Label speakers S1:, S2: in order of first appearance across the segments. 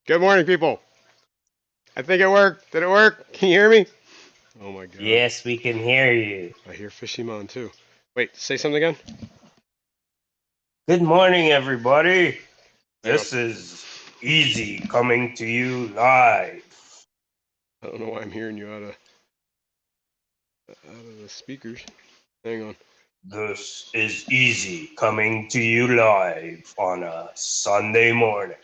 S1: Good morning, people. I think it worked. Did it work? Can you hear me? Oh my god.
S2: Yes, we can hear you.
S1: I hear Fishymon too. Wait, say something again?
S2: Good morning, everybody.
S1: Hang on.
S2: This is Easy coming to you live.
S1: I don't know why I'm hearing you out of the speakers. Hang on.
S2: This is Easy coming to you live on a Sunday morning.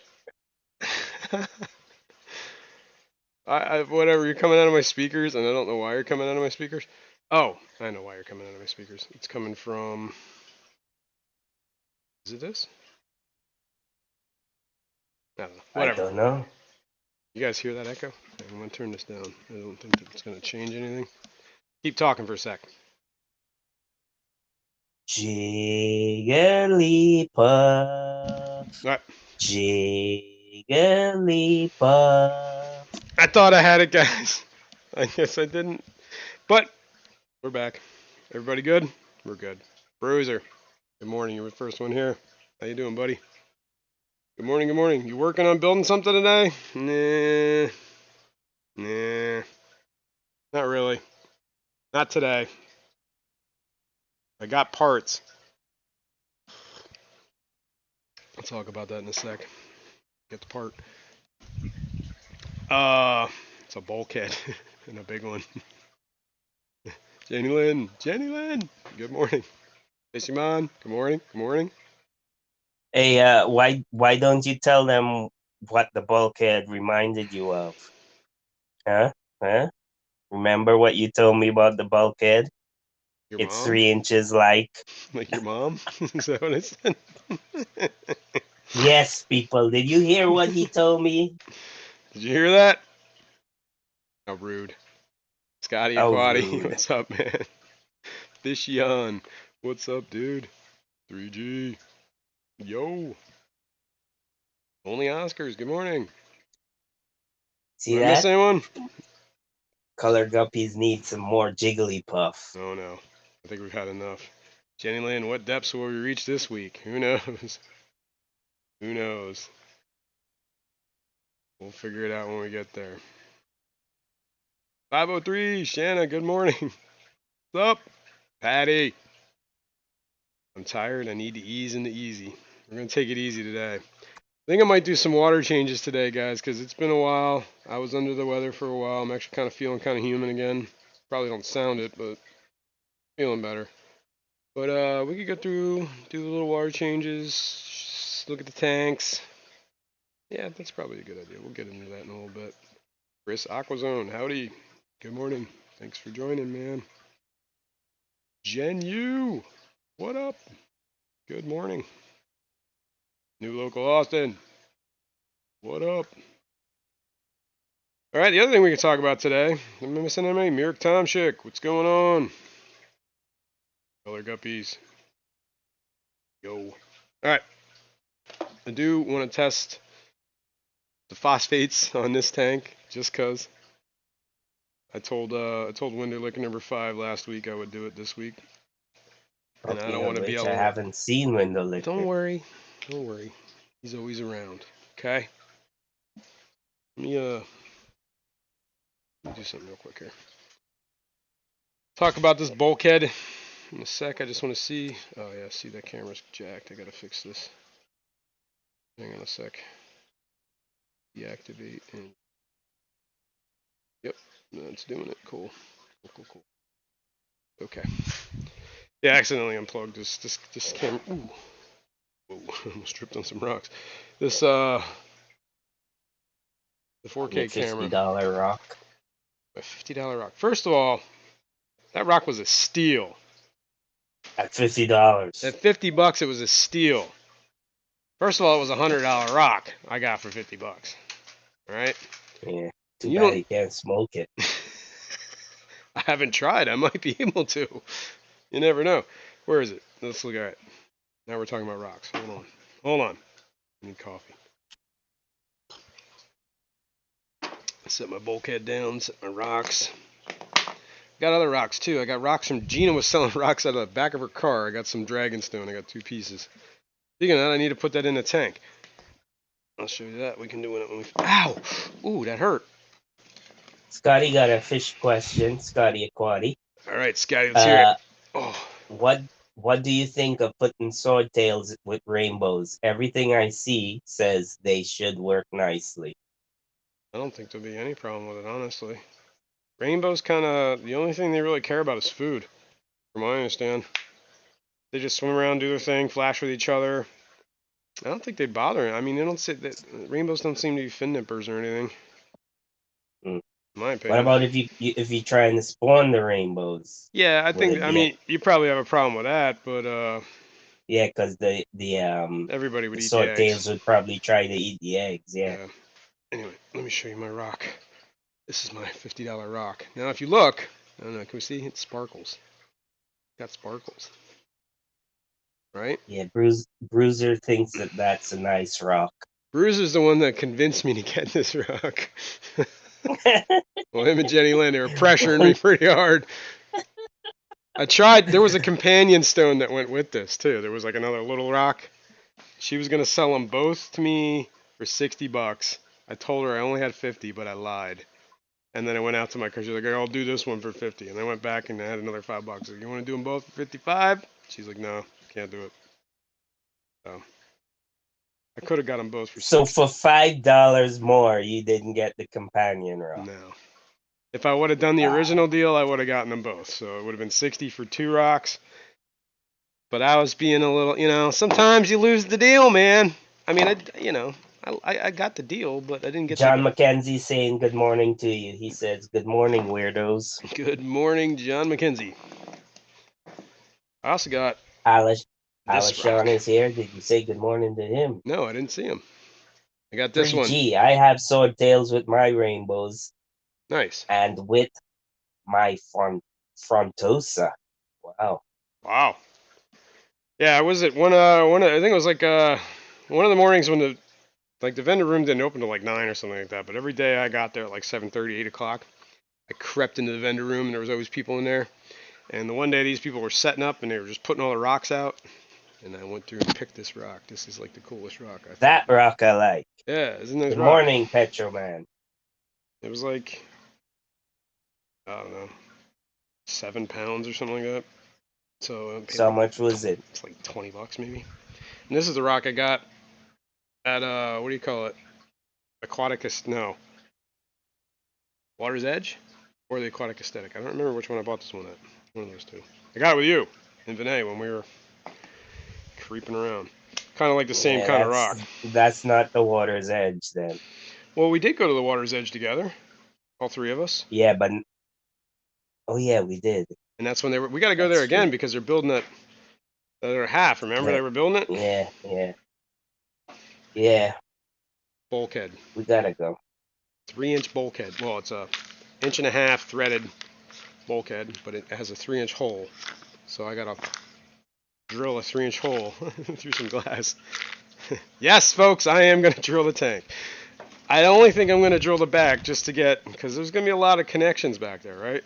S1: Whatever, you're coming out of my speakers, and I don't know why you're coming out of my speakers. Oh, I know why you're coming out of my speakers. It's coming from. Is it this? I don't know.
S2: I
S1: Whatever.
S2: don't know.
S1: You guys hear that echo? I'm gonna turn this down. I don't think that it's gonna change anything. Keep talking for a sec.
S2: Jigglypuff.
S1: Alright.
S2: Jigglypuff.
S1: I thought I had it, guys. I guess I didn't. But we're back. Everybody good? We're good. Bruiser, good morning. You're the first one here. How you doing, buddy? Good morning, good morning. You working on building something today? Nah. Not really. Not today. I got parts. I'll talk about that in a sec. Get the part. It's a bulkhead and a big one. Jenny Lynn, good morning. Fishymon, good morning, good morning.
S2: Hey, why don't you tell them what the bulkhead reminded you of? Huh? Remember what you told me about the bulkhead?
S1: Your
S2: It's
S1: mom?
S2: 3 inches like.
S1: Like your mom? Is that what I said?
S2: Yes, people. Did you hear what he told me?
S1: Did you hear that? How rude. Scotty
S2: How
S1: Aquati,
S2: rude.
S1: what's up, man? Fishion, what's up, dude? 3G. Yo. Only Oscars, good morning.
S2: See
S1: Did I miss
S2: that?
S1: anyone?
S2: Color guppies need some more Jigglypuff.
S1: Oh no. I think we've had enough. Jenny Lynn, what depths will we reach this week? Who knows? Who knows? We'll figure it out when we get there. 503, Shanna, good morning. What's up? Patty. I'm tired. I need to ease into easy. We're going to take it easy today. I think I might do some water changes today, guys, because it's been a while. I was under the weather for a while. I'm actually kind of feeling kind of human again. Probably don't sound it, but feeling better. But we could go through, do the little water changes, look at the tanks. Yeah, that's probably a good idea. We'll get into that in a little bit. Chris Aquazone, howdy. Good morning. Thanks for joining, man. Jen Yu, what up? Good morning. New local Austin, what up? All right, the other thing we can talk about today, am I missing anybody? Mirk Tomchik, what's going on? Color Guppies. Yo. All right. I do want to test the phosphates on this tank just because I told Winderlicker number 5 last week I would do it this week. And I don't want to be able to.
S2: I haven't seen Winderlicker.
S1: Don't worry. Don't worry. He's always around. Okay? Let me do something real quick here. Talk about this bulkhead in a sec. I just want to see. Oh yeah, see that camera's jacked. I gotta fix this. Hang on a sec. Deactivate and. Yep, that's doing it. Cool. Cool. Okay. Yeah, I accidentally unplugged this camera. Ooh. Whoa, almost tripped on some rocks. This the 4K camera.
S2: $50 rock.
S1: A $50 rock. First of all, that rock was a steal.
S2: At $50.
S1: At $50, it was a steal. First of all, it was a $100 rock I got for $50. All right.
S2: Yeah. Too bad you can't smoke it.
S1: I haven't tried. I might be able to. You never know. Where is it? Let's look at it. Now we're talking about rocks. Hold on. I need coffee. Set my bulkhead down. Set my rocks. Got other rocks too. I got rocks from Gina was selling rocks out of the back of her car. I got some dragonstone. I got 2 pieces. Speaking of that, I need to put that in the tank. I'll show you that. We can do it when we. Ow! Ooh, that hurt.
S2: Scotty got a fish question. Scotty Aquati.
S1: All right, Scotty, let's hear it.
S2: Uh,
S1: Oh,
S2: what do you think of putting swordtails with rainbows? Everything I see says they should work nicely.
S1: I don't think there'll be any problem with it, honestly. Rainbows kind of the only thing they really care about is food, from what I understand. They just swim around, do their thing, flash with each other. I don't think they bother. I mean, they don't sit. Rainbows don't seem to be fin nippers or anything.
S2: Mm.
S1: In my
S2: What
S1: opinion.
S2: about if you trying to spawn the rainbows?
S1: Yeah, I
S2: Would
S1: think.
S2: it
S1: I
S2: be
S1: mean, you probably have a problem with that, but
S2: yeah, because
S1: everybody
S2: the
S1: would eat the eggs.
S2: swordtails would probably try to eat the eggs. Yeah.
S1: Yeah. Anyway, let me show you my rock. This is my $50 rock. Now, if you look, I don't know, can we see? It sparkles. Got sparkles. Right?
S2: Yeah, Bruiser thinks that that's a nice rock.
S1: Bruce is the one that convinced me to get this rock. Well, him and Jenny Lynn, they were pressuring me pretty hard. I tried. There was a companion stone that went with this, too. There was like another little rock. She was going to sell them both to me for $60. I told her I only had 50, but I lied. And then I went out to my car. She's like, I'll do this one for 50. And I went back and I had another $5. Like, you want to do them both for 55? She's like, no, can't do it. So I could have got them both for
S2: So
S1: 60.
S2: for $5 more, you didn't get the companion rock.
S1: No. If I would have done the original deal, I would have gotten them both. So it would have been 60 for 2 rocks. But I was being a little, sometimes you lose the deal, man. I mean, I got the deal, but I didn't get
S2: John
S1: the.
S2: McKenzie saying good morning to you. He says, good morning, weirdos.
S1: Good morning, John McKenzie. I also got
S2: Alice
S1: this rock.
S2: Sean is here. Did you say good morning to him?
S1: No, I didn't see him. I got this one.
S2: 3G. I have swordtails with my rainbows
S1: Nice.
S2: and with my frontosa. Wow.
S1: Wow. Yeah, was it I think it was like one of the mornings when the vendor room didn't open till like 9 or something like that, but every day I got there at like 7:30, 8 o'clock. I crept into the vendor room and there was always people in there. And the one day these people were setting up and they were just putting all the rocks out. And I went through and picked this rock. This is like the coolest rock I
S2: That
S1: thought.
S2: rock I like.
S1: Yeah, isn't this
S2: Good
S1: rock?
S2: morning, Petroman.
S1: It was like, I don't know, 7 pounds or something like that. So
S2: So how much was it?
S1: it's like $20 maybe. And this is the rock I got at what do you call it? No, Water's Edge or the Aquatic Aesthetic. I don't remember which one I bought this one at. One of those two. I got it with you in Vinay when we were creeping around. Kind of like the same kind of rock.
S2: That's not the Water's Edge then.
S1: Well, we did go to the Water's Edge together, all three of us.
S2: Yeah, but oh yeah, we did.
S1: And that's when we got to go there again because they're building that other half. Remember they were building it?
S2: Yeah.
S1: Bulkhead.
S2: We gotta go.
S1: 3-inch bulkhead. Well, it's a 1.5 inch threaded bulkhead, but it has a 3-inch hole. So I gotta drill a 3-inch hole through some glass. Yes, folks, I am gonna drill the tank. I only think I'm gonna drill the back just to because there's gonna be a lot of connections back there, right?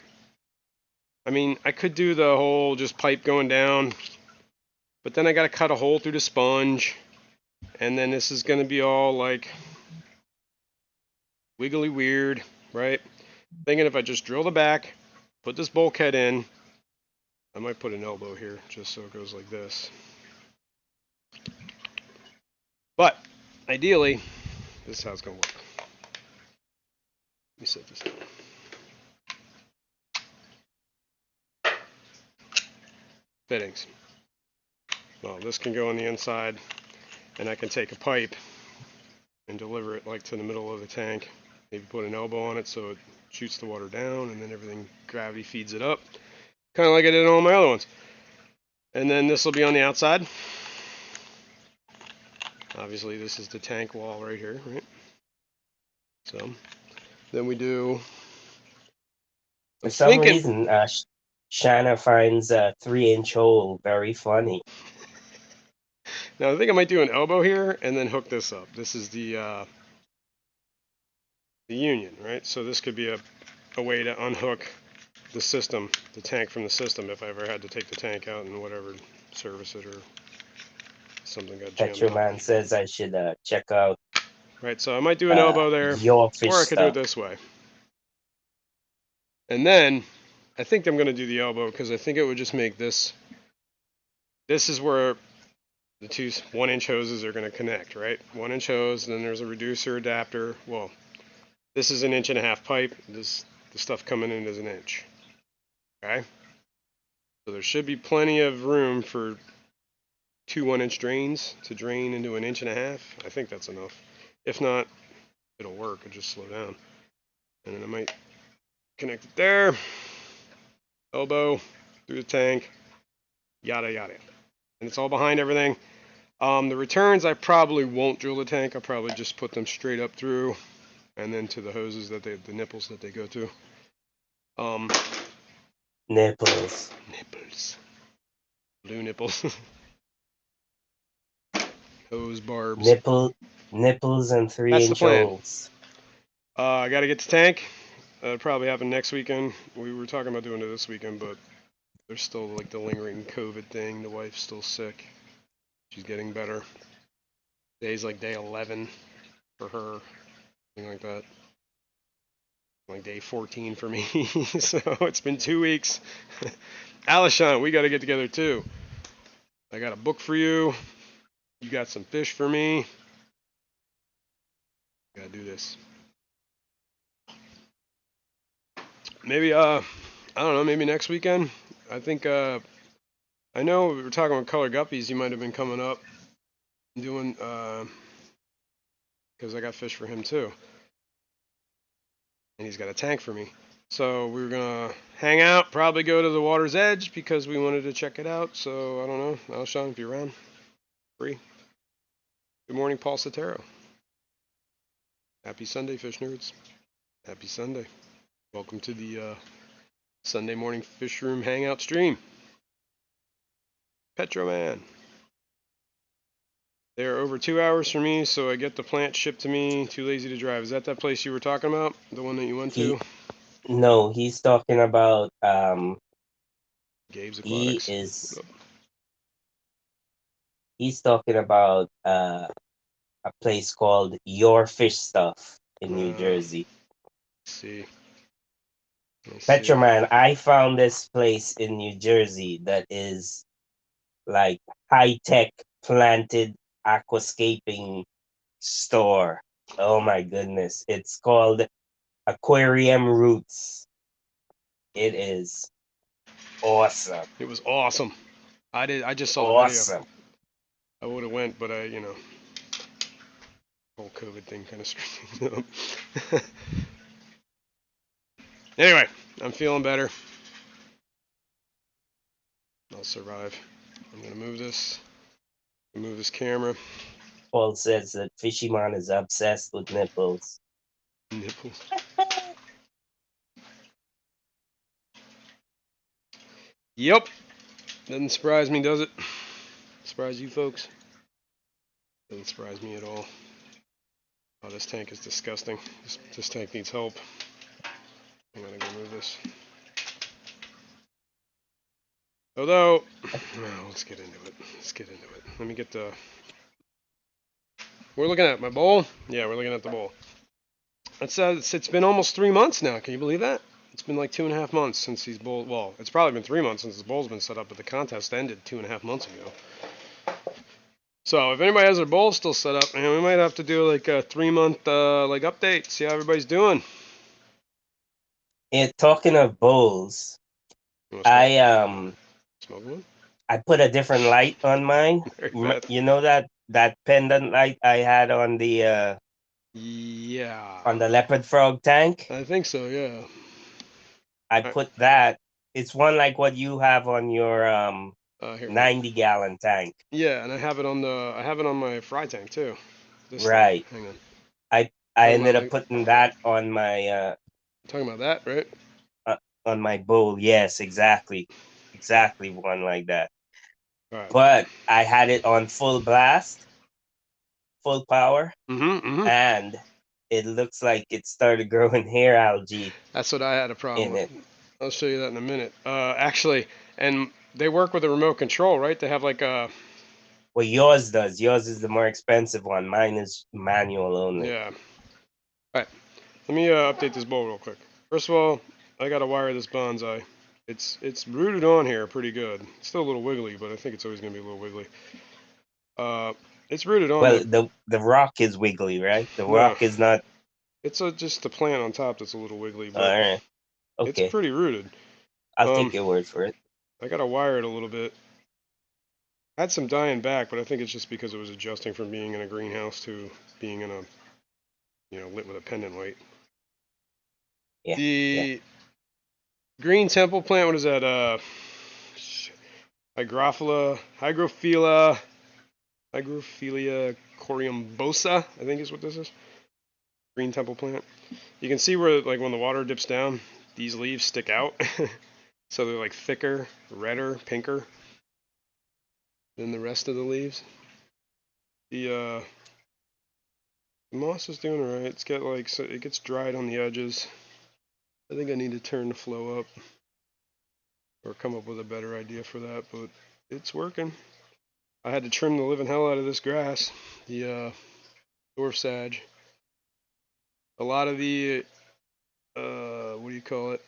S1: I mean, I could do the whole just pipe going down, but then I gotta cut a hole through the sponge, and then this is gonna be all like wiggly weird, right? Thinking if I just drill the back, put this bulkhead in, I might put an elbow here just so it goes like this. But ideally, this is how it's gonna work. Let me set this down. Fittings. Well, this can go on the inside, and I can take a pipe and deliver it like to the middle of the tank. Maybe put an elbow on it so it shoots the water down, and then everything, gravity feeds it up. Kind of like I did on all my other ones. And then this will be on the outside. Obviously, this is the tank wall right here, right? So, then we do...
S2: For some reason, Shanna finds a 3-inch hole very funny.
S1: Now, I think I might do an elbow here and then hook this up. This is the union, right? So this could be a way to unhook the system, the tank from the system, if I ever had to take the tank out and whatever, service it or something got jammed up.
S2: Petroman says I should check out
S1: right? So I might do an elbow there,
S2: Your fish
S1: or I could do it
S2: stuff.
S1: this way. And then I think I'm going to do the elbow because I think it would just make this. This is where the two 1-inch hoses are going to connect, right? 1-inch hose, and then there's a reducer adapter. Well, this is an 1.5-inch pipe. The stuff coming in is an inch. Okay? So there should be plenty of room for two 1-inch drains to drain into an 1.5 inches. I think that's enough. If not, it'll work. It'll just slow down. And then I might connect it there. Elbow through the tank. Yada yada. And it's all behind everything. The returns, I probably won't drill the tank. I'll probably just put them straight up through, and then to the hoses that the nipples that they go to.
S2: Nipples.
S1: Blue nipples. Hose barbs.
S2: Nipples and 3-inch
S1: That's the plan.
S2: holes.
S1: I got to get the tank. That'll probably happen next weekend. We were talking about doing it this weekend, but there's still like the lingering COVID thing. The wife's still sick. She's getting better. Today's like day 11 for her, something like that. Like day 14 for me. So it's been 2 weeks. Alishon, we got to get together too. I got a book for you. You got some fish for me. Gotta do this. Maybe I don't know, maybe next weekend. I think I know we were talking about color guppies. You might have been coming up doing because I got fish for him too, and he's got a tank for me. So we were gonna hang out, probably go to the water's edge because we wanted to check it out. So I don't know, Alshon, if you're around, free. Good morning, Paul Sotero. Happy Sunday, fish nerds. Happy Sunday. Welcome to the Sunday morning Fishroom Hangout stream. Petroman. They're over 2 hours for me, so I get the plant shipped to me. Too lazy to drive. Is that place you were talking about? The one that you went to?
S2: No, he's talking about
S1: Gabe's Aquatics.
S2: He's talking about a place called Your Fish Stuff in New Jersey.
S1: See.
S2: Petroman, I found this place in New Jersey that is like high-tech planted aquascaping store. Oh my goodness. It's called Aquarium Roots. It is awesome.
S1: It was awesome. I just saw the video. I would have went, but whole COVID thing kind of screwed me up. Anyway, I'm feeling better. I'll survive. I'm gonna move this camera.
S2: Paul says that Fishyman is obsessed with nipples.
S1: Nipples. Yep. Doesn't surprise me, does it? Surprise you folks? Doesn't surprise me at all. Oh, this tank is disgusting. This tank needs help. I'm gonna go move this. Although, let's get into it. Let me get the. We're looking at my bowl. Yeah, we're looking at the bowl. It's been almost 3 months now. Can you believe that? It's been like 2.5 months since these bowls. Well, it's probably been 3 months since the bowl's been set up, but the contest ended 2.5 months ago. So if anybody has their bowl still set up, man, we might have to do like a 3-month like update. See how everybody's doing.
S2: And talking of bowls, I
S1: smoke one?
S2: I put a different light on mine. You know that pendant light I had on the
S1: yeah,
S2: on the leopard frog tank?
S1: I think so, yeah.
S2: I put that. It's one like what you have on your 90-gallon tank.
S1: Yeah, and I have it on my fry tank too.
S2: Right.
S1: Hang on.
S2: I ended up putting that on my
S1: talking about that, right?
S2: On my bowl. Yes, exactly one like that.
S1: Right.
S2: But I had it on full blast, full power, and it looks like it started growing hair algae.
S1: That's what I had a problem with.
S2: It.
S1: I'll show you that in a minute. Actually, and they work with a remote control, right? They have like a
S2: Well, yours does. Yours is the more expensive one. Mine is manual only.
S1: Yeah. All right. Let me update this bowl real quick. First of all, I gotta wire this bonsai. It's rooted on here pretty good. It's still a little wiggly, but I think it's always gonna be a little wiggly. It's rooted on
S2: Well,
S1: the
S2: the rock is wiggly, right? The
S1: no.
S2: rock is not.
S1: It's just the plant on top that's a little wiggly,
S2: All
S1: but
S2: right.
S1: it's
S2: Okay.
S1: pretty rooted.
S2: I'll take your word for it.
S1: I gotta wire it a little bit. I had some dying back, but I think it's just because it was adjusting from being in a greenhouse to being in a, lit with a pendant light.
S2: Yeah.
S1: The green temple plant, what is that? Hygrophila coriambosa, I think is what this is. Green temple plant. You can see where, like, when the water dips down, these leaves stick out. So they're like thicker, redder, pinker than the rest of the leaves. The moss is doing alright. It's got it gets dried on the edges. I think I need to turn the flow up or come up with a better idea for that, but it's working. I had to trim the living hell out of this grass, the dwarf sage. A lot of the what do you call it?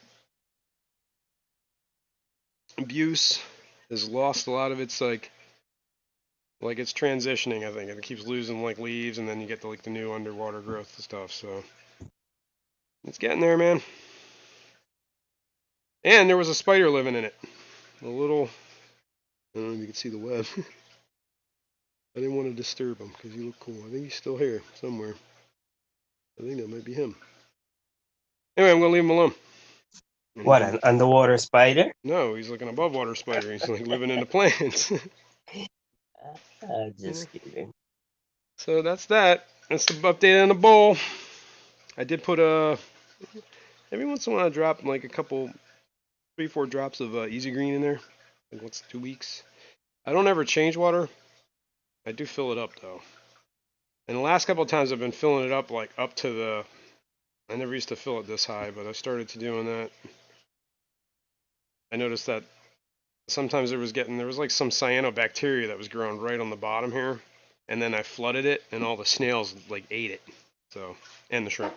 S1: Abuse has lost a lot of its like it's transitioning. I think it keeps losing like leaves, and then you get the new underwater growth and stuff. So it's getting there, man. And there was a spider living in it. A little. I don't know if you can see the web. I didn't want to disturb him because he looked cool. I think he's still here somewhere. I think that might be him. Anyway, I'm gonna leave him alone.
S2: What, an underwater spider?
S1: No, he's like an above water spider. He's like living in the plants.
S2: Just kidding.
S1: So that's that. That's the update on the bowl. I did put every once in a while I drop like a couple, 3-4 drops of easy green in there. Like once 2 weeks. I don't ever change water. I do fill it up though. And the last couple of times I've been filling it up like up to the. I never used to fill it this high, but I started to doing that. I noticed that sometimes there was like some cyanobacteria that was growing right on the bottom here, and then I flooded it, and all the snails like ate it. So, and the shrimp.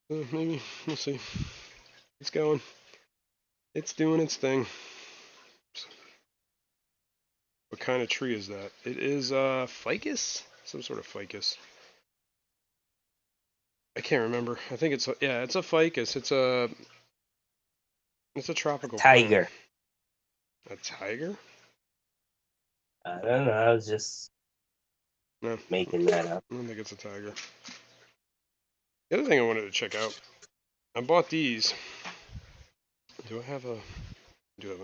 S1: Maybe we'll see. It's going. It's doing its thing. What kind of tree is that? It is ficus, some sort of ficus. I can't remember. I think it's it's a ficus. It's a tropical
S2: Tiger.
S1: plant. A tiger?
S2: I don't know. I was just making that up.
S1: I don't think it's a tiger. The other thing I wanted to check out, I bought these. Do I have an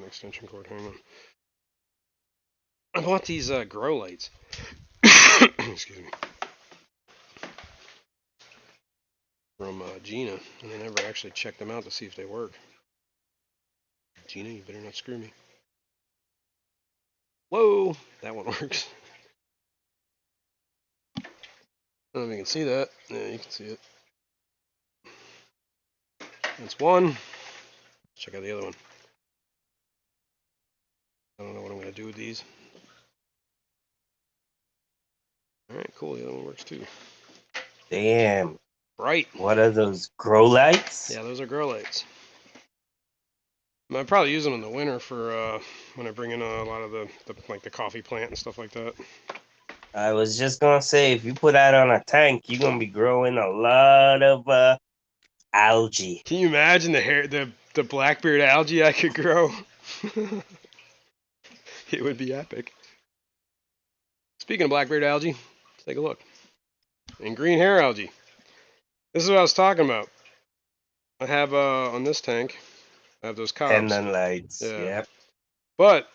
S1: extension cord? Hang on. I bought these grow lights. Excuse me. From Gina, and I never actually checked them out to see if they work. Gina, you better not screw me. Whoa, that one works. I don't know if you can see that. Yeah, you can see it. That's one. Let's check out the other one. I don't know what I'm going to do with these. Alright, cool. The other one works too.
S2: Damn.
S1: Bright.
S2: What are those, grow lights?
S1: Yeah, those are grow lights. I probably use them in the winter for when I bring in a lot of the coffee plant and stuff like that.
S2: I was just gonna say, if you put that on a tank, you're gonna be growing a lot of algae.
S1: Can you imagine the Blackbeard algae I could grow? It would be epic. Speaking of Blackbeard algae, let's take a look. And green hair algae. This is what I was talking about. I have on this tank, I have those cobs.
S2: Pendant lights.
S1: Yeah.
S2: Yep.
S1: But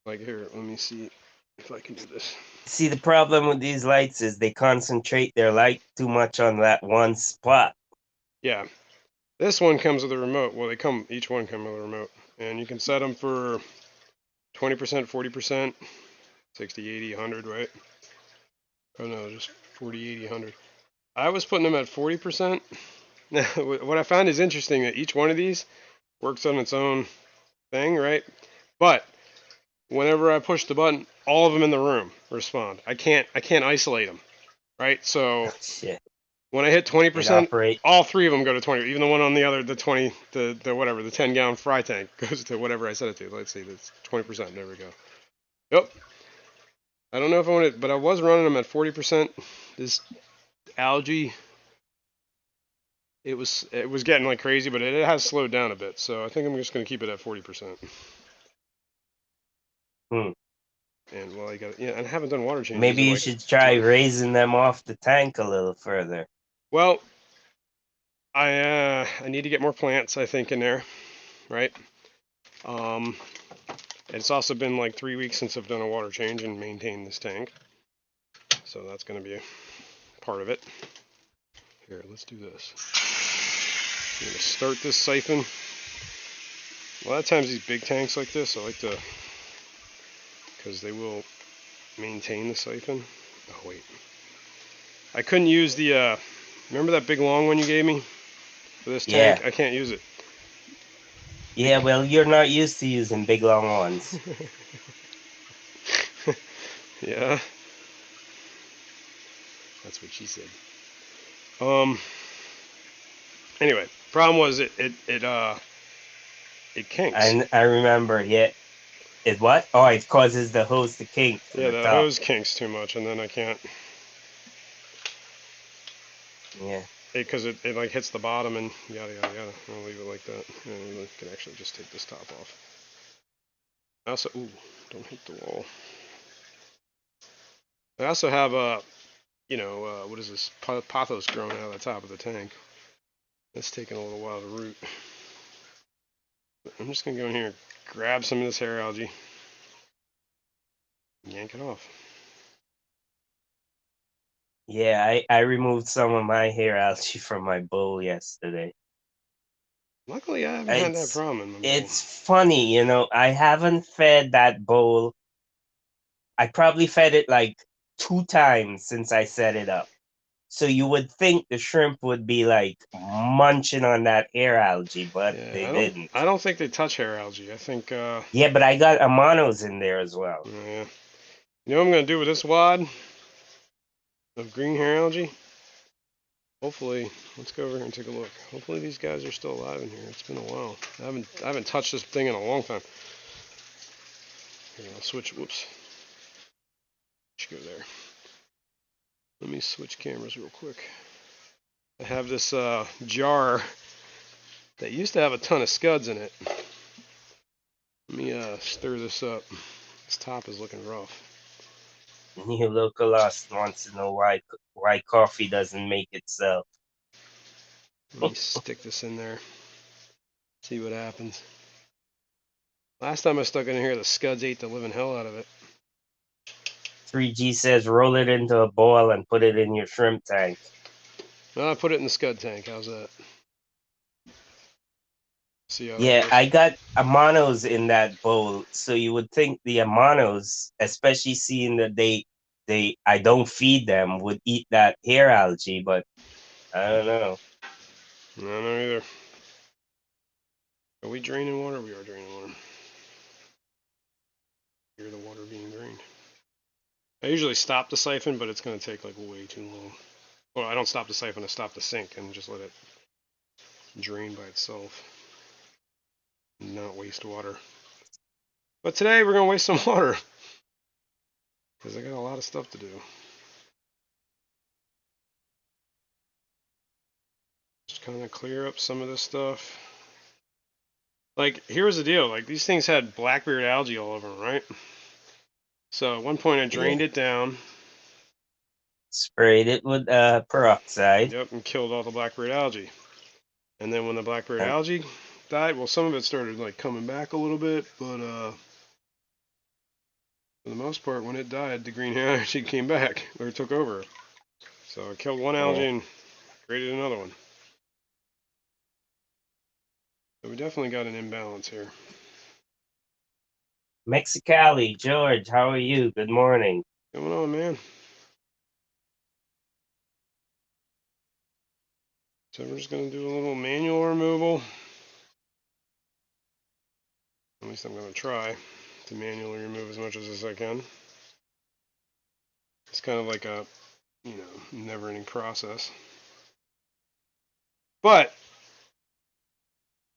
S1: like here, let me see if I can do this.
S2: See, the problem with these lights is they concentrate their light too much on that one spot.
S1: Yeah. This one comes with a remote. Well, each one comes with a remote. And you can set them for 20%, 40%, 60, 80, 100, right? Oh no, just 40, 80, 100. I was putting them at 40%. Now, what I found is interesting that each one of these works on its own thing, right? But whenever I push the button, all of them in the room respond. I can't isolate them, right? So
S2: Oh, shit.
S1: when I hit
S2: It
S1: 20%,
S2: operate.
S1: all three of them go to 20. Even the one on the other, the 20, the whatever, the 10-gallon fry tank goes to whatever I set it to. Let's see, that's 20%. There we go. Yep. I don't know if I want it, but I was running them at 40%. This algae, it was getting like crazy, but it has slowed down a bit. So I think I'm just gonna keep it at 40%.
S2: Hmm.
S1: And well, and I haven't done water changes
S2: Maybe
S1: in
S2: you
S1: like
S2: should try raising them off the tank a little further.
S1: well, I need to get more plants, I think, in there, right? Um, it's also been like 3 weeks since I've done a water change and maintained this tank, so that's going to be a part of it. Here, let's do this. I'm going to start this siphon. A lot of times these big tanks like this, I like to, because they will maintain the siphon. Oh wait, I couldn't use the. Remember that big long one you gave me for this tank?
S2: Yeah.
S1: I can't use it.
S2: Yeah, well, you're not used to using big long ones.
S1: Yeah, that's what she said. Um. Anyway, problem was it kinks.
S2: I remember, yeah. It what? Oh, it causes the hose to kink from
S1: Yeah,
S2: the
S1: the
S2: top.
S1: hose kinks too much, and then I can't
S2: Yeah.
S1: because it like hits the bottom and yada yada yada. I'll leave it like that. And I can actually just take this top off. I also don't hit the wall. I also have what is this pothos growing out of the top of the tank. That's taking a little while to root. But I'm just gonna go in here and grab some of this hair algae, and yank it off.
S2: Yeah, I removed some of my hair algae from my bowl yesterday.
S1: Luckily, I haven't had that
S2: It's
S1: problem in my bowl.
S2: it's funny, I haven't fed that bowl. I probably fed it like 2 times since I set it up. So you would think the shrimp would be like munching on that hair algae, but
S1: Yeah,
S2: they didn't.
S1: I don't think they touch hair algae. I think
S2: Yeah, but I got amanos in there as well.
S1: yeah. You know what I'm gonna do with this wad of green hair algae? Hopefully, let's go over here and take a look. Hopefully these guys are still alive in here. It's been a while. I haven't touched this thing in a long time. Here, I'll switch. Whoops. Let's go there. Let me switch cameras real quick. I have this jar that used to have a ton of scuds in it. Let me stir this up. This top is looking rough.
S2: New Localist wants to know why coffee doesn't make itself.
S1: Let me stick this in there. See what happens. Last time I stuck it in here, the scuds ate the living hell out of it.
S2: 3G says roll it into a ball and put it in your shrimp tank.
S1: Well, I put it in the scud tank. How's that? See how that
S2: Yeah,
S1: goes.
S2: I got amanos in that bowl, so you would think the amanos, especially seeing that I don't feed them, would eat that hair algae, but I don't know.
S1: I don't know either. Are we draining water? We are draining water. Hear the water being drained. I usually stop the siphon, but it's going to take like way too long. Well, I don't stop the siphon, I stop the sink and just let it drain by itself. Not waste water. But today we're going to waste some water. Because I got a lot of stuff to do. Just kind of clear up some of this stuff. Like, here's the deal. Like, these things had Blackbeard algae all over them, right? So at one point I drained
S2: Yeah,
S1: it down.
S2: sprayed it with peroxide.
S1: Yep, and killed all the Blackbeard algae. And then when the Blackbeard
S2: Uh,
S1: algae died, well, some of it started like coming back a little bit, but for the most part, when it died, the green algae came back or took over. So I killed one
S2: yeah.
S1: algae and created another one. So we definitely got an imbalance here.
S2: Mexicali, George, how are you? Good morning.
S1: What's going on, man? So we're just gonna do a little manual removal. At least I'm gonna try to manually remove as much as I can. It's kind of like a, never-ending process. But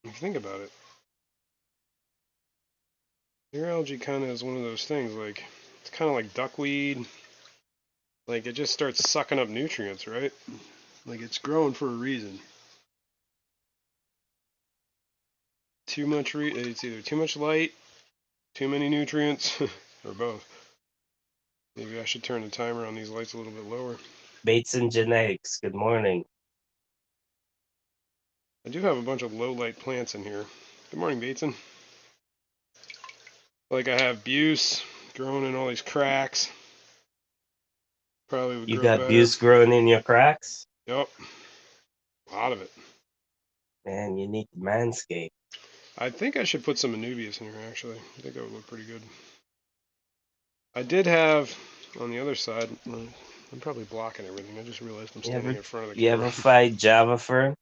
S1: if you think about it, your algae kind of is one of those things. Like, it's kind of like duckweed. Like, it just starts sucking up nutrients, right? Like, it's growing for a reason. It's either too much light, too many nutrients, or both. Maybe I should turn the timer on these lights a little bit lower.
S2: Baits and genetics. Good morning.
S1: I do have a bunch of low light plants in here. Good morning, Bateson. Like, I have buse growing in all these cracks. Probably would
S2: You
S1: grow
S2: got
S1: better.
S2: buse growing in your cracks?
S1: Yep. A lot of it.
S2: Man, you need to manscape.
S1: I think I should put some Anubias in here, actually. I think that would look pretty good. I did have, on the other side, I'm probably blocking everything. I just realized I'm standing in front of the
S2: You
S1: camera.
S2: ever fight Java Fern?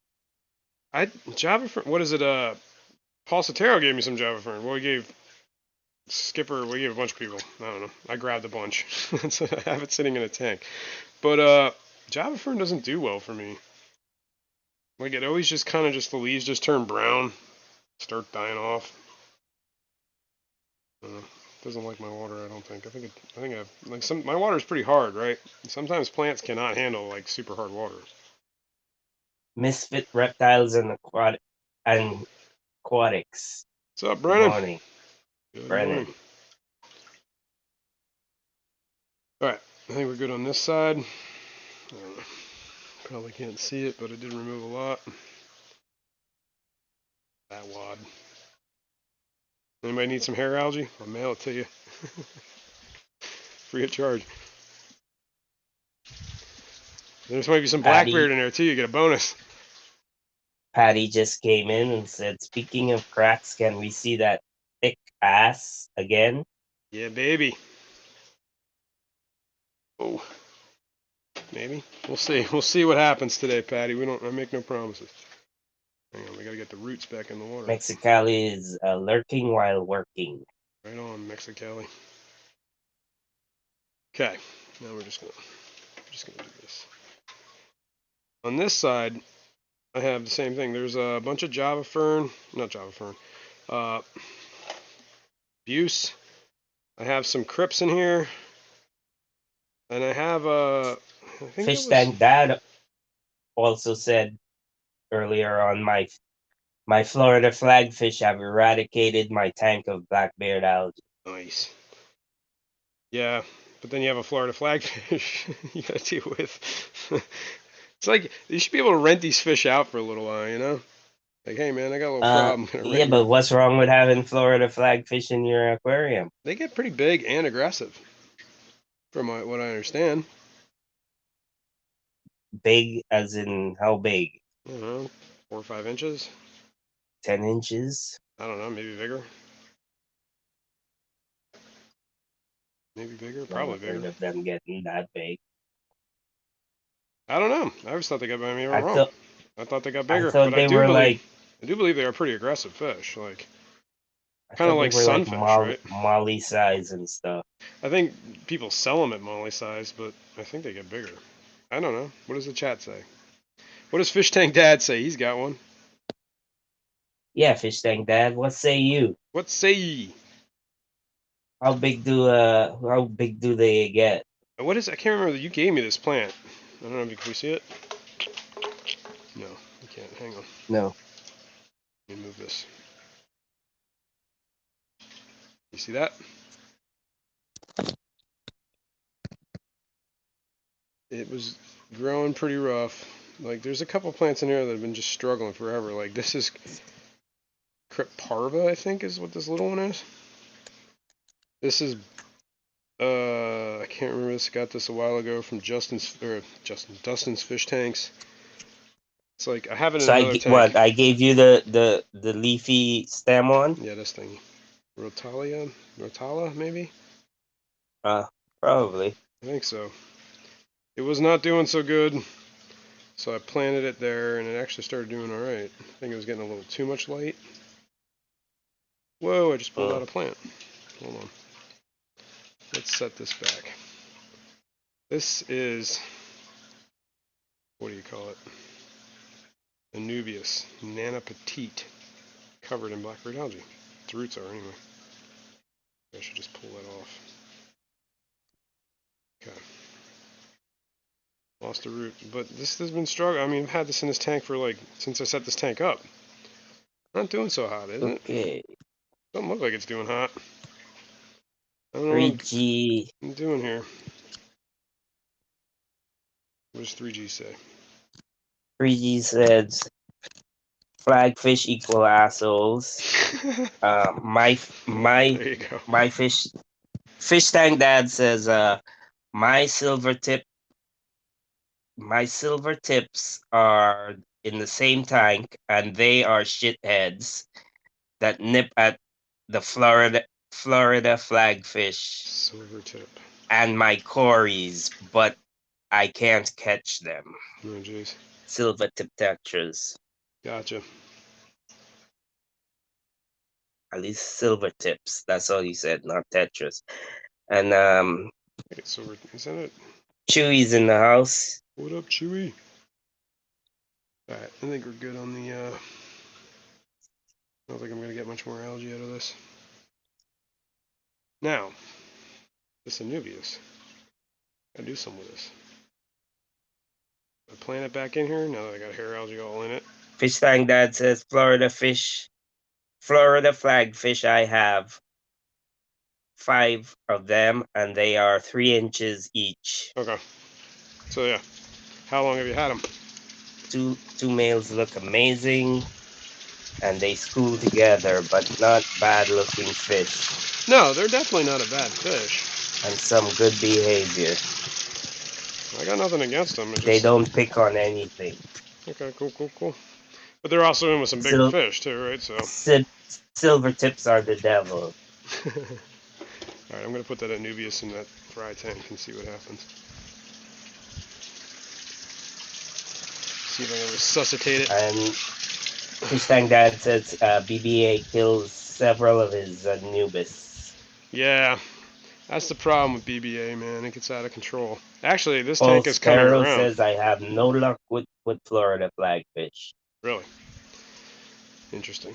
S1: Java Fern, what is it? Paul Sotero gave me some Java Fern. Well, we gave a bunch of people. I don't know. I grabbed a bunch. I have it sitting in a tank. But Java Fern doesn't do well for me. Like, it always just kind of the leaves just turn brown, start dying off. Doesn't like my water, I don't think. I think I've like my water's pretty hard, right? Sometimes plants cannot handle like super hard water.
S2: Misfit reptiles and aquatics.
S1: What's up,
S2: Good
S1: Brennan?
S2: morning,
S1: Good
S2: Brennan.
S1: morning. All right, I think we're good on this side. Probably can't see it, but I did remove a lot. That wad. Anybody need some hair algae? I'll mail it to you. Free of charge. There might be some Blackbeard in there too. You get a bonus.
S2: Patty just came in and said, speaking of cracks, can we see that thick ass again?
S1: Yeah, baby. Oh, maybe. We'll see. We'll see what happens today, Patty. I make no promises. Hang on, we gotta get the roots back in the water.
S2: Mexicali is lurking while working.
S1: Right on, Mexicali. Okay, now we're just gonna do this. On this side, I have the same thing. There's a bunch of buse. I have some crips in here, and I have
S2: Fish Tank Dad also said earlier on, my Florida flagfish have eradicated my tank of Blackbeard algae.
S1: Nice. Yeah, but then you have a Florida flagfish you gotta deal with. It's like you should be able to rent these fish out for a little while, you know? Like, hey man, I got a little problem.
S2: Yeah, but what's wrong with having Florida flagfish in your aquarium?
S1: They get pretty big and aggressive, from what I understand.
S2: Big as in how big?
S1: I don't know, 4 or 5 inches.
S2: 10 inches?
S1: I don't know, maybe bigger. Maybe bigger, probably bigger.
S2: Heard of them getting that big.
S1: I don't know. I always thought they got. I mean, I'm wrong. I thought they got bigger,
S2: but I
S1: do believe they are pretty aggressive fish, like kind of like sunfish, right?
S2: Molly size and stuff.
S1: I think people sell them at molly size, but I think they get bigger. I don't know. What does the chat say? What does Fish Tank Dad say? He's got one.
S2: Yeah, Fish Tank Dad. What say you?
S1: What say ye?
S2: How big do they get?
S1: What is? I can't remember. You gave me this plant. I don't know. Can we see it? No, you can't. Hang on.
S2: No.
S1: Let me move this. You see that? It was growing pretty rough. Like, there's a couple plants in here that have been just struggling forever. Like, this is Cryptarva, I think, is what this little one is. This is, I can't remember this. Got this a while ago from Dustin's Fish Tanks. It's like, I have it in another tank.
S2: What, I gave you the leafy stem one?
S1: Yeah, this thing. Rotala, maybe?
S2: Probably.
S1: I think so. It was not doing so good, so I planted it there, and it actually started doing all right. I think it was getting a little too much light. Whoa, I just pulled out a plant. hold on. Let's set this back. This is, what do you call it? Anubias, Nana Petite, covered in Blackbeard algae. Its roots are anyway. I should just pull that off. Okay. Lost a root, but this has been struggling. I mean, I've had this in this tank for like, since I set this tank up. Not doing so hot, is it?
S2: Okay.
S1: Doesn't look like it's doing hot. I don't know
S2: 3G.
S1: what I'm doing here. What does 3G say?
S2: 3G says flagfish equal assholes. My
S1: There you go.
S2: my fish tank dad says my silver tips are in the same tank and they are shitheads that nip at the Florida flagfish
S1: Silver tip.
S2: and my cories, but I can't catch them.
S1: Oh, jeez.
S2: Silver tip Tetras.
S1: Gotcha.
S2: At least silver tips. That's all he said, not Tetras. And
S1: Wait, silver, is that it?
S2: Chewy's in the house.
S1: What up, Chewy? Alright, I think we're good on the, I don't think I'm going to get much more algae out of this. Now, this Anubias. Gotta do something with this. I plant it back in here, now that I got hair algae all in it.
S2: Fish tank dad says Florida flagfish. I have 5 of them, and they are 3 inches each.
S1: Okay. So yeah, how long have you had them?
S2: Two males look amazing, and they school together, but not bad looking fish.
S1: No, they're definitely not a bad fish.
S2: And some good behavior.
S1: I got nothing against them.
S2: They don't pick on anything.
S1: Okay, cool. But they're also in with some bigger fish too, right? So.
S2: Silver tips are the devil.
S1: Alright, I'm going to put that Anubias in that fry tank and see what happens. See if I can resuscitate it.
S2: And Fish tank dad says BBA kills several of his Anubis.
S1: Yeah, that's the problem with BBA, man. It gets out of control. Actually, this tank is coming
S2: Sparrow
S1: around.
S2: says I have no luck with Florida flagfish.
S1: Really? Interesting.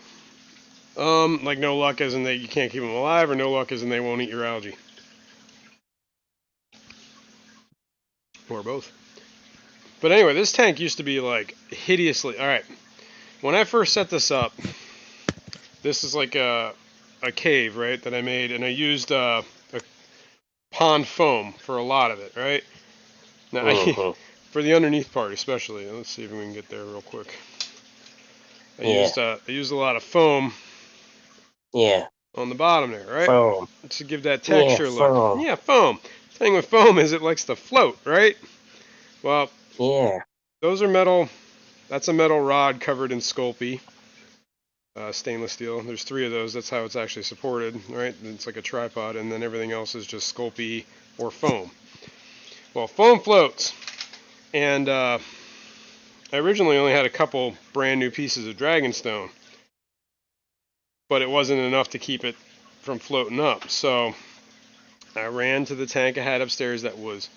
S1: Like no luck as in that you can't keep them alive, or no luck as in they won't eat your algae? Or both. But anyway, this tank used to be like hideously... Alright, when I first set this up, this is like a cave, right, that I made, and I used a pond foam for a lot of it, right? Now, for the underneath part especially. Let's see if we can get there real quick. I used a lot of foam.
S2: Yeah.
S1: On the bottom there, right?
S2: Foam.
S1: To give that texture look.
S2: Foam.
S1: Yeah, foam. The thing with foam is it likes to float, right? Well,
S2: yeah.
S1: Those are metal. That's a metal rod covered in Sculpey. Stainless steel. There's 3 of those. That's how it's actually supported, right? It's like a tripod, and then everything else is just Sculpey or foam. Well, foam floats, and I originally only had a couple brand new pieces of Dragonstone, but it wasn't enough to keep it from floating up. So I ran to the tank I had upstairs that was,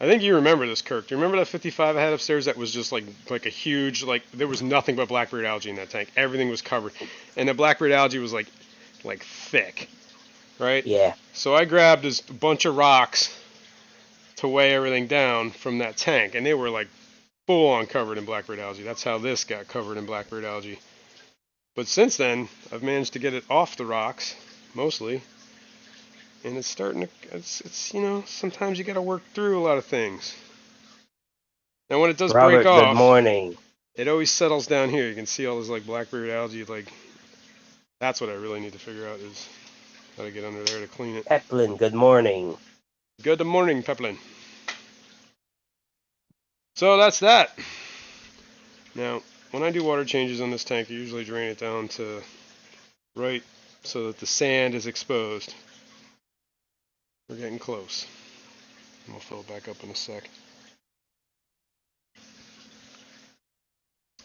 S1: I think you remember this, Kirk. Do you remember that 55 I had upstairs that was just like a huge, like there was nothing but Blackbeard algae in that tank. Everything was covered. And the Blackbeard algae was like thick, right?
S2: Yeah.
S1: So I grabbed a bunch of rocks to weigh everything down from that tank, and they were like full on covered in Blackbeard algae. That's how this got covered in Blackbeard algae. But since then, I've managed to get it off the rocks, mostly. And it's starting to, it's you know, sometimes you got to work through a lot of things. Now when it does
S2: Robert,
S1: break off,
S2: good morning.
S1: It always settles down here. You can see all this like Blackbeard algae, like, that's what I really need to figure out is how to get under there to clean it.
S2: Peplin, good morning.
S1: Good morning, Peplin. So that's that. Now, when I do water changes on this tank, I usually drain it down to right so that the sand is exposed. We're getting close. We'll fill it back up in a sec.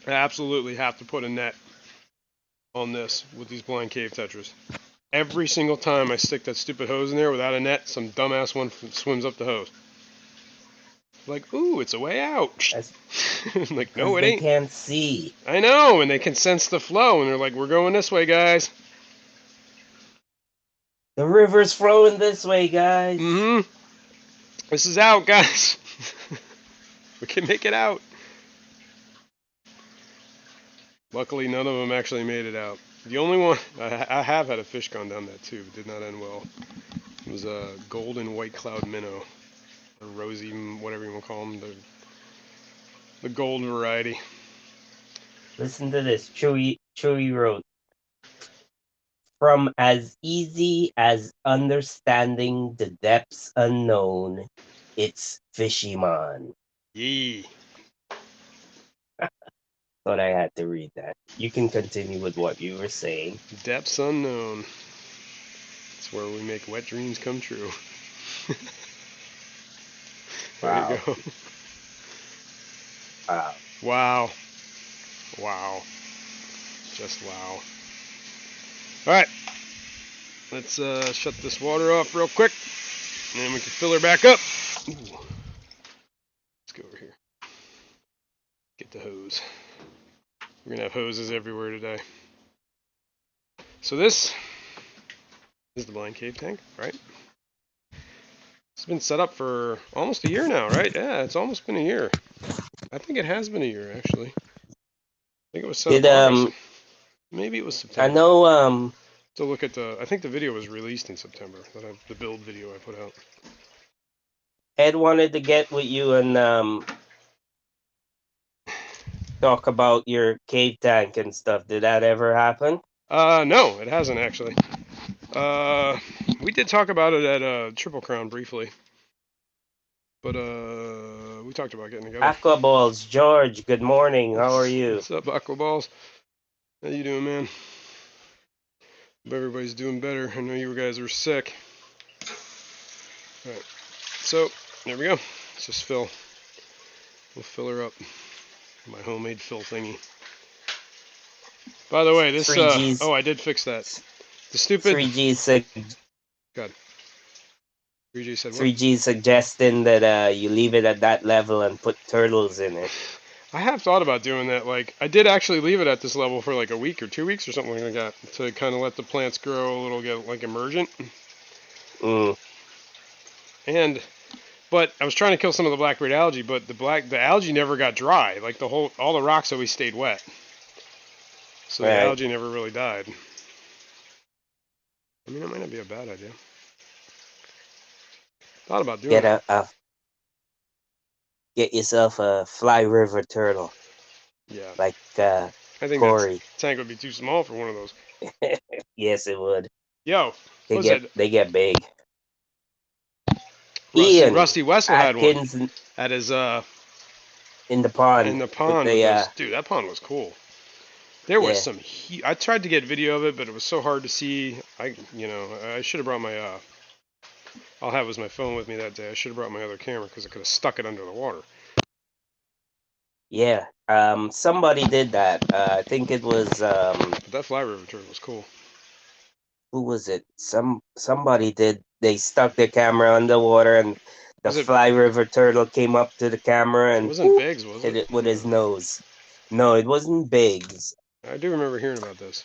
S1: I absolutely have to put a net on this with these blind cave tetras. Every single time I stick that stupid hose in there without a net, some dumbass one swims up the hose. Like, ooh, it's a way out.
S2: That's
S1: Like, no,
S2: because
S1: it
S2: they
S1: ain't.
S2: can't see.
S1: I know, and they can sense the flow, and they're like, we're going this way, guys.
S2: The river's flowing this way, guys.
S1: Mm-hmm. This is out, guys. We can make it out. Luckily, none of them actually made it out. The only one, I have had a fish gone down that too, but did not end well. It was a golden white cloud minnow, or rosy, whatever you want to call them, the gold variety.
S2: Listen to this. Chewy wrote, from as easy as understanding the depths unknown, it's Fishymon.
S1: Yee.
S2: Thought I had to read that. You can continue with what you were saying.
S1: Depths unknown. It's where we make wet dreams come true. There
S2: Wow.
S1: you go.
S2: Wow.
S1: Wow. Wow. Just wow. Alright. Let's shut this water off real quick. And then we can fill her back up. Ooh. Let's go over here. Get the hose. We're gonna have hoses everywhere today. So this is the blind cave tank, right? It's been set up for almost a year now, right? Yeah, it's almost been a year. I think it has been a year, actually. I think it was set up August. Maybe it was September.
S2: I know,
S1: To look at I think the video was released in September, the build video I put out.
S2: Ed wanted to get with you and talk about your cave tank and stuff. Did that ever happen?
S1: No, it hasn't actually. We did talk about it at Triple Crown briefly, but we talked about getting together.
S2: Aqua Balls, George, good morning. How are you?
S1: What's up, Aqua Balls? How you doing, man? Hope everybody's doing better. I know you guys were sick. All right, so there we go. Let's just fill. We'll fill her up. My homemade fill thingy. By the way, this. Oh, I did fix that. The stupid.
S2: 3G said.
S1: God. 3G said what?
S2: 3G suggesting that you leave it at that level and put turtles in it.
S1: I have thought about doing that. Like, I did actually leave it at this level for like a week or 2 weeks or something like that to kind of let the plants grow a little, get like emergent. But I was trying to kill some of the blackbeard algae, but the algae never got dry. Like all the rocks always stayed wet. So the algae never really died. I mean, it might not be a bad idea. Thought about doing it.
S2: Get yourself a fly river turtle.
S1: Yeah.
S2: Like
S1: I think
S2: Corey.
S1: that tank would be too small for one of those.
S2: Yes, it would.
S1: Yo,
S2: they get big.
S1: Rusty Wessel had one at his
S2: in the pond.
S1: In the pond, dude, that pond was cool. There was some heat. I tried to get video of it, but it was so hard to see. I should have brought my I'll have my phone with me that day. I should have brought my other camera because I could have stuck it under the water.
S2: Yeah, somebody did that. I think it was.
S1: But that fly river turtle was cool.
S2: Who was it? Somebody did. They stuck their camera underwater, and the fly river turtle came up to the camera and
S1: it wasn't Biggs, was
S2: hit it with his nose. No, it wasn't Biggs.
S1: I do remember hearing about this.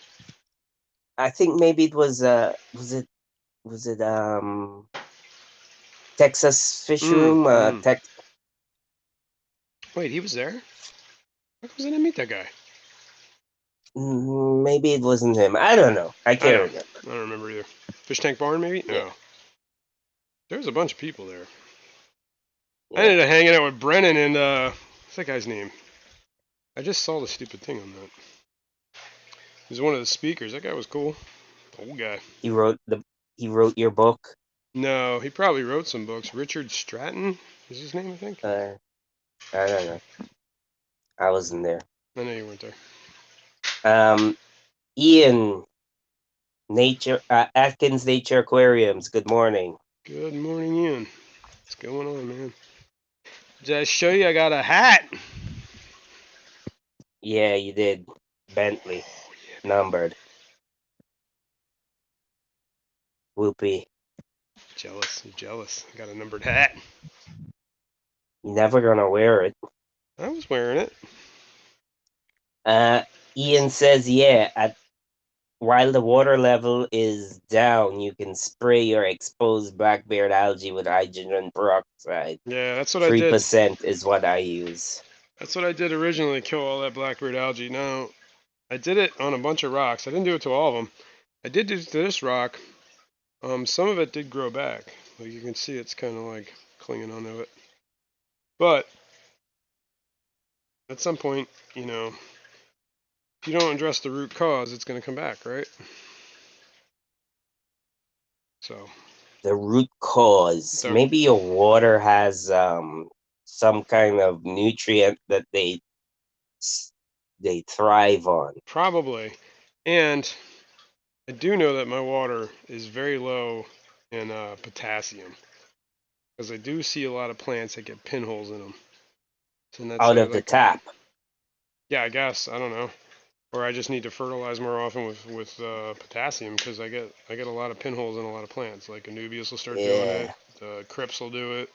S2: I think maybe it was. Was it Texas Fishroom?
S1: Wait, he was there? Why wasn't I meet that guy?
S2: Maybe it wasn't him. I don't know. I can't remember.
S1: I don't remember either. Fish Tank Barn, maybe? No.
S2: Yeah.
S1: There was a bunch of people there. Yeah. I ended up hanging out with Brennan and what's that guy's name? I just saw the stupid thing on that. He was one of the speakers. That guy was cool. Old guy.
S2: He wrote your book?
S1: No, he probably wrote some books. Richard Stratton is his name, I think.
S2: I don't know. I wasn't there.
S1: I know you weren't there.
S2: Ian, Atkins Nature Aquariums. Good morning.
S1: Good morning, Ian. What's going on, man? Did I show you I got a hat?
S2: Yeah, you did. Bentley, numbered. Whoopee.
S1: Jealous. You're jealous. I got a numbered hat.
S2: You're never gonna wear it.
S1: I was wearing it.
S2: Ian says, yeah, while the water level is down, you can spray your exposed Blackbeard algae with hydrogen peroxide.
S1: Yeah, that's what I did.
S2: 3% is what I use.
S1: That's what I did originally, kill all that Blackbeard algae. Now, I did it on a bunch of rocks. I didn't do it to all of them. I did do it to this rock. Some of it did grow back. Like you can see, it's kind of like clinging onto it. But at some point, you know, if you don't address the root cause, it's going to come back, right? So
S2: The root cause.
S1: the,
S2: Maybe your water has some kind of nutrient that they thrive on.
S1: probably. And I do know that my water is very low in potassium, because I do see a lot of plants that get pinholes in them. And that's
S2: Out of the
S1: like,
S2: tap.
S1: yeah, I guess, I don't know. Or I just need to fertilize more often with potassium, because I get a lot of pinholes in a lot of plants. Like Anubias will start doing it.
S2: Yeah.
S1: The Crips will do it.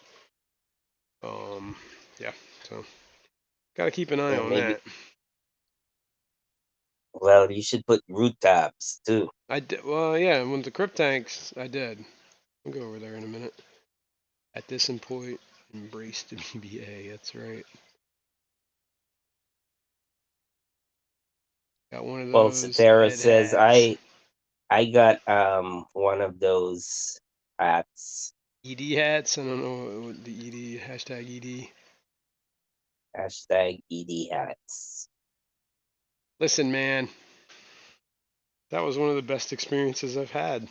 S1: Yeah. So gotta keep an eye
S2: Yeah,
S1: on
S2: maybe.
S1: that.
S2: Well, you should put root tabs too.
S1: I did. Well, yeah. With the Crip tanks, I did. I'll go over there in a minute. At this point, embrace the BBA. That's right. Got one of
S2: Well,
S1: those
S2: Tetras
S1: ed
S2: says
S1: hats.
S2: I got one of those hats.
S1: ED hats. I don't know what the ED hashtag ED.
S2: Hashtag ED hats.
S1: Listen, man. That was one of the best experiences I've had.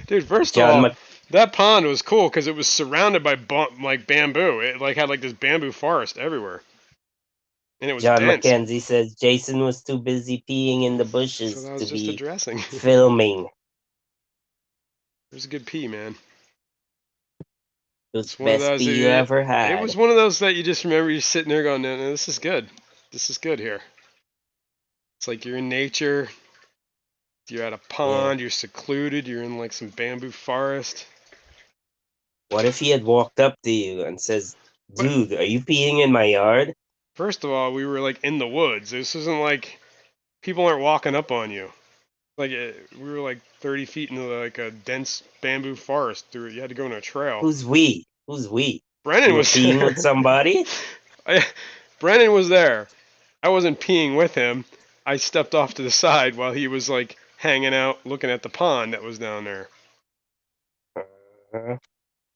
S1: Dude, first of
S2: John
S1: all,
S2: Mc
S1: that pond was cool because it was surrounded by like bamboo. It like had like this bamboo forest everywhere, and it was
S2: John
S1: dense.
S2: McKenzie says Jason was too busy peeing in the
S1: That's what
S2: bushes
S1: I
S2: to
S1: was just
S2: be
S1: addressing. It
S2: filming.
S1: was a good pee, man.
S2: It was
S1: It's
S2: the
S1: one of
S2: best
S1: those.
S2: pee you ever
S1: It
S2: had.
S1: was one of those that you just remember you sitting there going, no, this is good. This is good here. It's like you're in nature. You're at a
S2: Yeah.
S1: pond. You're secluded. You're in like some bamboo forest.
S2: What if he had walked up to you and says,
S1: But
S2: "Dude, are you peeing in my yard?"
S1: first of all, we were like in the woods. This isn't like people aren't walking up on you. Like we were like 30 feet into like a dense bamboo forest. Through it, you had to go on a trail.
S2: Who's we? Who's we?
S1: Brennan
S2: You were
S1: was
S2: peeing
S1: there.
S2: with somebody?
S1: Brennan was there. I wasn't peeing with him. I stepped off to the side while he was like hanging out, looking at the pond that was down there.
S2: Uh,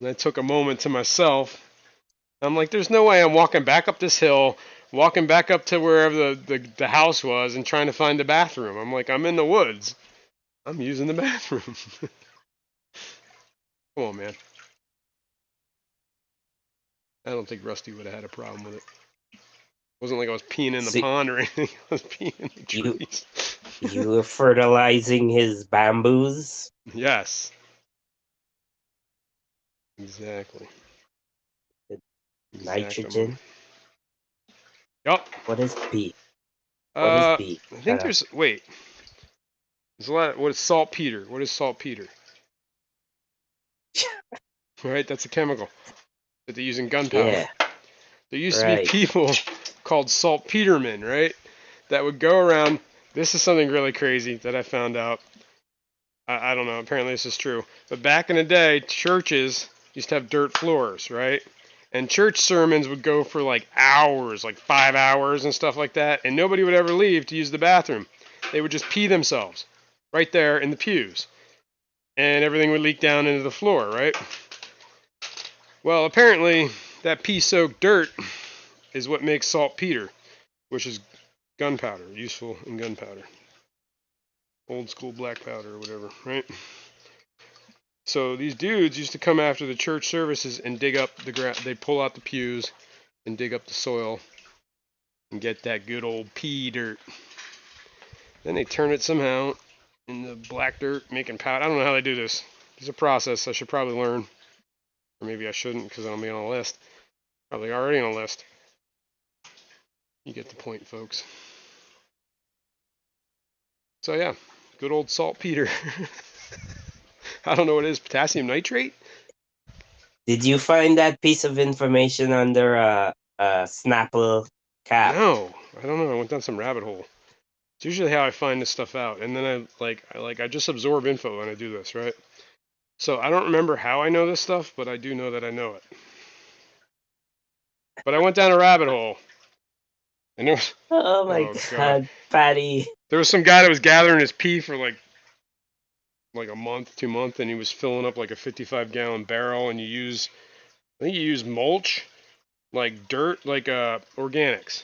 S1: And I took a moment to myself. I'm like, there's no way I'm walking back up this hill, walking back up to wherever the house was, and trying to find the bathroom. I'm like, I'm in the woods. I'm using the bathroom. Come on, man. I don't think Rusty would have had a problem with it. It wasn't like I was peeing in the
S2: so
S1: pond or anything. I was peeing in the
S2: you
S1: trees.
S2: you were fertilizing his bamboos?
S1: Yes. Exactly. Exactly.
S2: Nitrogen?
S1: Yup.
S2: What is P? What is
S1: I
S2: P?
S1: think there's. Wait. There's a lot. What is saltpeter? What is saltpeter? Right. That's a chemical that they use in gunpowder.
S2: Yeah,
S1: There used to be
S2: right.
S1: people called saltpetermen, right? That would go around. This is something really crazy that I found out. I don't know. Apparently this is true. But back in the day, churches used to have dirt floors, right? And church sermons would go for like hours, like 5 hours and stuff like that. And nobody would ever leave to use the bathroom. They would just pee themselves right there in the pews. And everything would leak down into the floor, right? Well, apparently that pee-soaked dirt is what makes saltpeter, which is gunpowder, useful in gunpowder. Old school black powder or whatever, right? So these dudes used to come after the church services and dig up the ground. They pull out the pews and dig up the soil and get that good old pea dirt. Then they turn it somehow into black dirt, making powder. I don't know how they do this. It's a process I should probably learn. Or maybe I shouldn't because I'll be on a list. Probably already on a list. You get the point, folks. So yeah, good old saltpeter. I don't know what it is. Potassium nitrate?
S2: Did you find that piece of information under a Snapple cap?
S1: No, I don't know. I went down some rabbit hole. It's usually how I find this stuff out, and then I just absorb info when I do this, right? So I don't remember how I know this stuff, but I do know that I know it. But I went down a rabbit hole, and there was,
S2: Oh my
S1: oh god,
S2: God, Patty.
S1: there was some guy that was gathering his pee for like a month, 2 months, and he was filling up like a 55-gallon barrel, and I think you use mulch, like dirt, like organics,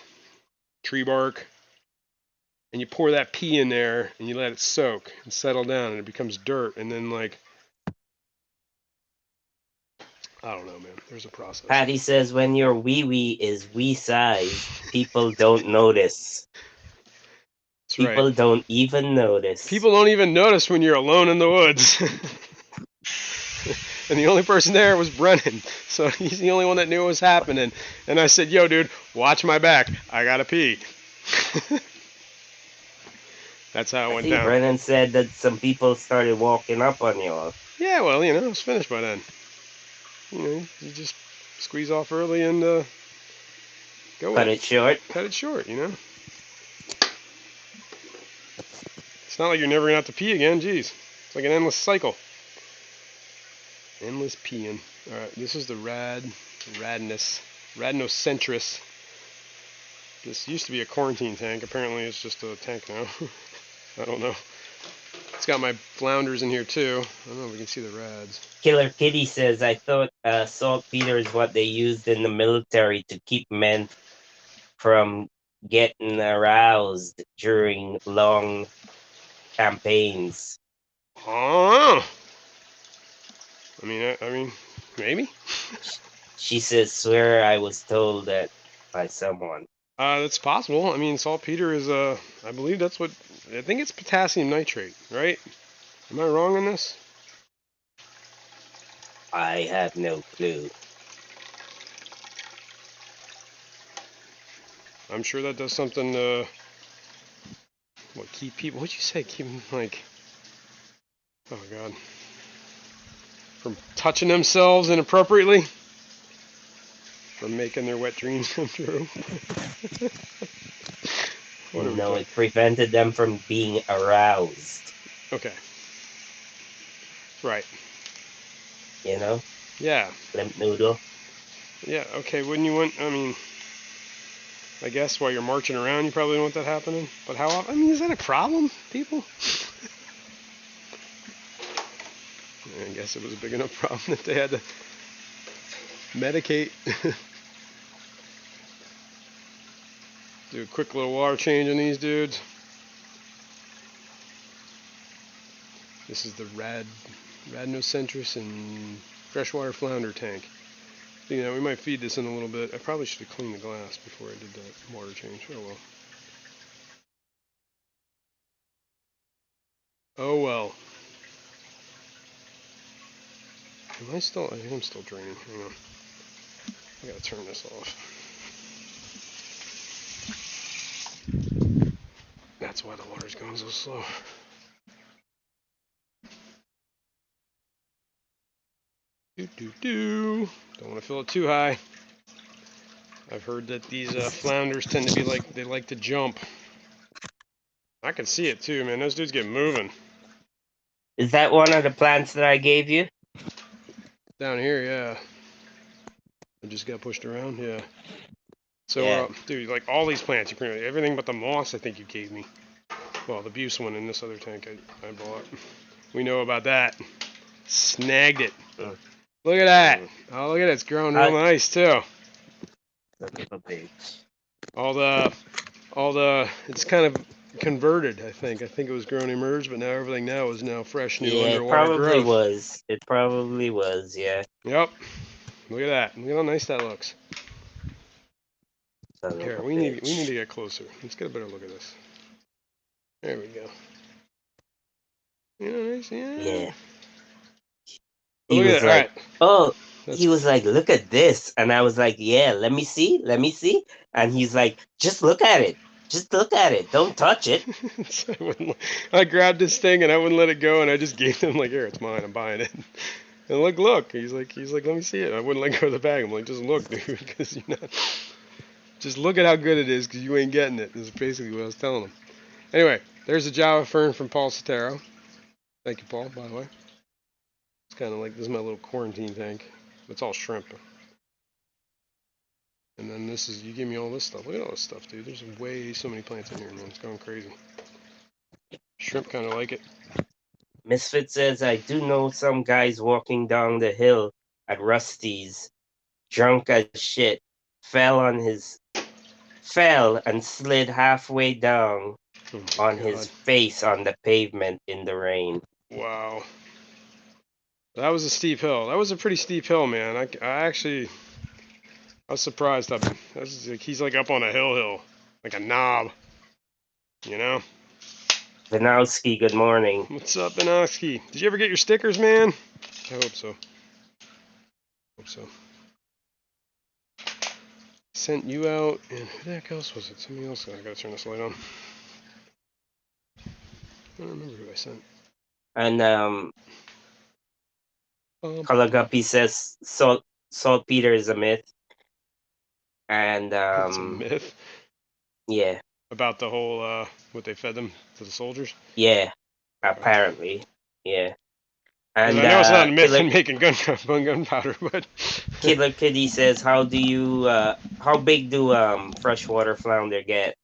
S1: tree bark, and you pour that pee in there, and you let it soak and settle down, and it becomes dirt, and then like, I don't know, man. There's a process.
S2: Patty says when your wee wee is wee size, people don't notice.
S1: That's
S2: People
S1: right.
S2: don't even notice.
S1: People don't even notice when you're alone in the woods. And the only person there was Brennan, so he's the only one that knew what was happening. And I said, "Yo, dude, watch my back. I gotta pee." That's how it
S2: I
S1: went
S2: think
S1: down.
S2: Brennan said that some people started walking up on you all.
S1: Yeah, well, you know, it was finished by then. You know, you just squeeze off early and go
S2: Cut
S1: with
S2: it short.
S1: Cut it short, you know. It's not like you're never gonna have to pee again. Jeez, it's like an endless cycle. Endless peeing. All right, this is the Radnocentris. This used to be a quarantine tank. Apparently, it's just a tank now. I don't know. It's got my flounders in here too. I don't know if we can see the rads.
S2: Killer Kitty says, I thought saltpeter is what they used in the military to keep men from getting aroused during long campaigns.
S1: Oh. I mean, maybe.
S2: She says, swear I was told that by someone.
S1: That's possible. I mean, saltpeter is I believe that's what I think it's potassium nitrate, right? Am I wrong on this?
S2: I have no clue.
S1: I'm sure that does something. What keep people? What'd you say? Keep them like. Oh god. From touching themselves inappropriately. From making their wet dreams come true.
S2: No, it prevented them from being aroused.
S1: Okay. Right.
S2: You know?
S1: Yeah.
S2: Limp noodle.
S1: Yeah. Okay. Wouldn't you want? I mean, I guess while you're marching around, you probably don't want that happening. But how often? I mean, is that a problem, people? I guess it was a big enough problem that they had to medicate. Do a quick little water change on these dudes. This is the Radnocentris and freshwater flounder tank. You know, we might feed this in a little bit. I probably should have cleaned the glass before I did that water change. Oh well. Oh well. Am I still? I think I'm still draining. Hang on. I gotta turn this off. That's why the water's going so slow. Don't want to fill it too high. I've heard that these flounders tend to be like, they like to jump. I can see it too, man. Those dudes get moving.
S2: Is that one of the plants that I gave you?
S1: Down here, yeah. I just got pushed around, yeah. So,
S2: Yeah.
S1: dude, like all these plants, you pretty much, everything but the moss I think you gave me. Well, the Buse one in this other tank I bought. We know about that. Snagged it. Look at that. Oh, look at it. It's growing real nice too. All the, it's kind of converted, I think. I think it was grown emerged, but now everything now is now fresh, new underwater growth.
S2: It probably was, yeah.
S1: Yep. Look at that. Look at how nice that looks. Here, we need to get closer. Let's get a better look at this. There we go. You know, nice, yeah.
S2: He was like, oh, he was like, look at this. And I was like, yeah, let me see. And he's like, just look at it. Just look at it. Don't touch it.
S1: So I grabbed this thing and I wouldn't let it go, and I just gave him like, here, it's mine. I'm buying it. And look. He's like, let me see it. I wouldn't let go of the bag. I'm like, just look, dude, because just look at how good it is, because you ain't getting it. Is basically what I was telling him. Anyway, there's a Java Fern from Paul Sotero. Thank you, Paul, by the way. It's kind of like, this is my little quarantine tank. It's all shrimp. And then this is, you give me all this stuff. Look at all this stuff, dude. There's so many plants in here, man. It's going crazy. Shrimp kind of like it.
S2: Misfit says, I do know some guys walking down the hill at Rusty's, drunk as shit, fell and slid halfway down on his face on the pavement in the rain.
S1: Wow. That was a steep hill. That was a pretty steep hill, man. I was surprised. He's like up on a hill, like a knob. You know?
S2: Vinowski, good morning.
S1: What's up, Vinowski? Did you ever get your stickers, man? I hope so. Sent you out, and who the heck else was it? Somebody else. I gotta turn this light on. I don't remember who I sent.
S2: And Color Guppy says saltpeter is a myth. And
S1: It's a myth.
S2: Yeah.
S1: About the whole what they fed them to the soldiers.
S2: Yeah. Apparently. Yeah. And
S1: I know it's not a myth in making gunpowder, but
S2: Killer Kitty says, how big do freshwater flounder get?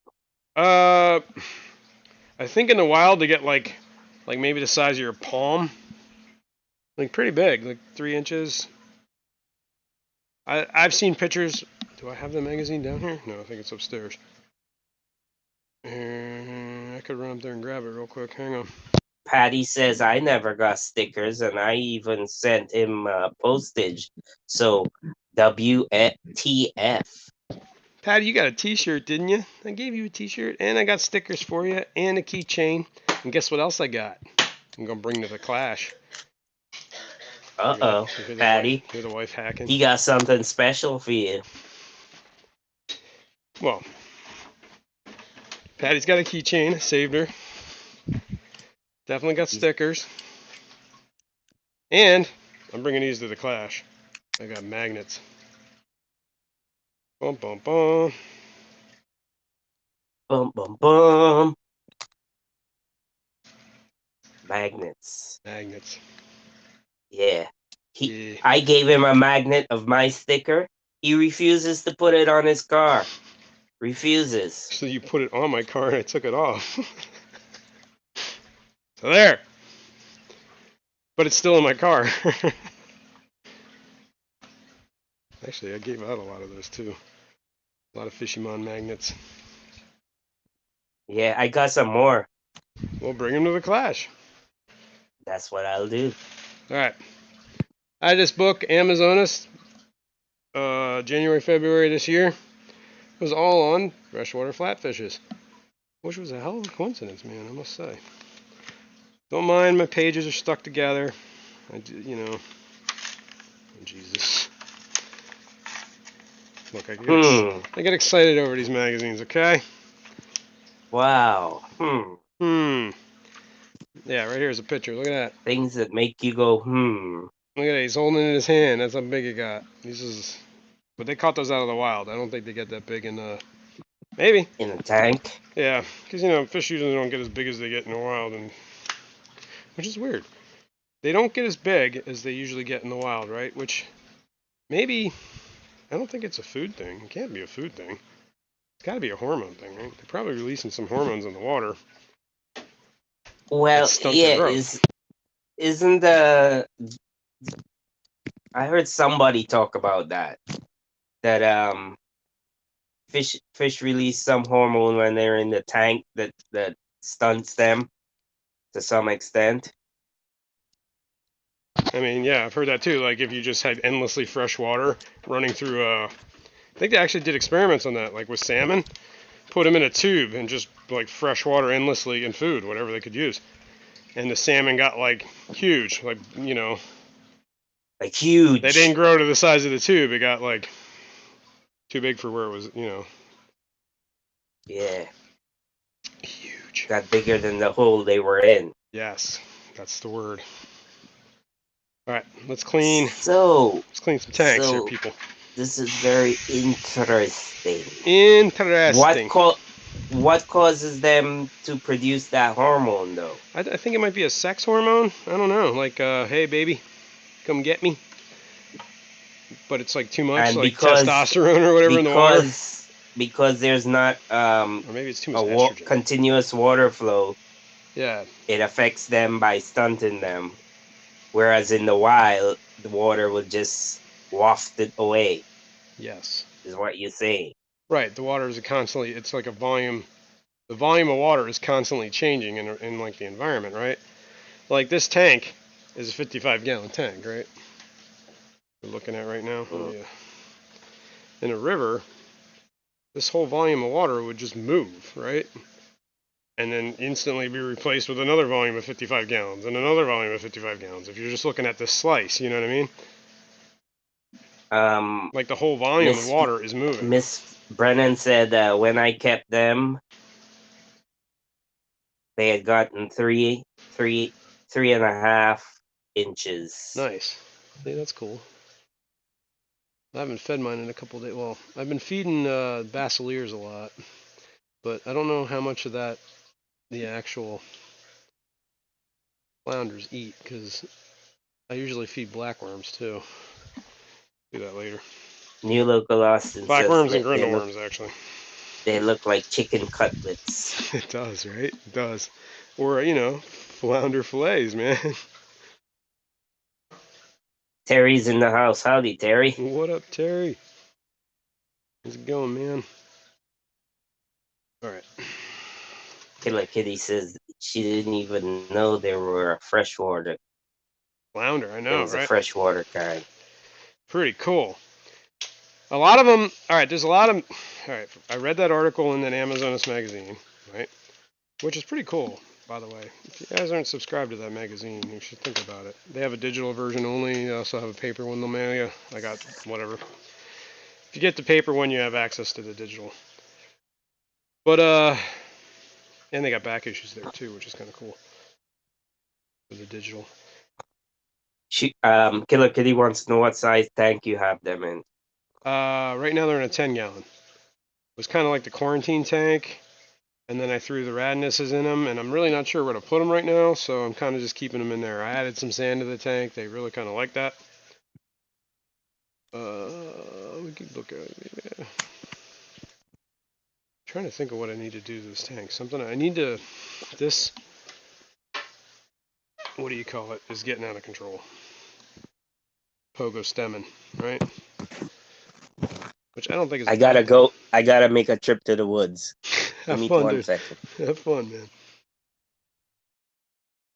S1: I think in the wild they get like maybe the size of your palm. Like pretty big, like 3 inches. I've seen pictures. Do I have the magazine down here? No, I think it's upstairs. I could run up there and grab it real quick. Hang on.
S2: Patty says, I never got stickers, and I even sent him postage. So, WTF.
S1: Patty, you got a t-shirt, didn't you? I gave you a t-shirt, and I got stickers for you, and a keychain. And guess what else I got? I'm going to bring to the clash.
S2: Uh-oh, Patty.
S1: Hear the wife hacking.
S2: He got something special for you.
S1: Well, Patty's got a keychain. Saved her. Definitely got stickers. And I'm bringing these to the clash. I got magnets. Bum, bum, bum.
S2: Bum, bum, bum. Magnets. Yeah. I gave him a magnet of my sticker. He refuses to put it on his car. Refuses.
S1: So you put it on my car and I took it off. So there. But it's still in my car. Actually, I gave out a lot of those too. A lot of Fishimon magnets.
S2: Yeah, I got some more.
S1: We'll bring them to the clash.
S2: That's what I'll do.
S1: All right. I had this book, Amazonas, January, February this year. It was all on freshwater flatfishes, which was a hell of a coincidence, man, I must say. Don't mind my pages are stuck together. Oh, Jesus. Look, I get excited over these magazines, okay?
S2: Wow.
S1: Yeah, right here's a picture. Look at that.
S2: Things that make you go,
S1: Look at that. He's holding it in his hand. That's how big it got. But they caught those out of the wild. I don't think they get that big in the... Maybe.
S2: In a tank?
S1: Yeah, because, fish usually don't get as big as they get in the wild, which is weird. They don't get as big as they usually get in the wild, right? Which, maybe... I don't think it's a food thing. It can't be a food thing. It's got to be a hormone thing, right? They're probably releasing some hormones in the water.
S2: Well, yeah, isn't the... I heard somebody talk about that. That fish release some hormone when they're in the tank that stunts them to some extent.
S1: I mean, yeah, I've heard that too. Like if you just had endlessly fresh water running through I think they actually did experiments on that, like with salmon. Put them in a tube and just like fresh water endlessly in food, whatever they could use. And the salmon got like huge, like
S2: huge.
S1: They didn't grow to the size of the tube. It got like too big for where it was,
S2: Yeah. got bigger than the hole they were in.
S1: Yes, that's the word. All right, let's clean
S2: So,
S1: some tanks here,
S2: so
S1: people.
S2: this is very interesting.
S1: Interesting.
S2: What causes them to produce that hormone, though?
S1: I think it might be a sex hormone. I don't know. Like, hey, baby, come get me. But it's like too much,
S2: And
S1: like testosterone or whatever in the water.
S2: because there's not
S1: Or maybe it's too much
S2: a
S1: estrogen.
S2: continuous water flow,
S1: Yeah.
S2: it affects them by stunting them. Whereas in the wild, the water will just waft it away.
S1: Yes.
S2: Is what you're saying.
S1: Right. The water is constantly. It's like a volume. The volume of water is constantly changing in like the environment, right? Like this tank is a 55-gallon tank, right? We're looking at right now.
S2: Mm.
S1: Yeah. In a river, this whole volume of water would just move, right? And then instantly be replaced with another volume of 55 gallons and another volume of 55 gallons. If you're just looking at this slice, you know what I mean? Like the whole volume of
S2: Miss
S1: water is moving.
S2: Miss Brennan said when I kept them, they had gotten 3.5 inches.
S1: Nice. See, that's cool. I haven't fed mine in a couple days. Well, I've been feeding Basileers a lot, but I don't know how much of that the actual flounders eat because I usually feed blackworms too. Do that later.
S2: New Local Austin says
S1: Blackworms and grindleworms, actually.
S2: they look like chicken cutlets.
S1: It does, right? It does. Or, flounder fillets, man.
S2: Terry's in the house. Howdy, Terry.
S1: What up, Terry? How's it going, man? All right.
S2: Killer Kitty says she didn't even know there were a freshwater.
S1: Flounder, I
S2: There
S1: know,
S2: was a
S1: right?
S2: freshwater kind.
S1: Pretty cool. A lot of them, all right, there's a lot of, all right, I read that article in that Amazonas magazine, right? Which is pretty cool, by the way. If you guys aren't subscribed to that magazine, you should think about it. They have a digital version only. They also have a paper one they'll mail you. I got whatever. If you get the paper one, you have access to the digital. But, and they got back issues there too, which is kind of cool. For the digital.
S2: Killer Kitty wants to know what size tank you have them in.
S1: Right now they're in a 10-gallon. It was kind of like the quarantine tank, and then I threw the radnesses in them, and I'm really not sure where to put them right now, so I'm kind of just keeping them in there. I added some sand to the tank. They really kind of like that. We could look at it. Yeah. Trying to think of what I need to do to this tank. Something I need to. This. What do you call it? Is getting out of control. Pogo stemming, right? Which I don't think is.
S2: I gotta go. I gotta make a trip to the woods. Give
S1: Have
S2: me
S1: fun,
S2: 1
S1: dude.
S2: second.
S1: Have fun, man.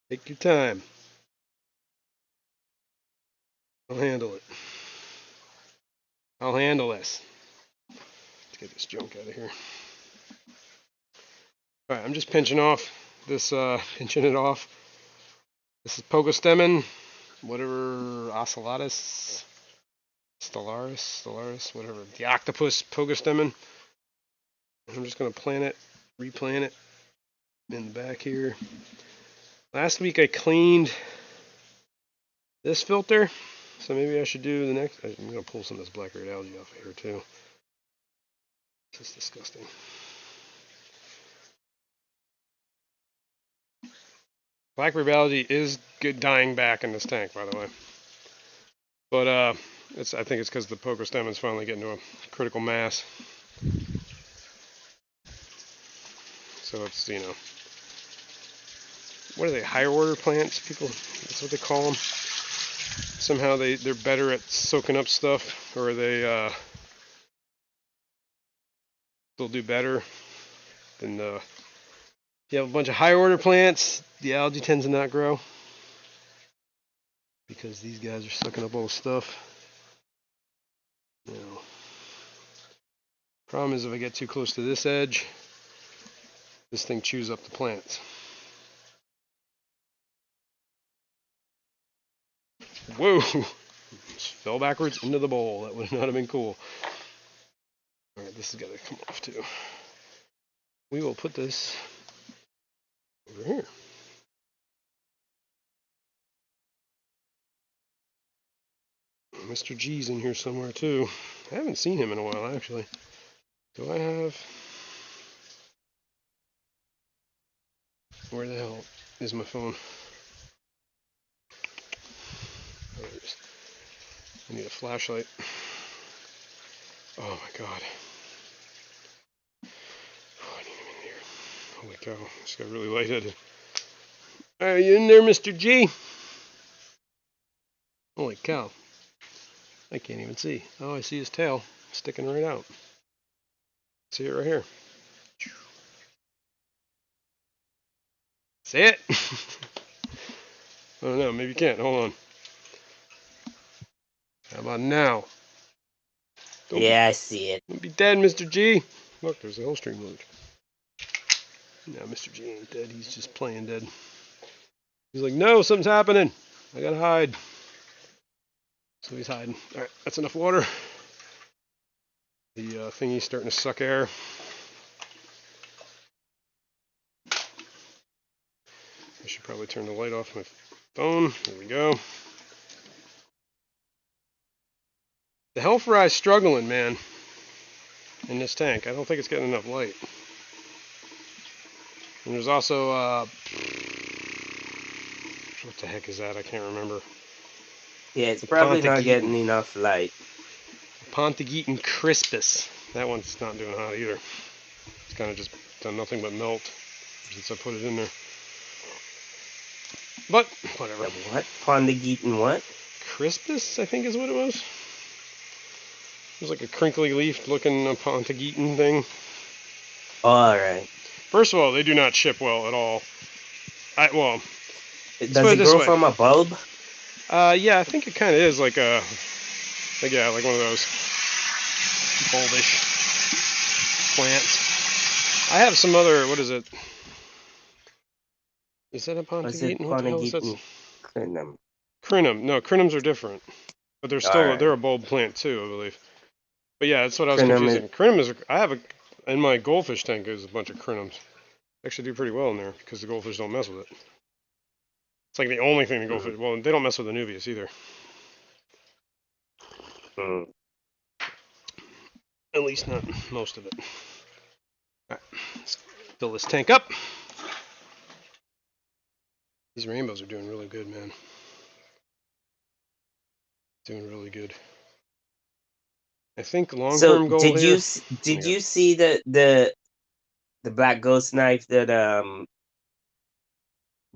S1: Take your time. I'll handle it. I'll handle this. Let's get this junk out of here. Alright, I'm just pinching off this, pinching it off. This is Pogostemon, whatever, Ocellatus, Stellaris, whatever. The octopus Pogostemon. I'm just going to plant it, replant it in the back here. Last week I cleaned this filter, so maybe I should do the next. I'm going to pull some of this Blackbeard Algae off of here too. This is disgusting. Blackbeard Algae is good dying back in this tank, by the way. But I think it's because the Pogostemon is finally getting to a critical mass. So it's, what are they, higher order plants? People, that's what they call them. Somehow they're better at soaking up stuff, or they'll do better than the. If you have a bunch of higher order plants, the algae tends to not grow because these guys are sucking up all the stuff. Problem is if I get too close to this edge, this thing chews up the plants. Whoa! Just fell backwards into the bowl. That would not have been cool. Alright, this has got to come off too. We will put this Over here. Mr. G's in here somewhere too. I haven't seen him in a while, actually. Do I have... Where the hell is my phone? Oh, there it is. I need a flashlight. Oh my god. Oh, I need him in here. Holy cow, this got really lightheaded. Are you in there, Mr. G? Holy cow. I can't even see. Oh, I see his tail sticking right out. See it right here. See it? Oh no, maybe you can't. Hold on. How about now?
S2: Yeah, I see it.
S1: Don't be dead, Mr. G. Look, there's the whole stream load. No, Mr. G ain't dead. He's just playing dead. He's like, no, something's happening. I gotta hide. So he's hiding. All right, that's enough water. The thingy's starting to suck air. I should probably turn the light off my phone. There we go. The health fry's struggling, man, in this tank. I don't think it's getting enough light. And there's also, what the heck is that? I can't remember.
S2: Yeah, it's probably not
S1: Pontigetan.
S2: getting enough light.
S1: Pontigetan crispus. That one's not doing hot either. It's kind of just done nothing but melt since I put it in there. But, whatever.
S2: The what? Pontigetan what?
S1: Crispus, I think is what it was. It was like a crinkly leaf looking Pontigetan thing.
S2: Alright.
S1: First of all, they do not ship well at all. Well,
S2: does it grow from a bulb?
S1: Yeah, I think it kind of is like a, like one of those bulbish plants. I have some other, what is it? Is that a Pontigetan? What the hell is that?
S2: Crinum.
S1: Crinum. No, crinums are different, but they're still they're a bulb plant too, I believe. But yeah, that's what I was confusing. Crinum is. I have in my goldfish tank. There's a bunch of crinums. Actually, do pretty well in there because the goldfish don't mess with it. It's like the only thing the goldfish. Well, they don't mess with the Nubius either. At least not most of it. All right, let's fill this tank up. These rainbows are doing really good, man. Doing really good. I think long-term goal
S2: did
S1: here.
S2: Did you see the black ghost knife that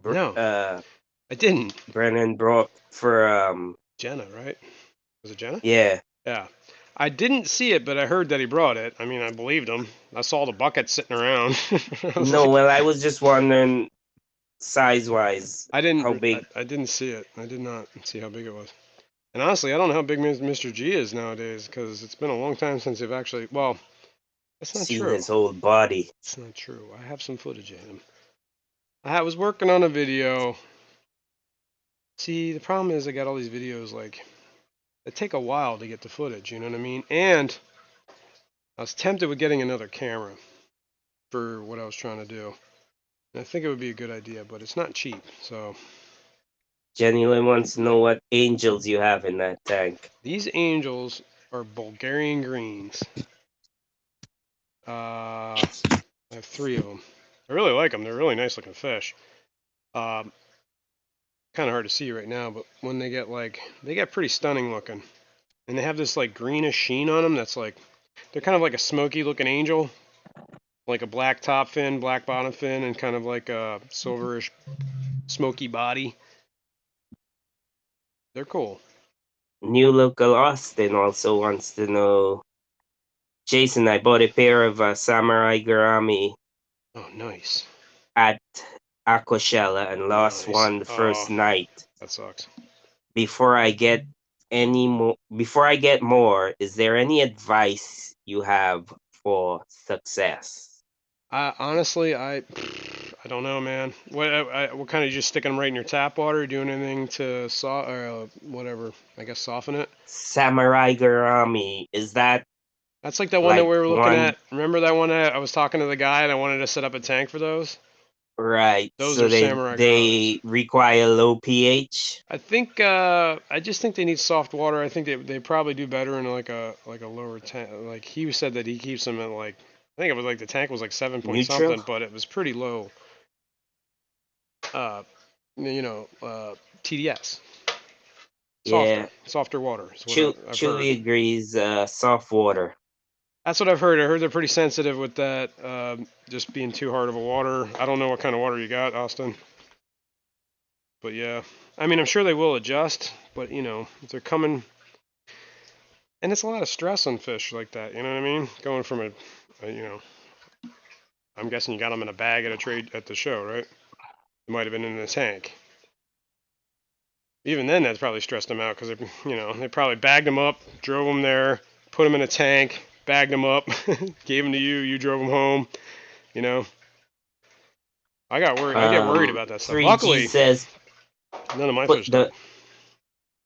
S1: No, I didn't.
S2: Brennan brought for
S1: Jenna, right? Was it Jenna?
S2: Yeah.
S1: Yeah. I didn't see it, but I heard that he brought it. I mean, I believed him. I saw the bucket sitting around.
S2: No, well, I was just wondering, size-wise, how big.
S1: I didn't see it. I did not see how big it was. And honestly, I don't know how big Mr. G is nowadays, because it's been a long time since they've actually. Well, that's not
S2: seen
S1: true.
S2: His whole body.
S1: It's not true. I have some footage of him. I was working on a video. See, the problem is I got all these videos like. They take a while to get the footage, you know what I mean? And I was tempted with getting another camera for what I was trying to do. And I think it would be a good idea, but it's not cheap, so.
S2: Genuine wants to know what angels you have in that tank.
S1: These angels are Bulgarian greens. I have 3 of them. I really like them. They're really nice looking fish. Kind of hard to see right now, but when they get pretty stunning looking. And they have this like greenish sheen on them that's like, they're kind of like a smoky looking angel. Like a black top fin, black bottom fin, and kind of like a silverish smoky body. They're cool.
S2: New Local Austin also wants to know, Jason, I bought a pair of Samurai Gourami.
S1: Oh, nice.
S2: At Aquashella and lost one the first night.
S1: That sucks.
S2: Before I get more, is there any advice you have for success?
S1: Honestly, I don't know, man. What kind of just sticking them right in your tap water? Doing anything to whatever? I guess soften it.
S2: Samurai Gourami, is that?
S1: That's like the one that we were looking at. Remember that one I was talking to the guy and I wanted to set up a tank for those?
S2: Right.
S1: Those
S2: So
S1: are
S2: they
S1: samurai gouramis.
S2: they require low pH.
S1: I think I just think they need soft water. I think they probably do better in like a lower tank. Like he said that he keeps them at like I think it was like the tank was like 7 point
S2: Neutral.
S1: something, but it was pretty low. Uh, TDS,
S2: Yeah.
S1: softer water is what I've heard.
S2: Chewy agrees. Soft water.
S1: That's what I've heard. I heard they're pretty sensitive with that, just being too hard of a water. I don't know what kind of water you got, Austin. But yeah, I mean, I'm sure they will adjust. But if they're coming, and it's a lot of stress on fish like that. You know what I mean? Going from I'm guessing you got them in a bag at a trade at the show, right? It might have been in a tank. Even then, that's probably stressed them out because they probably bagged them up, drove them there, put them in a tank, bagged them up, gave them to you. You drove them home. You know, I got worried. I get worried about that stuff.
S2: 3G
S1: Luckily,
S2: says
S1: none of my
S2: put
S1: fish died.
S2: the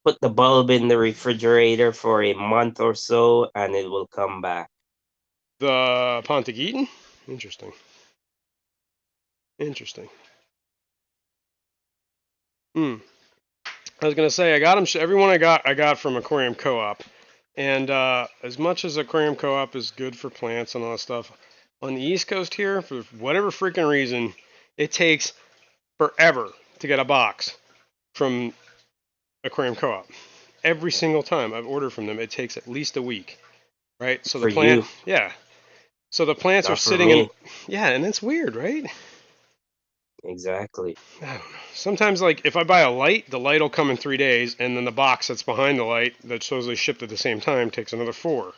S2: put the bulb in the refrigerator for a month or so, and it will come back.
S1: The Pontigetan? Interesting. Interesting. Hmm. I was gonna say I got them. Everyone I got from Aquarium Co-op, and as much as Aquarium Co-op is good for plants and all that stuff, on the East Coast here, for whatever freaking reason, it takes forever to get a box from Aquarium Co-op. Every single time I've ordered from them, it takes at least a week, right? So the
S2: For
S1: plant,
S2: you,
S1: yeah. So the plants are
S2: not for
S1: sitting in,
S2: me.
S1: yeah, and that's weird, right?
S2: Exactly.
S1: I don't know. Sometimes, like, if I buy a light, the light will come in 3 days, and then the box that's behind the light that's supposedly shipped at the same time takes another 4.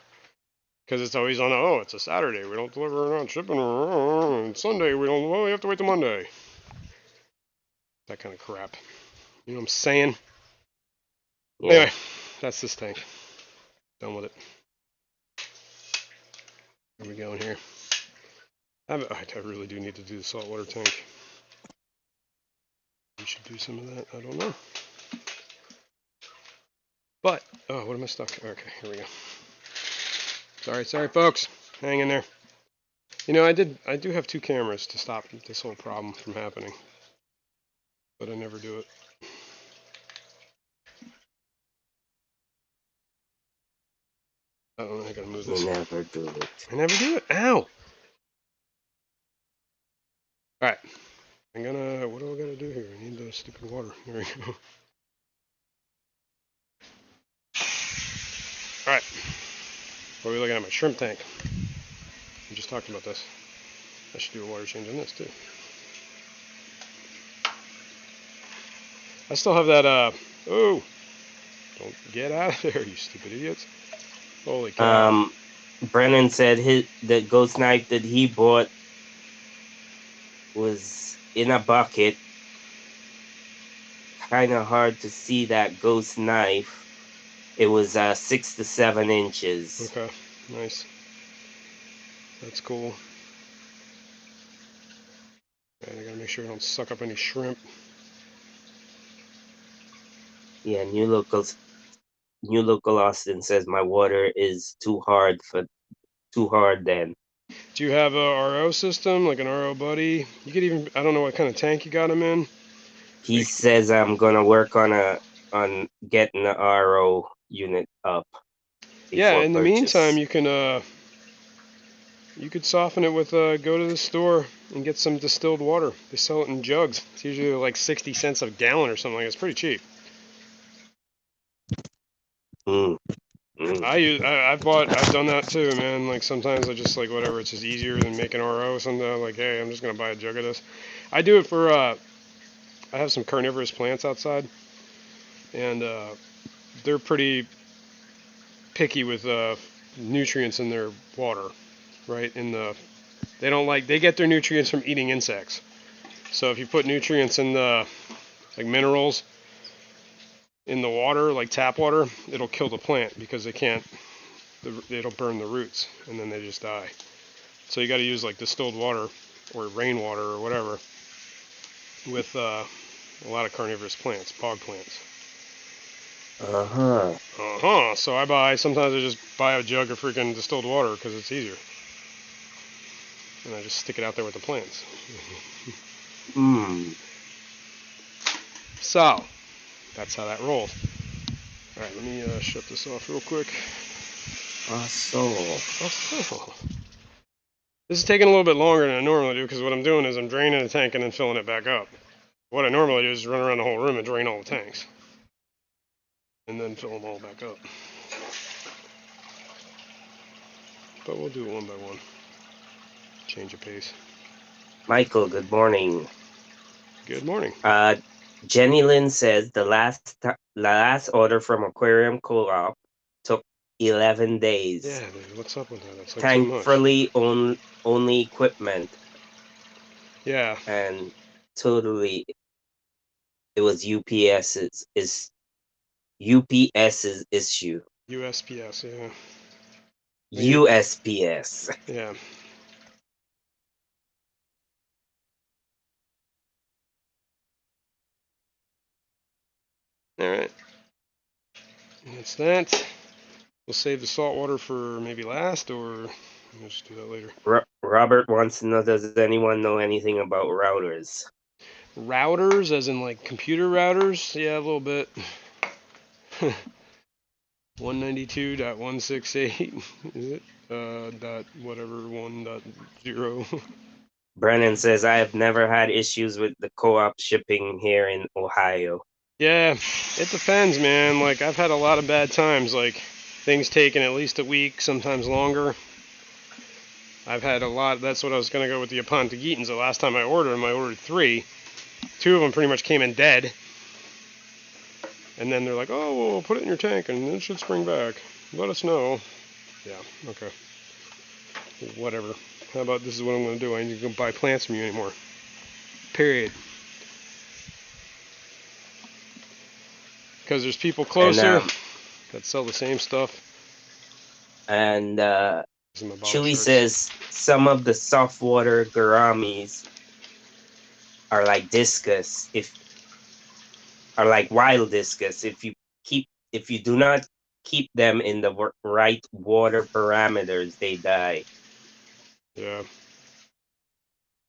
S1: Because it's always on, it's a Saturday, we don't deliver on shipping, and Sunday, we have to wait till Monday. That kind of crap. You know what I'm saying?
S2: Yeah.
S1: Anyway, that's this tank. Done with it. Where we going here? I really do need to do the saltwater tank. We should do some of that. I don't know. But, what am I stuck? Okay, here we go. Sorry, folks. Hang in there. I do have 2 cameras to stop this whole problem from happening, but I never do it. Oh, I gotta move
S2: You
S1: this.
S2: never do it.
S1: I never do it. Ow! Alright. What do I gotta do here? I need the stupid water. There we go. Alright. What are we looking at? My shrimp tank. We just talked about this. I should do a water change on this too. I still have that, oh! Don't get out of there, you stupid idiots. Holy cow.
S2: Brennan said the ghost knife that he bought was in a bucket. Kind of hard to see that ghost knife. It was 6 to 7 inches.
S1: Okay, nice. That's cool. And I gotta make sure I don't suck up any shrimp.
S2: Yeah, New local Austin says my water is too hard then.
S1: Do you have a RO system, like an RO buddy? You could even, I don't know what kind of tank you got them in.
S2: He says I'm gonna work on getting the RO unit up
S1: Yeah,
S2: before
S1: in the meantime,
S2: purchase.
S1: you could soften it with, go to the store and get some distilled water. They sell it in jugs. It's usually like 60 cents a gallon or something like that. It's pretty cheap.
S2: Mm, mm.
S1: I've done that too, man. Like sometimes I just like whatever. It's just easier than making RO. Sometimes I'm like, hey, I'm just gonna buy a jug of this. I do it for, I have some carnivorous plants outside, and they're pretty picky with nutrients in their water, right? They get their nutrients from eating insects. So if you put nutrients in the like minerals in the water, like tap water, it'll kill the plant because it'll burn the roots and then they just die. So you got to use like distilled water or rainwater or whatever with a lot of carnivorous plants, bog plants.
S2: Uh-huh.
S1: So sometimes I just buy a jug of freaking distilled water because it's easier. And I just stick it out there with the plants. So, that's how that rolls. Alright, let me shut this off real quick.
S2: So.
S1: This is taking a little bit longer than I normally do because what I'm doing is I'm draining a tank and then filling it back up. What I normally do is run around the whole room and drain all the tanks. And then fill them all back up. But we'll do it one by one. Change of pace.
S2: Michael, good morning.
S1: Good morning.
S2: Jenny Lynn says the last order from Aquarium Co-op took 11 days.
S1: Yeah, dude, what's up with that? That's like
S2: Thankfully,
S1: too much.
S2: only equipment.
S1: Yeah.
S2: And totally, it was UPS's issue.
S1: USPS, yeah.
S2: USPS.
S1: Yeah. Alright. That's that. We'll save the salt water for maybe last, or we'll just do that later.
S2: Robert wants to know, does anyone know anything about routers?
S1: Routers, as in like computer routers? Yeah, a little bit. 192.168 is it? Dot whatever 1.0.
S2: Brennan says, I have never had issues with the co-op shipping here in Ohio.
S1: Yeah, it depends, man. Like, I've had a lot of bad times, like things taking at least a week, sometimes longer. I've had a lot. That's what I was going to go with the Apontagitans. The last time I ordered them, I ordered 3. 2 of them pretty much came in dead. And then they're like, oh, well, we'll put it in your tank and it should spring back. Let us know. Yeah, okay. Whatever. How about this is what I'm going to do? I ain't going to buy plants from you anymore. Period. Because there's people closer that sell the same stuff.
S2: And Chewy says some of the soft water gouramis are like discus, are like wild discus. If you do not keep them in the right water parameters, they die.
S1: Yeah.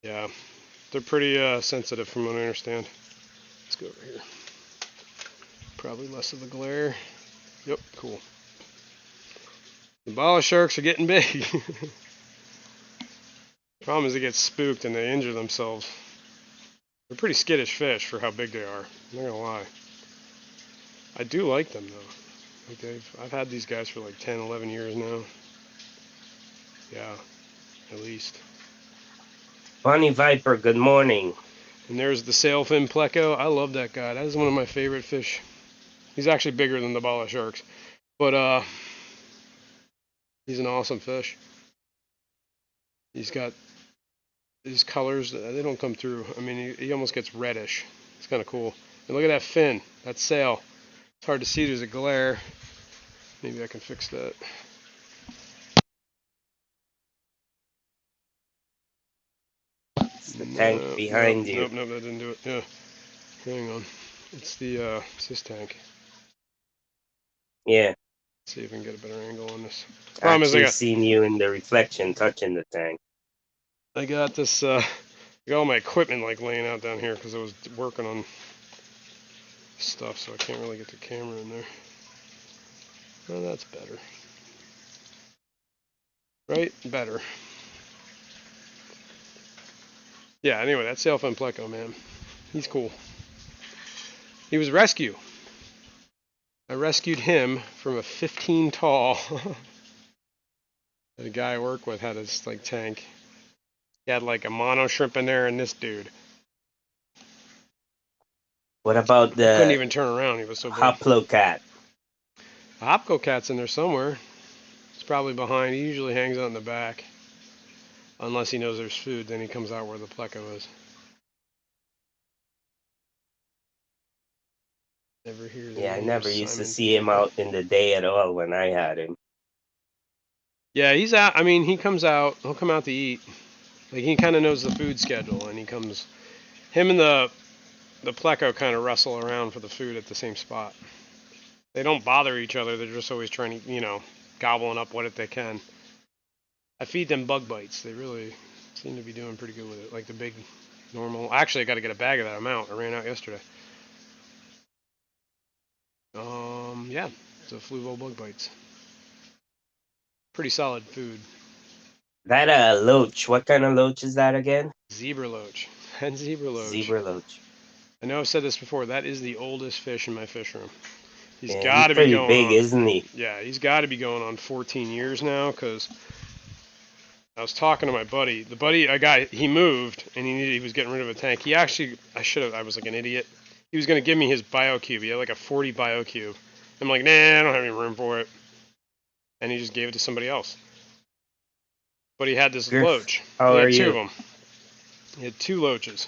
S1: Yeah. They're pretty sensitive from what I understand. Let's go over here. Probably less of the glare. Yep, cool. The bala sharks are getting big. Problem is they get spooked and they injure themselves. They're pretty skittish fish for how big they are. I'm not gonna lie. I do like them though. Like I've had these guys for like 10, 11 years now. Yeah, at least.
S2: Bonnie Viper, good morning.
S1: And there's the Sailfin Pleco. I love that guy. That is one of my favorite fish. He's actually bigger than the bala sharks. But he's an awesome fish. He's got his colors, they don't come through. I mean, he almost gets reddish. It's kind of cool. And look at that fin, that sail. It's hard to see, there's a glare. Maybe I can fix that.
S2: It's the tank behind you.
S1: Nope, that didn't do it. Yeah, hang on. It's this tank.
S2: Yeah.
S1: Let's see if we can get a better angle on this.
S2: Problem is, I got seen you in the reflection touching the tank.
S1: I got this. I got all my equipment like laying out down here because I was working on stuff, so I can't really get the camera in there. Well, that's better. Right? Better. Yeah, anyway, that's Sailfin Pleco, man. He's cool. He was a rescue. I rescued him from a 15 tall. The guy I work with had this like tank. He had like a mono shrimp in there and this dude.
S2: What about the
S1: couldn't even turn around, he was so big.
S2: Hoplo cat?
S1: The Hopco cat's in there somewhere. It's probably behind. He usually hangs out in the back. Unless he knows there's food, then he comes out where the Pleco is. Never hears
S2: I never used to see him out in the day at all when I had him.
S1: Yeah, he's out. I mean, he comes out. He'll come out to eat. Like, he kind of knows the food schedule, and he comes. Him and the Pleco kind of wrestle around for the food at the same spot. They don't bother each other. They're just always trying to, gobbling up what they can. I feed them bug bites. They really seem to be doing pretty good with it. Like the big normal. Actually, I got to get a bag of that amount. I ran out yesterday. Yeah, it's a flu ball bug bites. Pretty solid food.
S2: That loach. What kind of loach is that again?
S1: Zebra loach. And zebra loach.
S2: Zebra loach.
S1: I know I've said this before. That is the oldest fish in my fish room. He's
S2: Yeah,
S1: got
S2: he's
S1: to be
S2: pretty
S1: going
S2: big,
S1: on.
S2: isn't he?
S1: Yeah, he's got to be going on 14 years now. Cause I was talking to my buddy. The buddy I got, he moved and he was getting rid of a tank. He actually, I was like an idiot. He was gonna give me his BioCube. He had like a 40 BioCube. I'm like, nah, I don't have any room for it. And he just gave it to somebody else. But he had this
S2: Griff,
S1: loach.
S2: how
S1: He
S2: are
S1: had two of
S2: you?
S1: them. He had two loaches.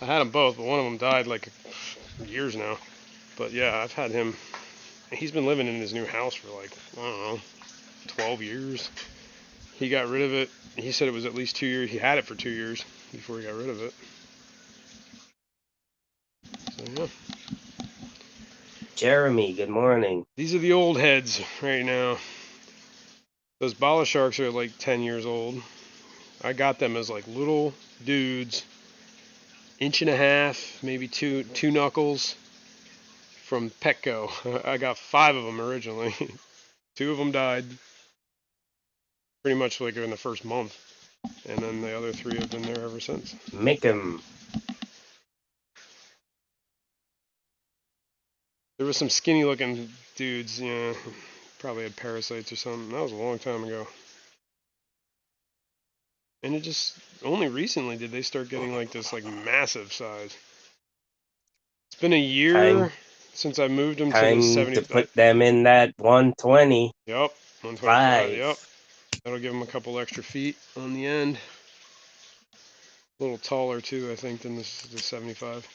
S1: I had them both, but one of them died like years now. But yeah, I've had him. He's been living in his new house for like, I don't know, 12 years. He got rid of it. He said it was at least 2 years. He had it for 2 years before he got rid of it. So yeah.
S2: Jeremy, good morning.
S1: These are the old heads right now. Those bala sharks are like 10 years old. I got them as like little dudes, inch and a half, maybe two knuckles from Petco. I got 5 of them originally. 2 of them died pretty much like in the first month, and then the other 3 have been there ever since.
S2: Mickham.
S1: There was some skinny looking dudes, you know, probably had parasites or something. That was a long time ago. And it just only recently did they start getting like this like massive size. It's been a
S2: Time
S1: year since I moved them to the
S2: time
S1: 70.
S2: to put them in that 120.
S1: Yep, 125.
S2: 5.
S1: Yep, that'll give them a couple extra feet on the end. A little taller too, I think, than the 75.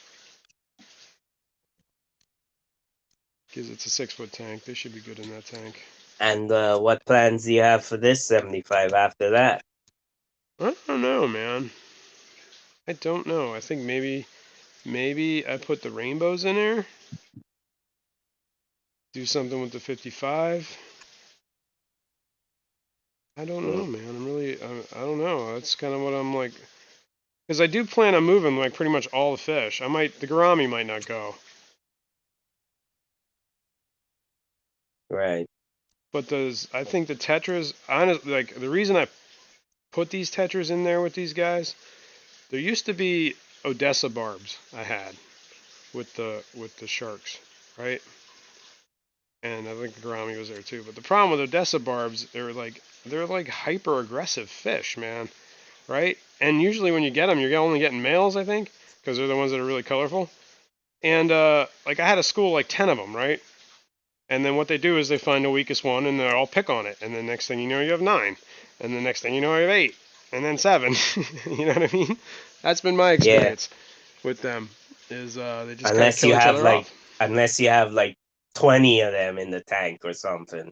S1: Because it's a 6-foot tank. They should be good in that tank.
S2: And what plans do you have for this 75 after that?
S1: I don't know, man. I don't know. I think maybe I put the rainbows in there. Do something with the 55. I don't know, man. I don't know. That's kind of what I'm like. Because I do plan on moving like pretty much all the fish. The Gourami might not go.
S2: Right.
S1: But I think the Tetras, honestly, like the reason I put these Tetras in there with these guys, there used to be Odessa barbs I had with the sharks, right? And I think the Gourami was there too. But the problem with Odessa barbs, they're like hyper aggressive fish, man, right? And usually when you get them, you're only getting males, I think, because they're the ones that are really colorful. And like I had a school like 10 of them, right? And then what they do is they find the weakest one and they'll all pick on it. And the next thing you know, you have 9. And the next thing you know, you have 8. And then 7. You know what I mean? That's been my
S2: Yeah.
S1: experience with them. Is they just kind of
S2: Unless
S1: kill
S2: you
S1: each
S2: have
S1: other off.
S2: 20 of them in the tank or something.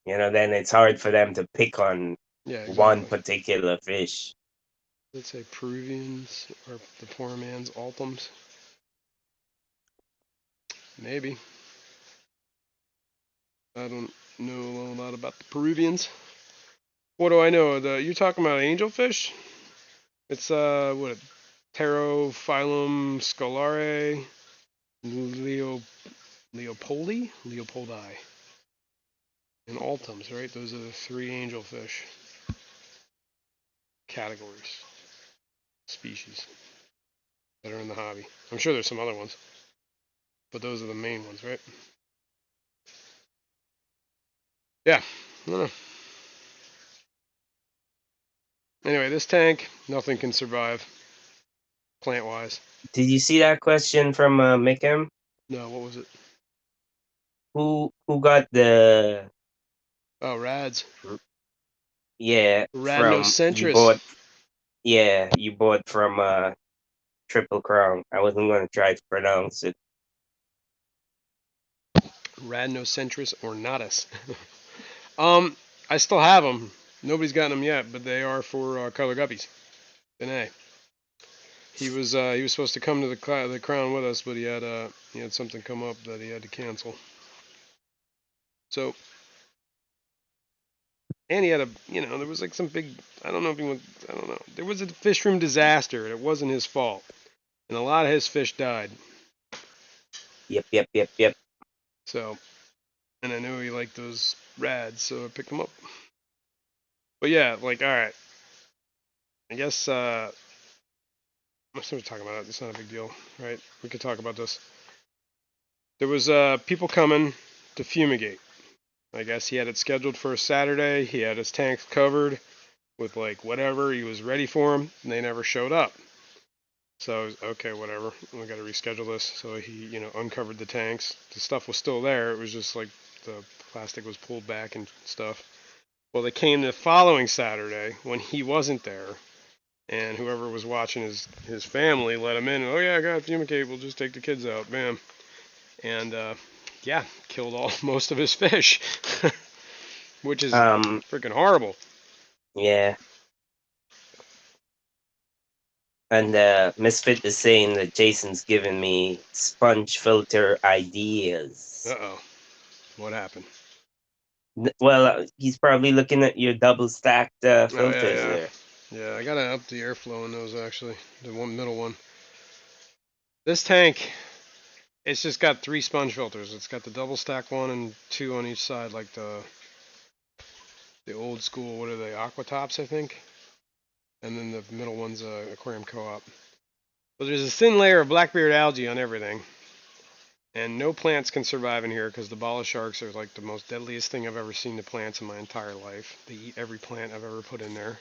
S2: Then it's hard for them to pick on
S1: Yeah,
S2: one
S1: exactly.
S2: particular fish.
S1: Let's say Peruvians or the poor man's Altums. Maybe. I don't know a lot about the Peruvians. What do I know? You're talking about angelfish? It's what, Pterophyllum scalare, Leopoldi, and Altums, right? Those are the 3 angelfish categories, species that are in the hobby. I'm sure there's some other ones, but those are the main ones, right? Yeah. I don't know. Anyway, this tank, nothing can survive, plant-wise.
S2: Did you see that question from Mickham?
S1: No, what was it?
S2: Who got the
S1: Oh, Rads.
S2: from
S1: Radnocentris.
S2: you bought from Triple Crown. I wasn't gonna try to pronounce it.
S1: Radnocentris ornatus. I still have them. Nobody's gotten them yet, but they are for color guppies. Benet. He was supposed to come to the crown with us, but he had something come up that he had to cancel. So And he had there was like some big, I don't know if he went, I don't know. There was a Fishroom disaster, and it wasn't his fault. And a lot of his fish died.
S2: Yep.
S1: So, and I knew he liked those rads, so I picked them up. But yeah, like, all right. I guess I'm still talking about it. It's not a big deal, right? We could talk about this. There was people coming to fumigate. I guess he had it scheduled for a Saturday. He had his tanks covered with like whatever. He was ready for them, and they never showed up. So I was, okay, whatever. We got to reschedule this. So he, uncovered the tanks. The stuff was still there. It was just like the plastic was pulled back and stuff. Well, they came the following Saturday when he wasn't there, and whoever was watching his family let him in. Oh yeah, I got fumigate. We'll just take the kids out. Bam. And yeah, killed all most of his fish, which is freaking horrible.
S2: Yeah. And Misfit is saying that Jason's giving me sponge filter ideas.
S1: Uh-oh. What happened?
S2: Well, he's probably looking at your double stacked
S1: Oh
S2: filters
S1: yeah.
S2: there.
S1: Yeah, I gotta up the airflow in those actually. The one middle one. This tank, it's just got 3 sponge filters. It's got the double stack one and 2 on each side, like the old school. What are they? Aqua tops, I think. And then the middle one's aquarium co-op. But there's a thin layer of Blackbeard algae on everything. And no plants can survive in here because the bala sharks are like the most deadliest thing I've ever seen to plants in my entire life. They eat every plant I've ever put in there.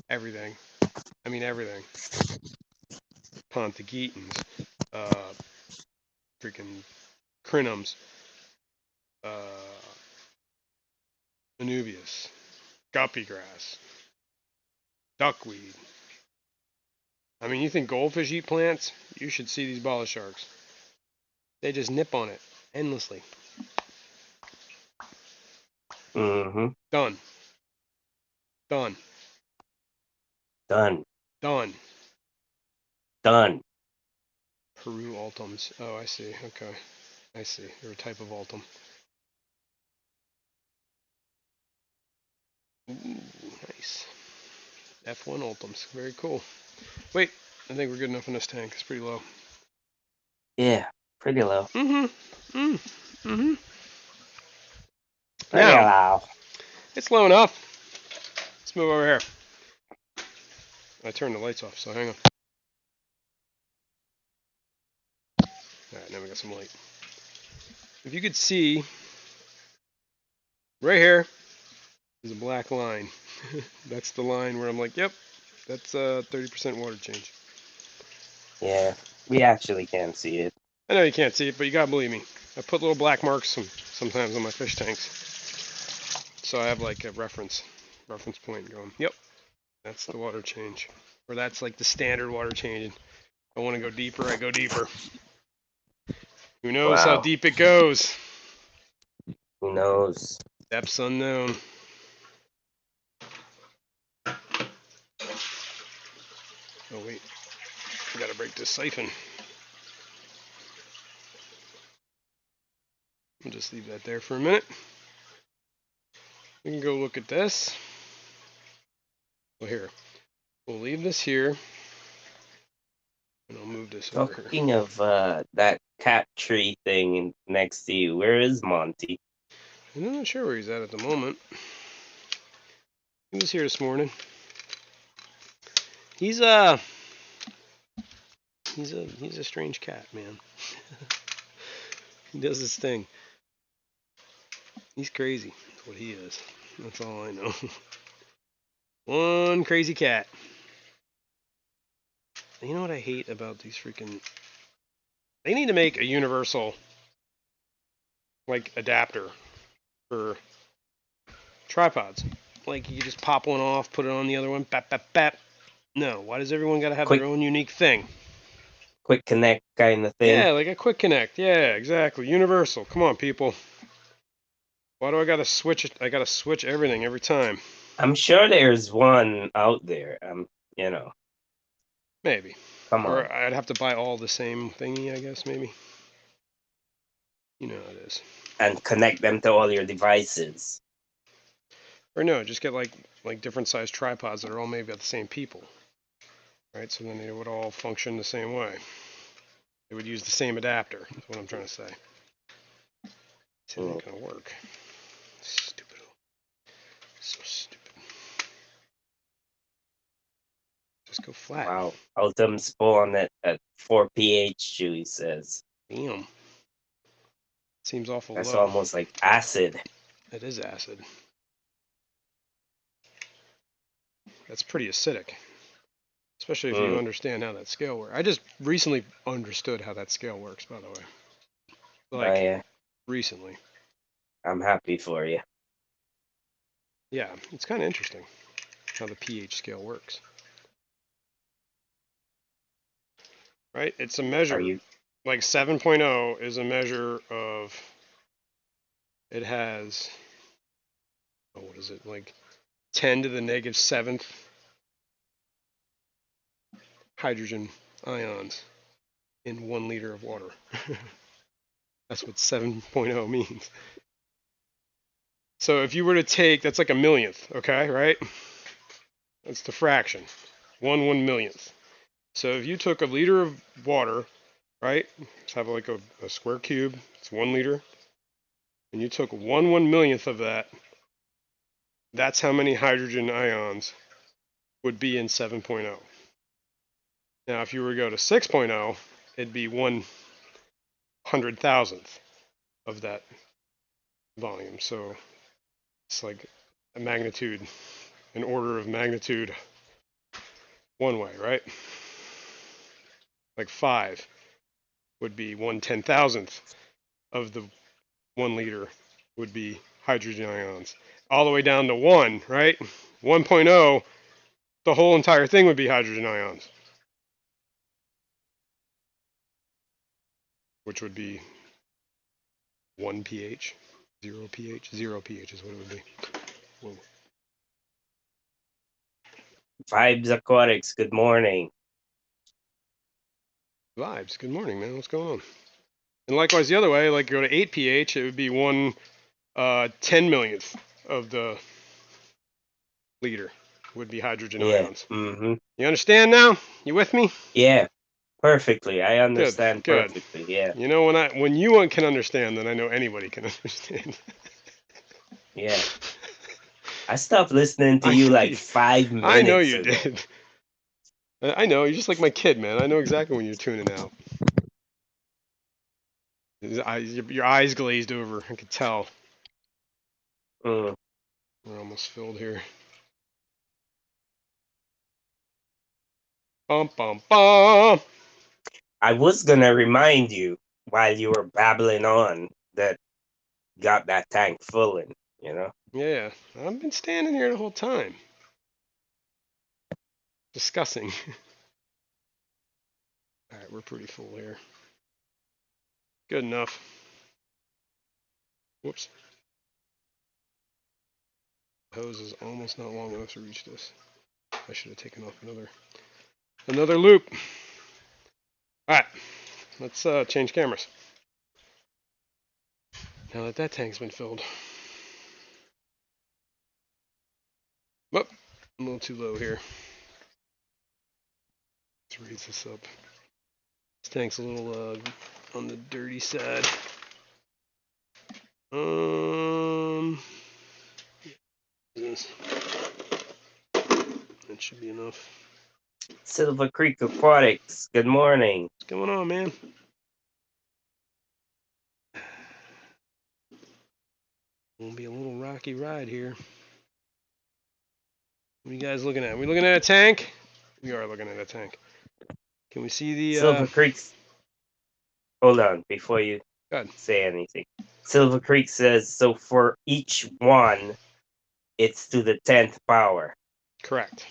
S1: Everything. I mean everything. Pontagitans, freaking crinums, Anubias, guppy grass, duckweed. I mean, you think goldfish eat plants? You should see these bala sharks. They just nip on it endlessly.
S2: Mm-hmm.
S1: Done. Done.
S2: Done.
S1: Done.
S2: Done.
S1: Peru ultums. Oh, I see. Okay. I see. They're a type of ultum. Ooh, nice. F1 ultums. Very cool. Wait, I think we're good enough in this tank. It's pretty low.
S2: Yeah, pretty low.
S1: Mm-hmm.
S2: Pretty
S1: Now,
S2: low.
S1: it's low enough. Let's move over here. I turned the lights off, so hang on. Alright, now we got some light. If you could see, right here is a black line. That's the line where I'm like, yep, that's 30% water change.
S2: Yeah, we actually can't see it.
S1: I know you can't see it, but you gotta believe me. I put little black marks sometimes on my fish tanks. So I have like a reference point going, yep, that's the water change. Or that's like the standard water change. If I want to go deeper, I go deeper. Who knows how deep it goes?
S2: Who knows?
S1: Depths unknown. Oh wait, I gotta break this siphon. I'll just leave that there for a minute. We can go look at this. Well, here, we'll leave this here, and I'll move this over here.
S2: Talking of that cat tree thing next to you, where is Monty?
S1: I'm not sure where he's at the moment. He was here this morning. He's a strange cat, man. He does his thing. He's crazy. That's what he is. That's all I know. One crazy cat. You know what I hate about these freaking... They need to make a universal, like, adapter for tripods. Like, you just pop one off, put it on the other one, bap, bap, bap. No, why does everyone gotta have their own unique thing?
S2: Quick connect kind of thing.
S1: Yeah, like a quick connect. Yeah, exactly. Universal. Come on, people. Why do I gotta switch it? I gotta switch everything every time.
S2: I'm sure there's one out there.
S1: Maybe.
S2: Come on.
S1: Or I'd have to buy all the same thingy, I guess, maybe. You know how it is.
S2: and connect them to all your devices.
S1: Or no, just get like different sized tripods that are all made by the same people. Right? So then they would all function the same way. They would use the same adapter. That's what I'm trying to say. This ain't gonna work. Stupid. So stupid. Just go flat.
S2: Wow. Ultim spawn at 4 pH, Chewy says.
S1: Damn. Seems awful
S2: That's
S1: low.
S2: almost like acid.
S1: It is acid. That's pretty acidic. Especially if you understand how that scale works. I just recently understood how that scale works, by the way. Like,
S2: yeah.
S1: recently.
S2: I'm happy for you.
S1: Yeah, it's kind of interesting how the pH scale works. Right? It's a measure. Like 7.0 is a measure of. It has. Oh, what is it? Like 10 to the negative 7th hydrogen ions in 1 liter of water. That's what 7.0 means. So if you were to take, that's like a millionth, okay, right? That's the fraction, 1/1,000,000th. So if you took a liter of water, right, let's have like a square cube, it's 1 liter, and you took 1/1,000,000th of that, that's how many hydrogen ions would be in 7.0. Now if you were to go to 6.0, it'd be 1/100,000th of that volume. So it's like a magnitude, an order of magnitude one way, right? Like 5 would be 1/10,000th of the 1 liter would be hydrogen ions. All the way down to 1, right? 1.0, the whole entire thing would be hydrogen ions. Which would be 1 pH, 0 pH, 0 pH is what it would be. Whoa.
S2: Vibes Aquatics, good morning.
S1: Vibes, good morning, man. What's going on? And likewise the other way, like go to 8 pH, it would be 1/10,000,000th of the liter would be hydrogen ions.
S2: Mm-hmm.
S1: You understand now? You with me?
S2: Yeah, perfectly. I understand
S1: good.
S2: perfectly. Yeah.
S1: You know, when you can understand, then I know anybody can understand.
S2: Yeah. I stopped listening to you like 5 minutes
S1: I know you
S2: ago.
S1: did. I know, you're just like my kid, man. I know exactly when you're tuning out. Your eyes glazed over. I could tell. We're almost filled here. Bum, bum, bum.
S2: I was going to remind you while you were babbling on that got that tank full in, you know?
S1: Yeah, I've been standing here the whole time. Discussing. Alright, we're pretty full here. Good enough. Whoops. The hose is almost not long enough to reach this. I should have taken off another loop. Alright, let's change cameras. Now that tank's been filled. Oh, I'm a little too low here. Let's raise this up. This tank's a little on the dirty side. This. That should be enough.
S2: Silver Creek Aquatics, good morning.
S1: What's going on, man? Gonna be a little rocky ride here. What are you guys looking at? Are we looking at a tank? We are looking at a tank. Can we see the
S2: Silver Creek's. Hold on before you say anything. Silver Creek says, so for each one, it's to the 10th power.
S1: Correct.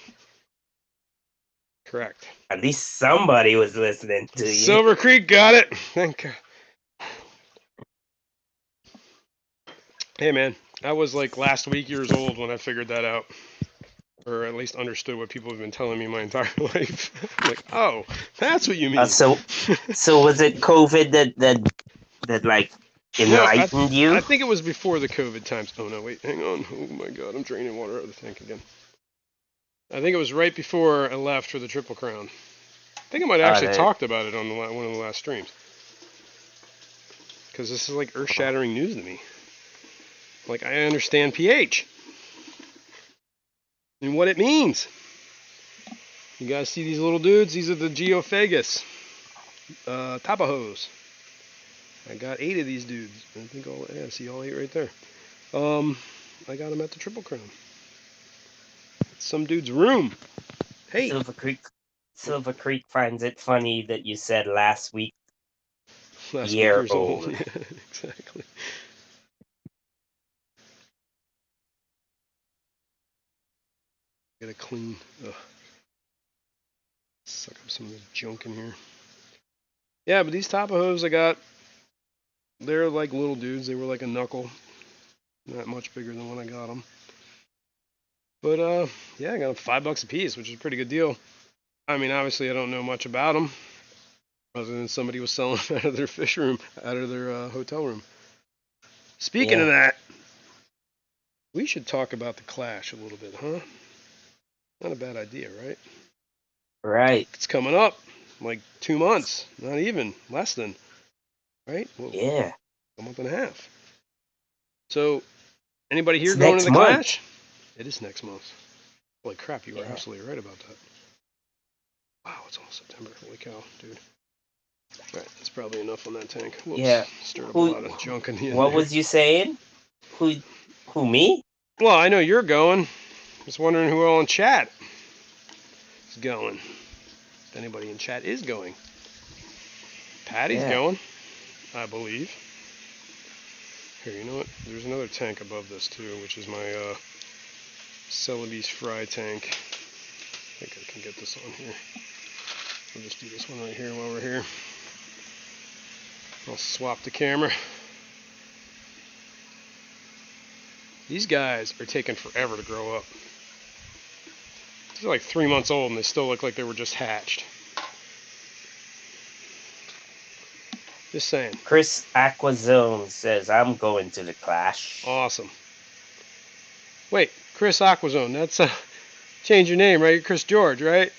S2: At least somebody was listening to you.
S1: Silver Creek got it. Thank God. Hey, man. I was like last week years old when I figured that out. Or at least understood what people have been telling me my entire life. Like, oh, that's what you mean.
S2: So was it COVID that like
S1: No,
S2: enlightened you?
S1: I think it was before the COVID times. Oh no, wait, hang on. Oh my god, I'm draining water out of the tank again. I think it was right before I left for the Triple Crown. I think I might have actually talked about it on one of the last streams. Because this is like earth-shattering news to me. Like, I understand pH. And what it means. You guys see these little dudes? These are the Geophagus Tapajos. I got 8 of these dudes. I think see all 8 right there. I got them at the Triple Crown. It's some dude's room. Hey.
S2: Silver Creek finds it funny that you said last week.
S1: Last
S2: year
S1: year's old.
S2: old.
S1: Yeah, exactly. Gotta clean. Suck up some of this junk in here. Yeah, but these Tapajos I got, they're like little dudes. They were like a knuckle. Not much bigger than when I got them. But, yeah, I got them $5 a piece, which is a pretty good deal. I mean, obviously, I don't know much about them, other than somebody was selling them out of their fish room, out of their hotel room. Speaking of that, we should talk about the Clash a little bit, huh? Not a bad idea, right?
S2: Right.
S1: It's coming up, like 2 months, not even, less than, right? Well,
S2: yeah.
S1: A month and a half. So, anybody here
S2: It's
S1: going
S2: next
S1: to the
S2: month.
S1: Clash? It is next month. Holy crap, you are absolutely right about that. Wow, it's almost September. Holy cow, dude. Alright, that's probably enough on that tank. Whoops.
S2: Yeah.
S1: Stirred up a lot of junk in the end.
S2: What was you saying? Who, me?
S1: Well, I know you're going. Just wondering who all in chat is going. If anybody in chat is going. Patty's going, I believe. Here, you know what? There's another tank above this too, which is my Celebes fry tank. I think I can get this on here. We'll just do this one right here while we're here. I'll swap the camera. These guys are taking forever to grow up. These are like 3 months old and they still look like they were just hatched. Just saying.
S2: Chris Aquazone says, I'm going to the Clash.
S1: Awesome. Wait, Chris Aquazone, that's change your name, right? You're Chris George, right?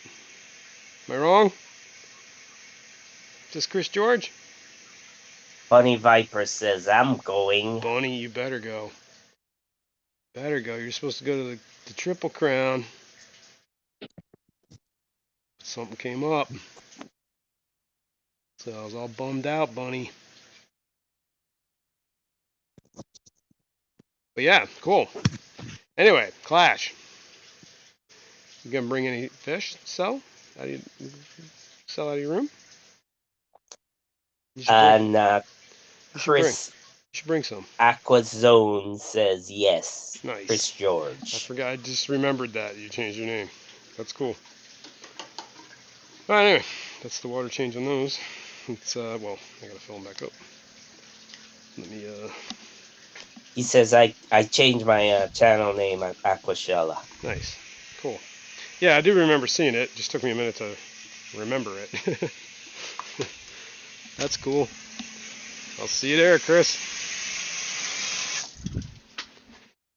S1: Am I wrong? Is this Chris George?
S2: Bunny Viper says, I'm going.
S1: Bunny, you better go. Better go. You're supposed to go to the Triple Crown. Something came up. So I was all bummed out, Bunny. But yeah, cool. Anyway, Clash. You gonna bring any fish? Sell out of your room?
S2: And
S1: Chris, you should bring some.
S2: Aquazone says yes.
S1: Nice.
S2: Chris George.
S1: I forgot. I just remembered that you changed your name. That's cool. All right, anyway, that's the water change on those. It's well, I gotta fill them back up. Let me
S2: He says I changed my channel name at Aquashella.
S1: Nice. Cool. Yeah, I do remember seeing it. Just took me a minute to remember it. That's cool. I'll see you there, Chris.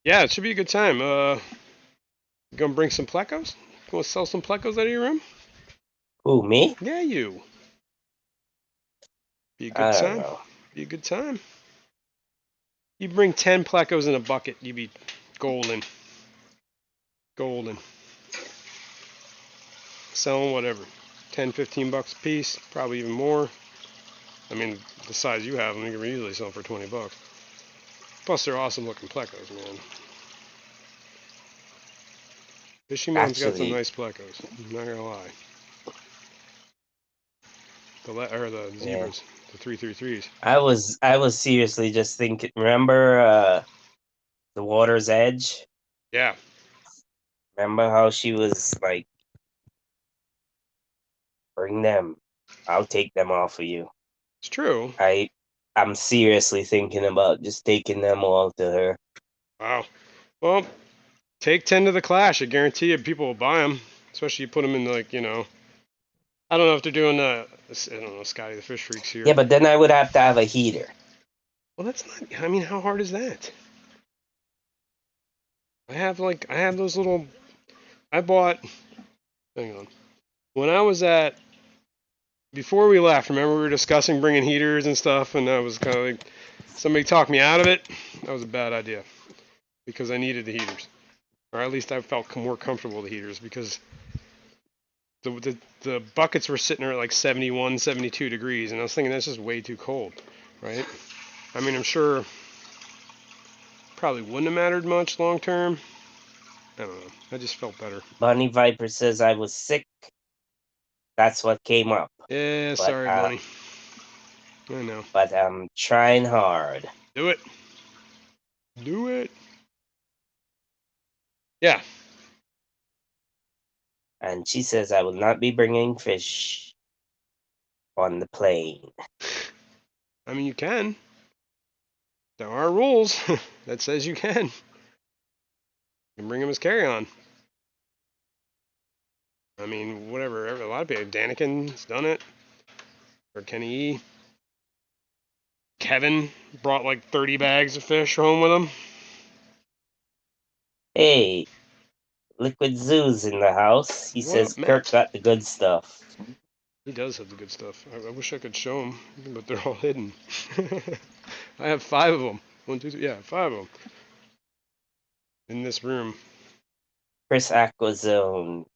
S1: Yeah, it should be a good time. Gonna bring some plecos? Gonna sell some plecos out of your room?
S2: Who, me?
S1: Yeah, you. Be a good time.
S2: Know.
S1: Be a good time. You bring 10 plecos in a bucket, you'd be golden. Golden. Selling whatever. 10, 15 bucks a piece, probably even more. I mean, the size you have them, you can easily sell them for 20 bucks. Plus, they're awesome looking plecos, man. Fishing Man's got some nice plecos. I'm not gonna lie. The zebras, the 333s.
S2: I was seriously just thinking. Remember the Water's Edge?
S1: Yeah.
S2: Remember how she was like, bring them. I'll take them off of you.
S1: It's true.
S2: I'm seriously thinking about just taking them all to her.
S1: Wow. Well, take 10 to the Clash. I guarantee you people will buy them. Especially you put them in, like, you know. I don't know if they're doing, I don't know, Scotty the Fish Freaks here.
S2: Yeah, but then I would have to have a heater.
S1: Well, that's not. I mean, how hard is that? I have those little. I bought. Hang on. When I was at before we left, remember we were discussing bringing heaters and stuff, and I was kind of like somebody talked me out of it. That was a bad idea because I needed the heaters, or at least I felt more comfortable with the heaters because the buckets were sitting there at like 71, 72 degrees, and I was thinking that's just way too cold, right? I mean, I'm sure probably wouldn't have mattered much long term. I don't know. I just felt better.
S2: Bunny Viper says I was sick. That's what came up.
S1: Yeah,
S2: But
S1: sorry, Bunny. I know.
S2: but I'm trying hard.
S1: Do it. Do it. Yeah.
S2: And she says I will not be bringing fish on the plane.
S1: I mean, you can. There are rules that says you can. You can bring them as carry-on. I mean, whatever. A lot of people. Daniken's done it. Or Kenny E. Kevin brought like 30 bags of fish home with him.
S2: Hey, Liquid Zoo's in the house. He
S1: What
S2: says
S1: up, Matt?
S2: Kirk got the good stuff.
S1: He does have the good stuff. I wish I could show them, but they're all hidden. I have 5 of them. 1, 2, 3. Yeah, 5 of them. In this room.
S2: Chris Aquazone.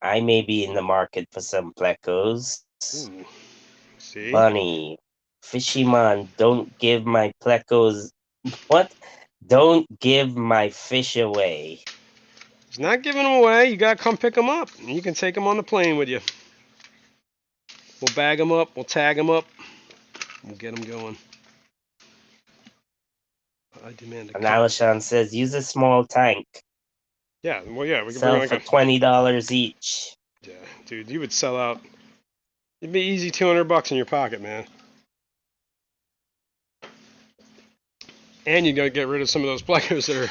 S2: I may be in the market for some plecos.
S1: Ooh. See?
S2: Bunny. Fishyman, don't give my plecos. What? Don't give my fish away.
S1: He's not giving them away. You gotta come pick them up. You can take them on the plane with you. We'll bag them up. We'll tag them up. We'll get them going. I demand a
S2: And
S1: cut.
S2: Alishan says use a small tank.
S1: Yeah, well, yeah, we can
S2: Sell
S1: bring
S2: for
S1: like
S2: $20 each.
S1: Yeah, dude, you would sell out. It'd be easy $200 in your pocket, man. And you gotta get rid of some of those plecos that are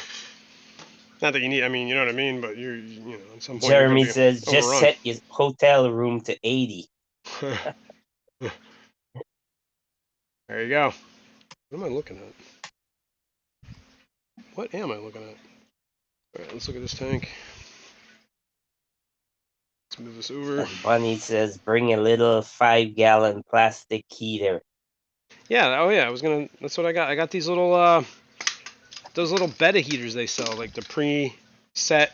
S1: not that you need. I mean, you know what I mean. But you know, at some point
S2: Jeremy
S1: you're gonna
S2: says
S1: be
S2: just
S1: overrun.
S2: set your hotel room to 80.
S1: There you go. What am I looking at? What am I looking at? All right, let's look at this tank. Let's move this over.
S2: And Bunny says bring a little 5-gallon plastic heater.
S1: Yeah, oh yeah, I was gonna. That's what I got. I got these little those little Betta heaters they sell, like the pre-set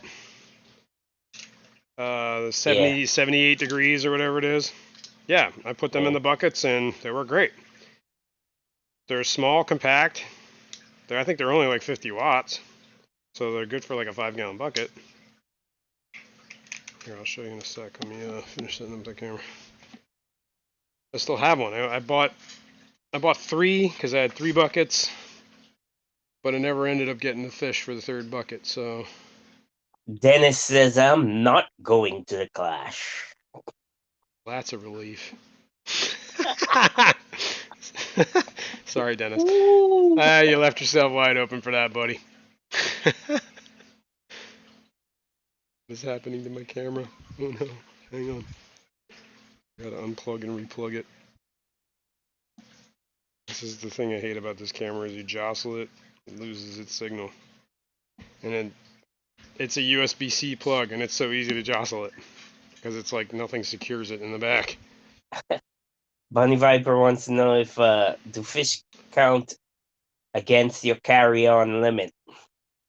S1: 70, 78 degrees or whatever it is. Yeah, I put them in the buckets and they work great. They're small, compact. I think they're only like 50 watts, so they're good for like a 5-gallon bucket. Here, I'll show you in a sec. Let me finish setting up the camera. I still have one. I bought 3 because I had 3 buckets, but I never ended up getting the fish for the 3rd bucket. So
S2: Dennis says I'm not going to the clash.
S1: that's a relief. Sorry, Dennis. You left yourself wide open for that, buddy. What's happening to my camera? Oh no, hang on. I gotta unplug and replug it. This is the thing I hate about this camera is you jostle it, it loses its signal. And then it's a USB-C plug and it's so easy to jostle it because it's like nothing secures it in the back.
S2: Bunny Viper wants to know if do fish count against your carry-on limit?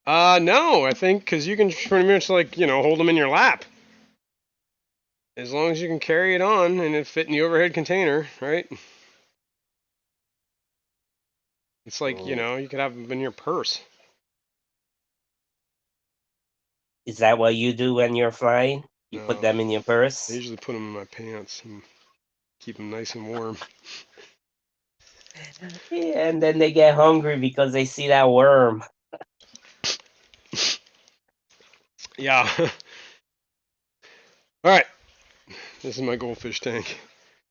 S1: No, I think because you can pretty much like, hold them in your lap. As long as you can carry it on and it fit in the overhead container, right? It's like, you could have them in your purse.
S2: Is that what you do when you're flying? You put them in your
S1: I
S2: purse?
S1: usually put them in my pants and keep them nice and warm.
S2: Yeah, and then they get hungry because they see that worm.
S1: Yeah. Alright. This is my goldfish tank.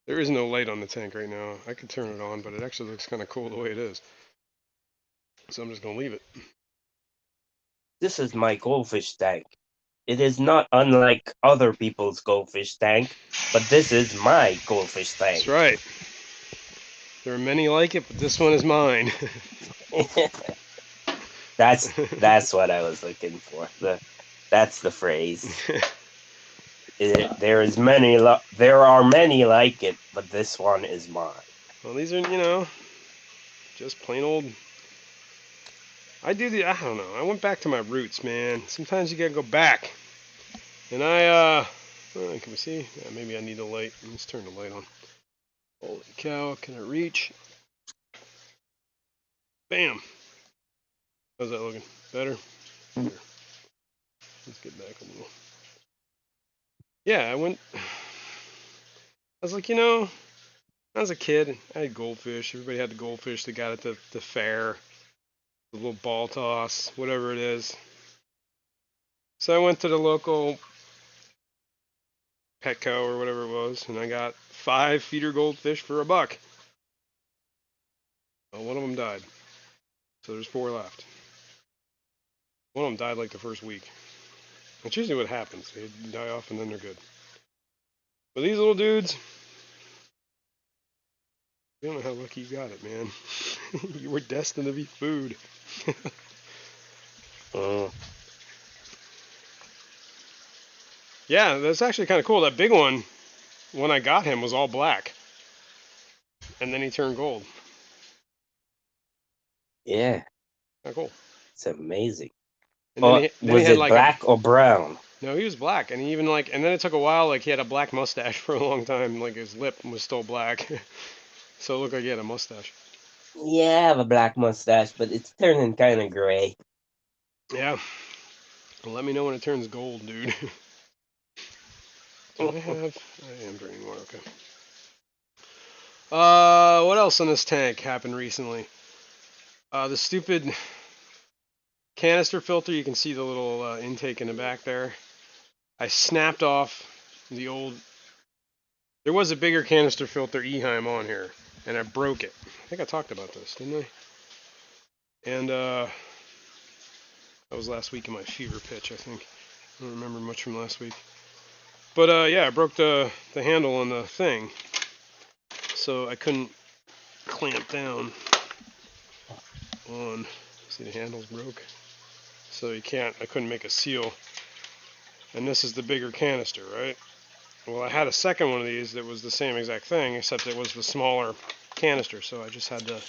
S1: There is no light on the tank right now. I could turn it on, but it actually looks kind of cool the way it is. So I'm just going to leave it.
S2: This is my goldfish tank. It is not unlike other people's goldfish tank, but this is my goldfish tank.
S1: That's right. There are many like it, but this one is mine.
S2: That's what I was looking for. That's the phrase. There are many like it, but this one is mine.
S1: Well, these are, just plain old. I don't know. I went back to my roots, man. Sometimes you gotta go back. And can we see? Yeah, maybe I need a light. Let's turn the light on. Holy cow, can I reach? Bam. How's that looking? Better? Here. Let's get back a little. Yeah, I was like, as a kid, I had goldfish. Everybody had the goldfish they got at the fair. The little ball toss, whatever it is. So I went to the local Petco or whatever it was, and I got 5 feeder goldfish for $1. Well, one of them died. So there's 4 left. One of them died like the first week. That's usually what happens. They die off and then they're good. But these little dudes, you don't know how lucky you got it, man. You were destined to be food. Yeah, that's actually kind of cool. That big one, when I got him, was all black. And then he turned gold.
S2: Yeah.
S1: Kind of cool.
S2: It's amazing.
S1: And then
S2: was
S1: he had
S2: it black or brown?
S1: No, he was black, and he even and then it took a while. Like he had a black mustache for a long time. Like his lip was still black, so it looked like he had a mustache.
S2: Yeah, I have a black mustache, but it's turning kind of gray.
S1: Yeah. Well, let me know when it turns gold, dude. Do I am drinking more. Okay. What else in this tank happened recently? The stupid canister filter. You can see the little intake in the back there. I snapped off the old. There was a bigger canister filter Eheim on here, and I broke it. I think I talked about this, didn't I? And that was last week in my fever pitch, I think. I don't remember much from last week. But yeah, I broke the handle on the thing, so I couldn't clamp down on. See, the handle's broke, so I couldn't make a seal. And this is the bigger canister, right? Well, I had a second one of these that was the same exact thing, except it was the smaller canister, so I just had to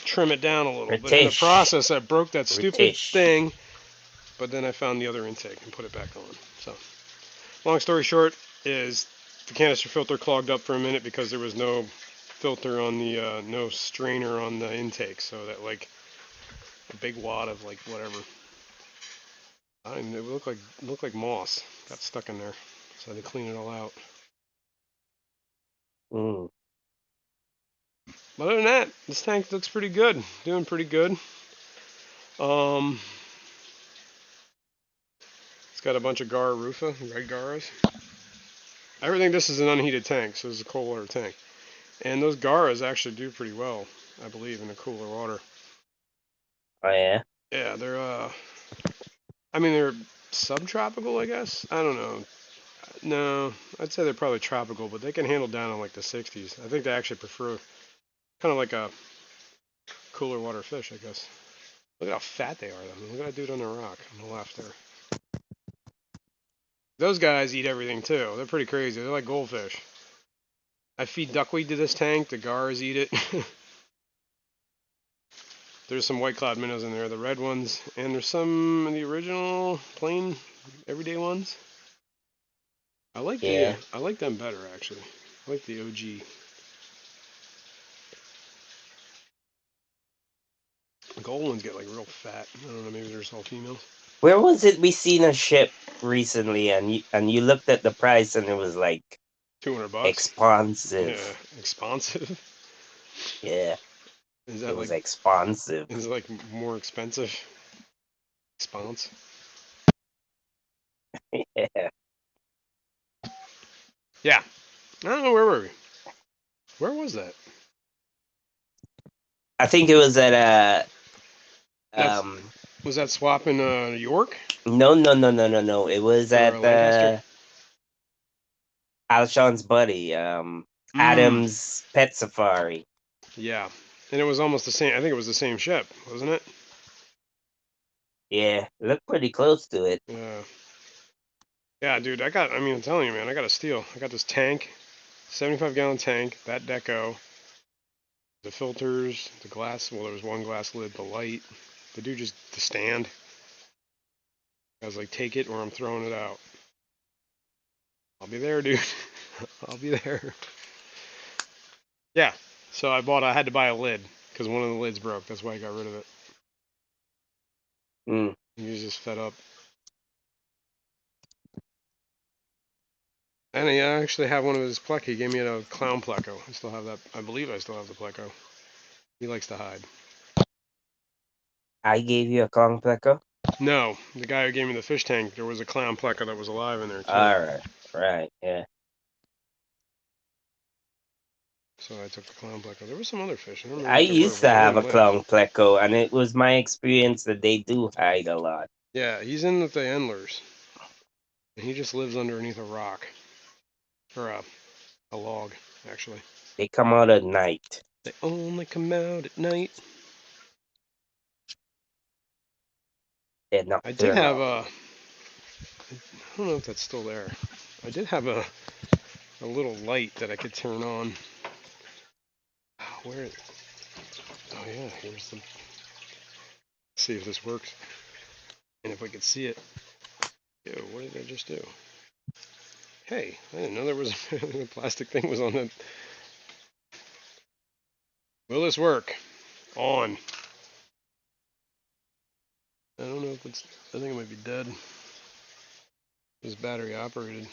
S1: trim it down a little. But in the process, I broke that stupid thing, but then I found the other intake and put it back on. So, long story short is the canister filter clogged up for a minute because there was no filter on the, no strainer on the intake, so that like a big wad of like whatever. It looked like moss got stuck in there. So I had to clean it all out. But other than that, this tank looks pretty good. Doing pretty good. It's got a bunch of Gara Rufa, red Garas. Everything, this is an unheated tank, so this is a cold water tank. And those Garas actually do pretty well, I believe, in the cooler water.
S2: Oh, yeah?
S1: Yeah, they're subtropical, I guess? I don't know. No, I'd say they're probably tropical, but they can handle down in like the 60s. I think they actually prefer kind of like a cooler water fish, I guess. Look at how fat they are, though. Look at that dude on the rock on the left there. Those guys eat everything, too. They're pretty crazy. They're like goldfish. I feed duckweed to this tank. The Garas eat it. There's some white cloud minnows in there, the red ones. And there's some of the original, plain, everyday ones. I like them better, actually. I like the OG. The gold ones get like real fat. I don't know, maybe they're just all females.
S2: Where was it we seen a ship recently and you looked at the price and it was like
S1: $200.
S2: Expansive.
S1: Yeah, expansive.
S2: Yeah.
S1: Is that
S2: it was expansive.
S1: Is it like more expensive? Expanse.
S2: Yeah.
S1: Yeah. I don't know, where were we? Where was that?
S2: I think it was at
S1: was that swap in New York?
S2: No. It was at Alshon's buddy, Adam's Pet Safari.
S1: Yeah. And it was almost the same. I think it was the same ship, wasn't it?
S2: Yeah, look pretty close to it.
S1: Yeah. Yeah, dude. I mean, I'm telling you, man. I got a steal. I got this tank, 75-gallon tank, that deco, the filters, the glass. Well, there was one glass lid, the light. The dude just the stand. I was like, take it or I'm throwing it out. I'll be there, dude. I'll be there. Yeah. So I had to buy a lid because one of the lids broke. That's why I got rid of it.
S2: Mm.
S1: He was just fed up. And I actually have one of his Pleco. He gave me a clown Pleco. I still have that. I believe I still have the Pleco. He likes to hide.
S2: I gave you a Kong Pleco?
S1: No, the guy who gave me the fish tank, there was a clown Pleco that was alive in there too.
S2: Alright, right, yeah.
S1: So I took the clown Pleco. There was some other fish. I don't remember
S2: I
S1: what they were,
S2: used
S1: but
S2: to
S1: one of
S2: have
S1: them
S2: a
S1: lived.
S2: Kong Pleco, and it was my experience that they do hide a lot.
S1: Yeah, he's in with the Endlers. And he just lives underneath a rock. Or a log, actually.
S2: They come out at night.
S1: They only come out at night.
S2: They're
S1: I did have
S2: nocturnal.
S1: I don't know if that's still there. I did have a little light that I could turn on. Where? Oh yeah, here's the. See if this works, and if we could see it. Ew, what did I just do? Hey, I didn't know there was a plastic thing was on that. Will this work? On. I don't know if it's. I think it might be dead. It's battery operated.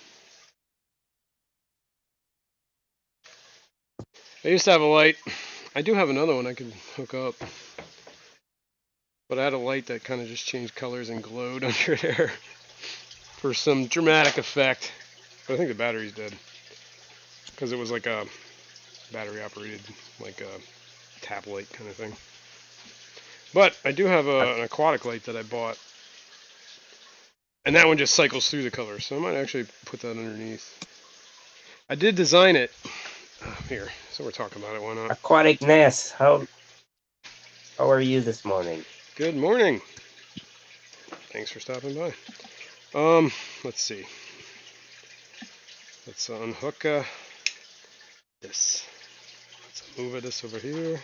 S1: I used to have a light. I do have another one I could hook up. But I had a light that kind of just changed colors and glowed under there for some dramatic effect. But I think the battery's dead. Because it was like a battery operated, like a tap light kind of thing. But I do have an aquatic light that I bought. And that one just cycles through the colors. So I might actually put that underneath. I did design it. Here, so we're talking about it. Why not?
S2: Aquatic Nest, how are you this morning?
S1: Good morning. Thanks for stopping by. Let's see. Let's unhook this. Let's move this over here.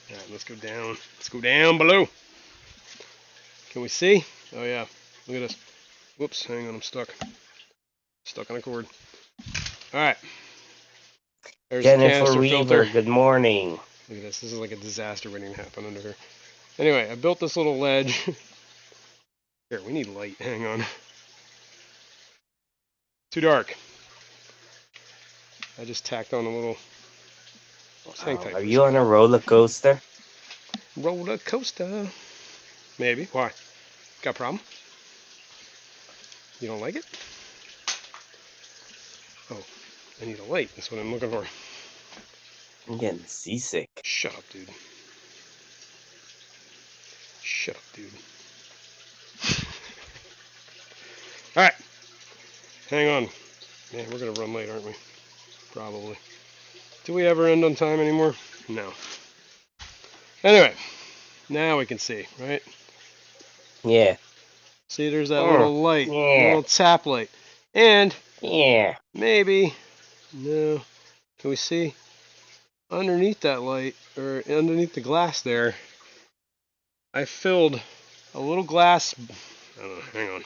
S1: Alright, let's go down. Let's go down below. Can we see? Oh yeah. Look at this. Whoops, hang on, I'm stuck. Stuck on a cord. Alright. There's the
S2: Jennifer
S1: canister
S2: Weaver,
S1: filter.
S2: good morning.
S1: Look at this. This is like a disaster waiting to happen under here. Anyway, I built this little ledge. Here, we need light. Hang on. Too dark. I just tacked on a little. Hang tight,
S2: Are
S1: please.
S2: you on a roller coaster?
S1: Roller coaster. Maybe. Why? Got a problem? You don't like it? Oh, I need a light. That's what I'm looking for.
S2: I'm getting seasick.
S1: Shut up, dude. Shut up, dude. Alright. Hang on. Man, we're going to run late, aren't we? Probably. Do we ever end on time anymore? No. Anyway. Now we can see, right?
S2: Yeah.
S1: See, there's that little light.
S2: Yeah.
S1: Little tap light. And
S2: Yeah.
S1: maybe. No. Can we see? Underneath that light, or underneath the glass there, I filled a little glass. I don't know, hang on.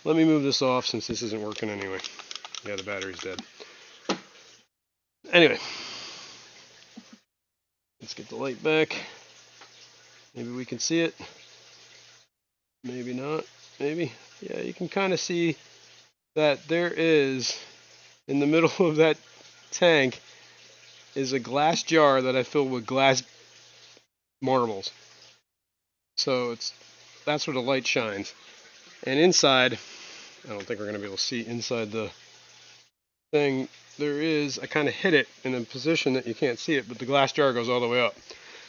S1: Let me move this off since this isn't working anyway. Yeah, the battery's dead. Anyway, let's get the light back. Maybe we can see it. Maybe not. Maybe. Yeah, you can kind of see that there is, in the middle of that tank, is a glass jar that I filled with glass marbles. So that's where the light shines. And inside, I don't think we're going to be able to see inside the thing. There is, I kind of hid it in a position that you can't see it, but the glass jar goes all the way up.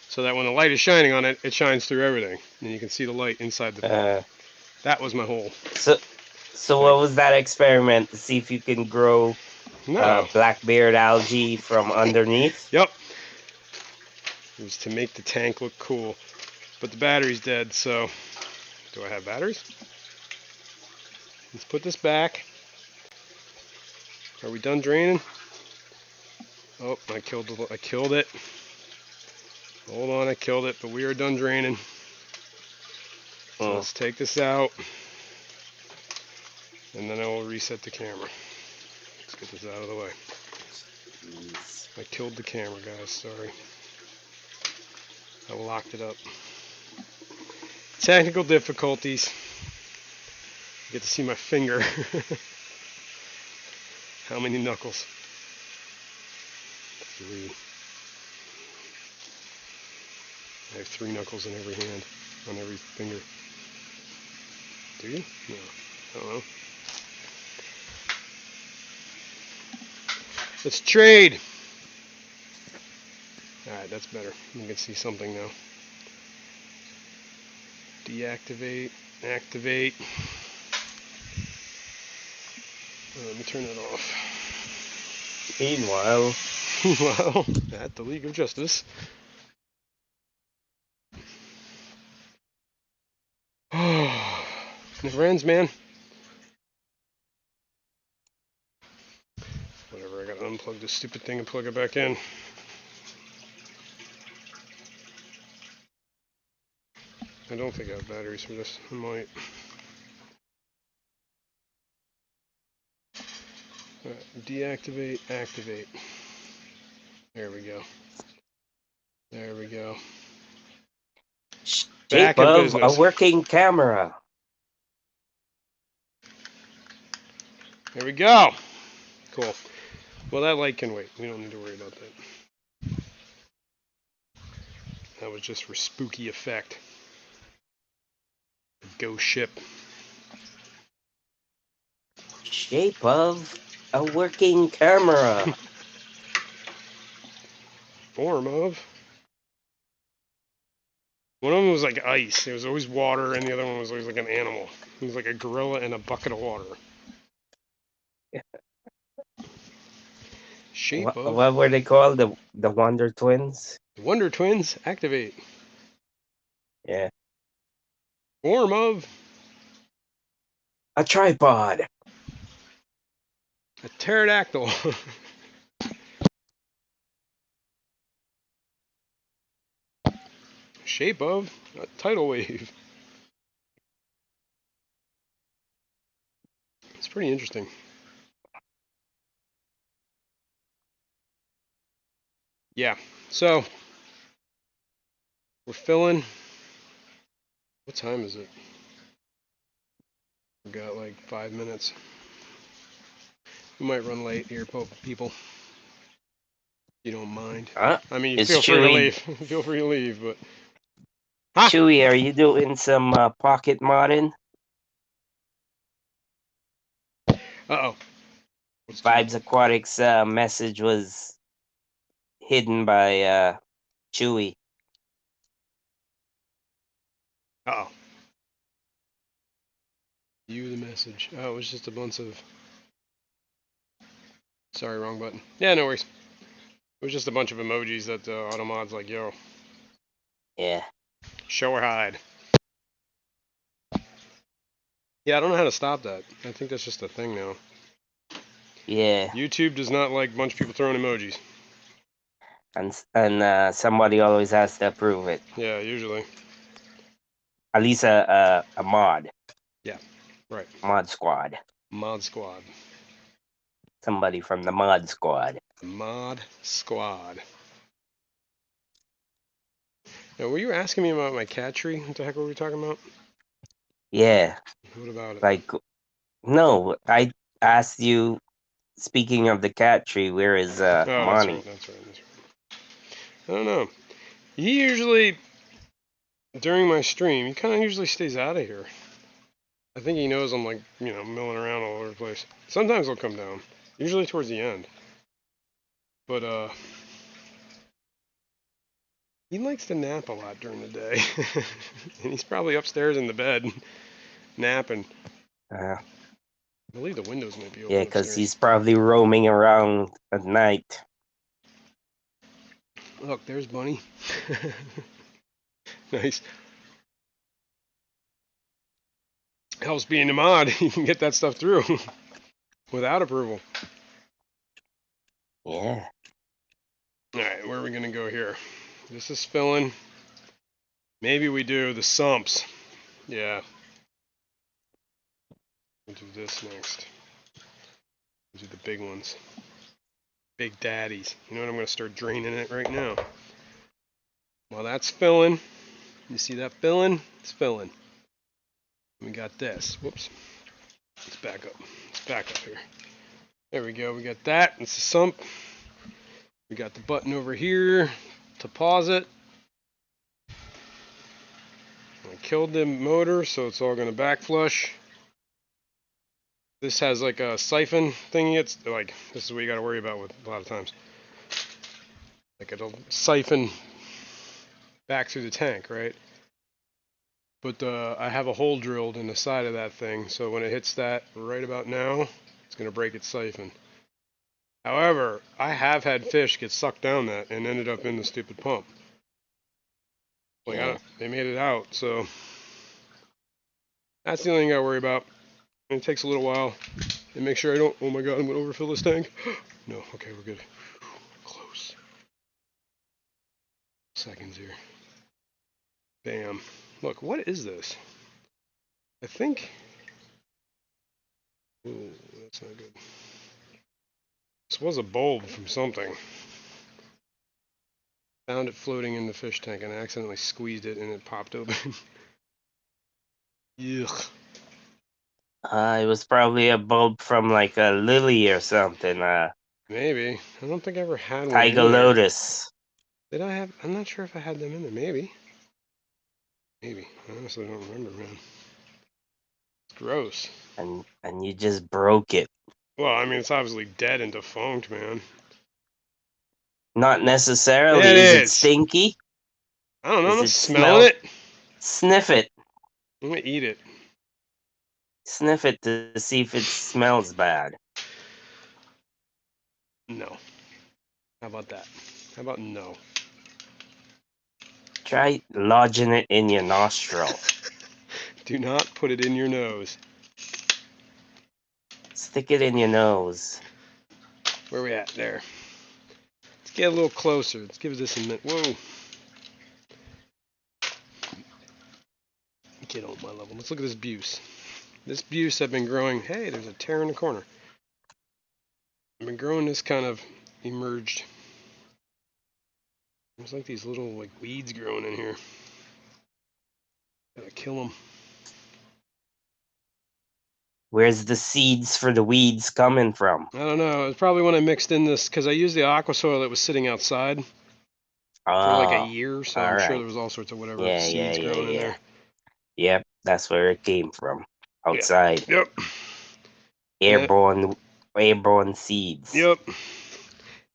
S1: So that when the light is shining on it, it shines through everything. And you can see the light inside the that was my whole
S2: So
S1: thing.
S2: what was that experiment to see if you can grow
S1: No.
S2: Blackbeard Algae from underneath.
S1: Yep. It was to make the tank look cool. But the battery's dead, so... Do I have batteries? Let's put this back. Are we done draining? Oh, I killed it. Hold on, I killed it, but we are done draining. So let's take this out. And then I will reset the camera. Let's get this out of the way.
S2: Jeez.
S1: I killed the camera, guys. Sorry. I locked it up. Technical difficulties. You get to see my finger. How many knuckles? 3. I have 3 knuckles in every hand, on every finger. Do you? No. I don't know. Let's trade. Alright, that's better. You can see something now. Deactivate. Activate. Let me turn that off.
S2: Meanwhile,
S1: Well, at the League of Justice. Never ends, man. Whatever, I gotta unplug this stupid thing and plug it back in. I don't think I have batteries for this. I might. Alright, deactivate, activate. There we go. There we go. Back
S2: shape
S1: in
S2: of
S1: business.
S2: a working camera.
S1: There we go. Cool. Well, that light can wait. We don't need to worry about that. That was just for spooky effect. Ghost ship.
S2: Shape of a working camera.
S1: Form of. One of them was like ice. It was always water, and the other one was always like an animal. It was like a gorilla in a bucket of water. Shape of.
S2: What were they called? The Wonder Twins?
S1: Wonder Twins, activate.
S2: Yeah.
S1: Form of.
S2: A tripod.
S1: A pterodactyl. Shape of. A tidal wave. It's pretty interesting. Yeah, so we're filling. What time is it? We've got like 5 minutes. We might run late here, people. You don't mind.
S2: Huh?
S1: I mean,
S2: It's
S1: feel free to
S2: Chewy.
S1: leave. Feel free to leave, but. Huh?
S2: Chewy, are you doing some pocket modding?
S1: Uh-oh.
S2: Vibes Aquatics message was hidden by Chewy.
S1: Uh-oh. View the message. Oh, it was just a bunch of... Sorry, wrong button. Yeah, no worries. It was just a bunch of emojis that Automod's like, yo,
S2: Yeah.
S1: show or hide. Yeah, I don't know how to stop that. I think that's just a thing now.
S2: Yeah.
S1: YouTube does not like a bunch of people throwing emojis.
S2: And somebody always has to approve it.
S1: Yeah, usually.
S2: At least a mod.
S1: Yeah, right.
S2: Mod squad.
S1: Mod squad.
S2: Somebody from the mod squad.
S1: Mod squad. Now, were you asking me about my cat tree? What the heck were we talking about?
S2: Yeah.
S1: What about it?
S2: Like, no, I asked you, speaking of the cat tree, where is
S1: Oh,
S2: Monty?
S1: that's right. I don't know. He usually, during my stream, he kind of usually stays out of here. I think he knows I'm like, milling around all over the place. Sometimes he'll come down. Usually towards the end. But, he likes to nap a lot during the day. And he's probably upstairs in the bed, napping. believe the windows might be open
S2: Yeah, because
S1: upstairs.
S2: he's probably roaming around at night.
S1: Look, there's Bunny. Nice. Helps being a mod. You can get that stuff through without approval.
S2: Yeah.
S1: Alright, where are we going to go here? This is filling. Maybe we do the sumps. Yeah. We'll do this next. We'll do the big ones. Big daddies. You know what? I'm going to start draining it right now. While that's filling, you see that filling? It's filling. We got this. Whoops. Let's back up. Let's back up here. There we go. We got that. It's a sump. We got the button over here to pause it. I killed the motor, so it's all going to back flush. This has like a siphon thingy. It's like, this is what you got to worry about with a lot of times. Like it'll siphon back through the tank, right? But I have a hole drilled in the side of that thing, so when it hits that right about now, it's going to break its siphon. However, I have had fish get sucked down that and ended up in the stupid pump. Like,
S2: Yeah.
S1: they made it out, so that's the only thing I worry about. And it takes a little while. And make sure I don't, oh my god, I'm going to overfill this tank. No, okay, we're good. Close. Seconds here. Bam. Look, what is this? I think... Ooh, that's not good. This was a bulb from something. Found it floating in the fish tank and I accidentally squeezed it and it popped open. Yuck.
S2: It was probably a bulb from like a lily or something.
S1: Maybe. I don't think I ever had one
S2: Tiger
S1: in there.
S2: lotus.
S1: Did I have? I'm not sure if I had them in there. Maybe. Maybe. I honestly don't remember, man. It's gross.
S2: And you just broke it.
S1: Well, I mean, it's obviously dead and defunct, man.
S2: Not necessarily.
S1: It
S2: Is it
S1: is.
S2: stinky?
S1: I don't know.
S2: Does
S1: I'm
S2: it
S1: smelling
S2: smell?
S1: it.
S2: Sniff it.
S1: I'm gonna eat it.
S2: Sniff it to see if it smells bad.
S1: No. How about that? How about no?
S2: Try lodging it in your nostril.
S1: Do not put it in your nose.
S2: Stick it in your nose.
S1: Where we at? There. Let's get a little closer. Let's give this a minute. Whoa. Get on my level. Let's look at this buse. This buse I've been growing. Hey, there's a tear in the corner. I've been growing this kind of emerged. There's like these little like weeds growing in here. Gotta kill them.
S2: Where's the seeds for the weeds coming from?
S1: I don't know. It's probably when I mixed in this because I used the aqua soil that was sitting outside for like a
S2: Oh,
S1: year, so
S2: all
S1: I'm sure
S2: right.
S1: there was all sorts of whatever
S2: Yeah,
S1: seeds growing in
S2: yeah.
S1: there.
S2: Yep, that's where it came from.
S1: Yeah.
S2: Outside.
S1: Yep.
S2: Airborne seeds.
S1: Yep.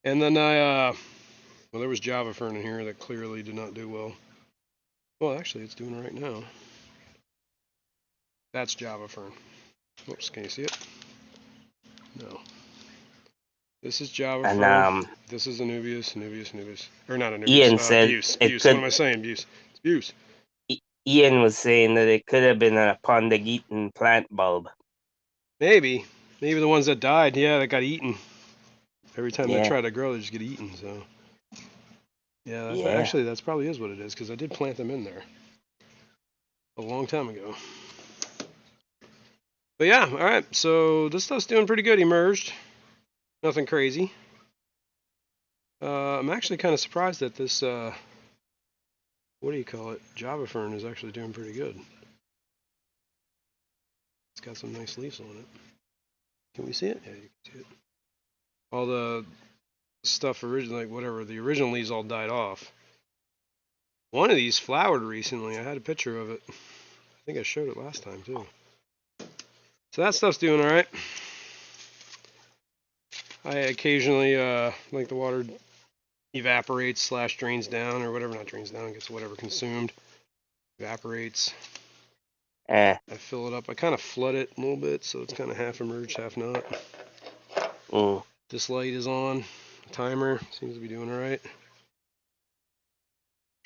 S1: And then well, there was Java Fern in here that clearly did not do well. Well, actually, it's doing it right now. That's Java Fern. Oops, can you see it? No. This is Java
S2: And
S1: Fern. This is Anubias. Or not Anubias.
S2: Ian said
S1: Buse.
S2: it
S1: Buse.
S2: could.
S1: What am I saying? Buse. It's Buse.
S2: Ian was saying that it could have been a Pondageetan plant bulb.
S1: Maybe. Maybe the ones that died, yeah, that got eaten. Every time they
S2: Yeah.
S1: try to grow, they just get eaten, so. Yeah,
S2: Yeah.
S1: actually, that's probably is what it is, because I did plant them in there a long time ago. But yeah, alright, so this stuff's doing pretty good, emerged. Nothing crazy. I'm actually kind of surprised that this, what do you call it? Java Fern is actually doing pretty good. It's got some nice leaves on it. Can we see it? Yeah, you can see it. All the stuff originally, like whatever, the original leaves all died off. One of these flowered recently. I had a picture of it. I think I showed it last time too. So that stuff's doing alright. I occasionally, like the water evaporates / drains down or whatever, not drains down, gets whatever consumed. Evaporates.
S2: Eh.
S1: I fill it up. I kind of flood it a little bit, so it's kind of half emerged, half not.
S2: Mm.
S1: This light is on. Timer seems to be doing all right.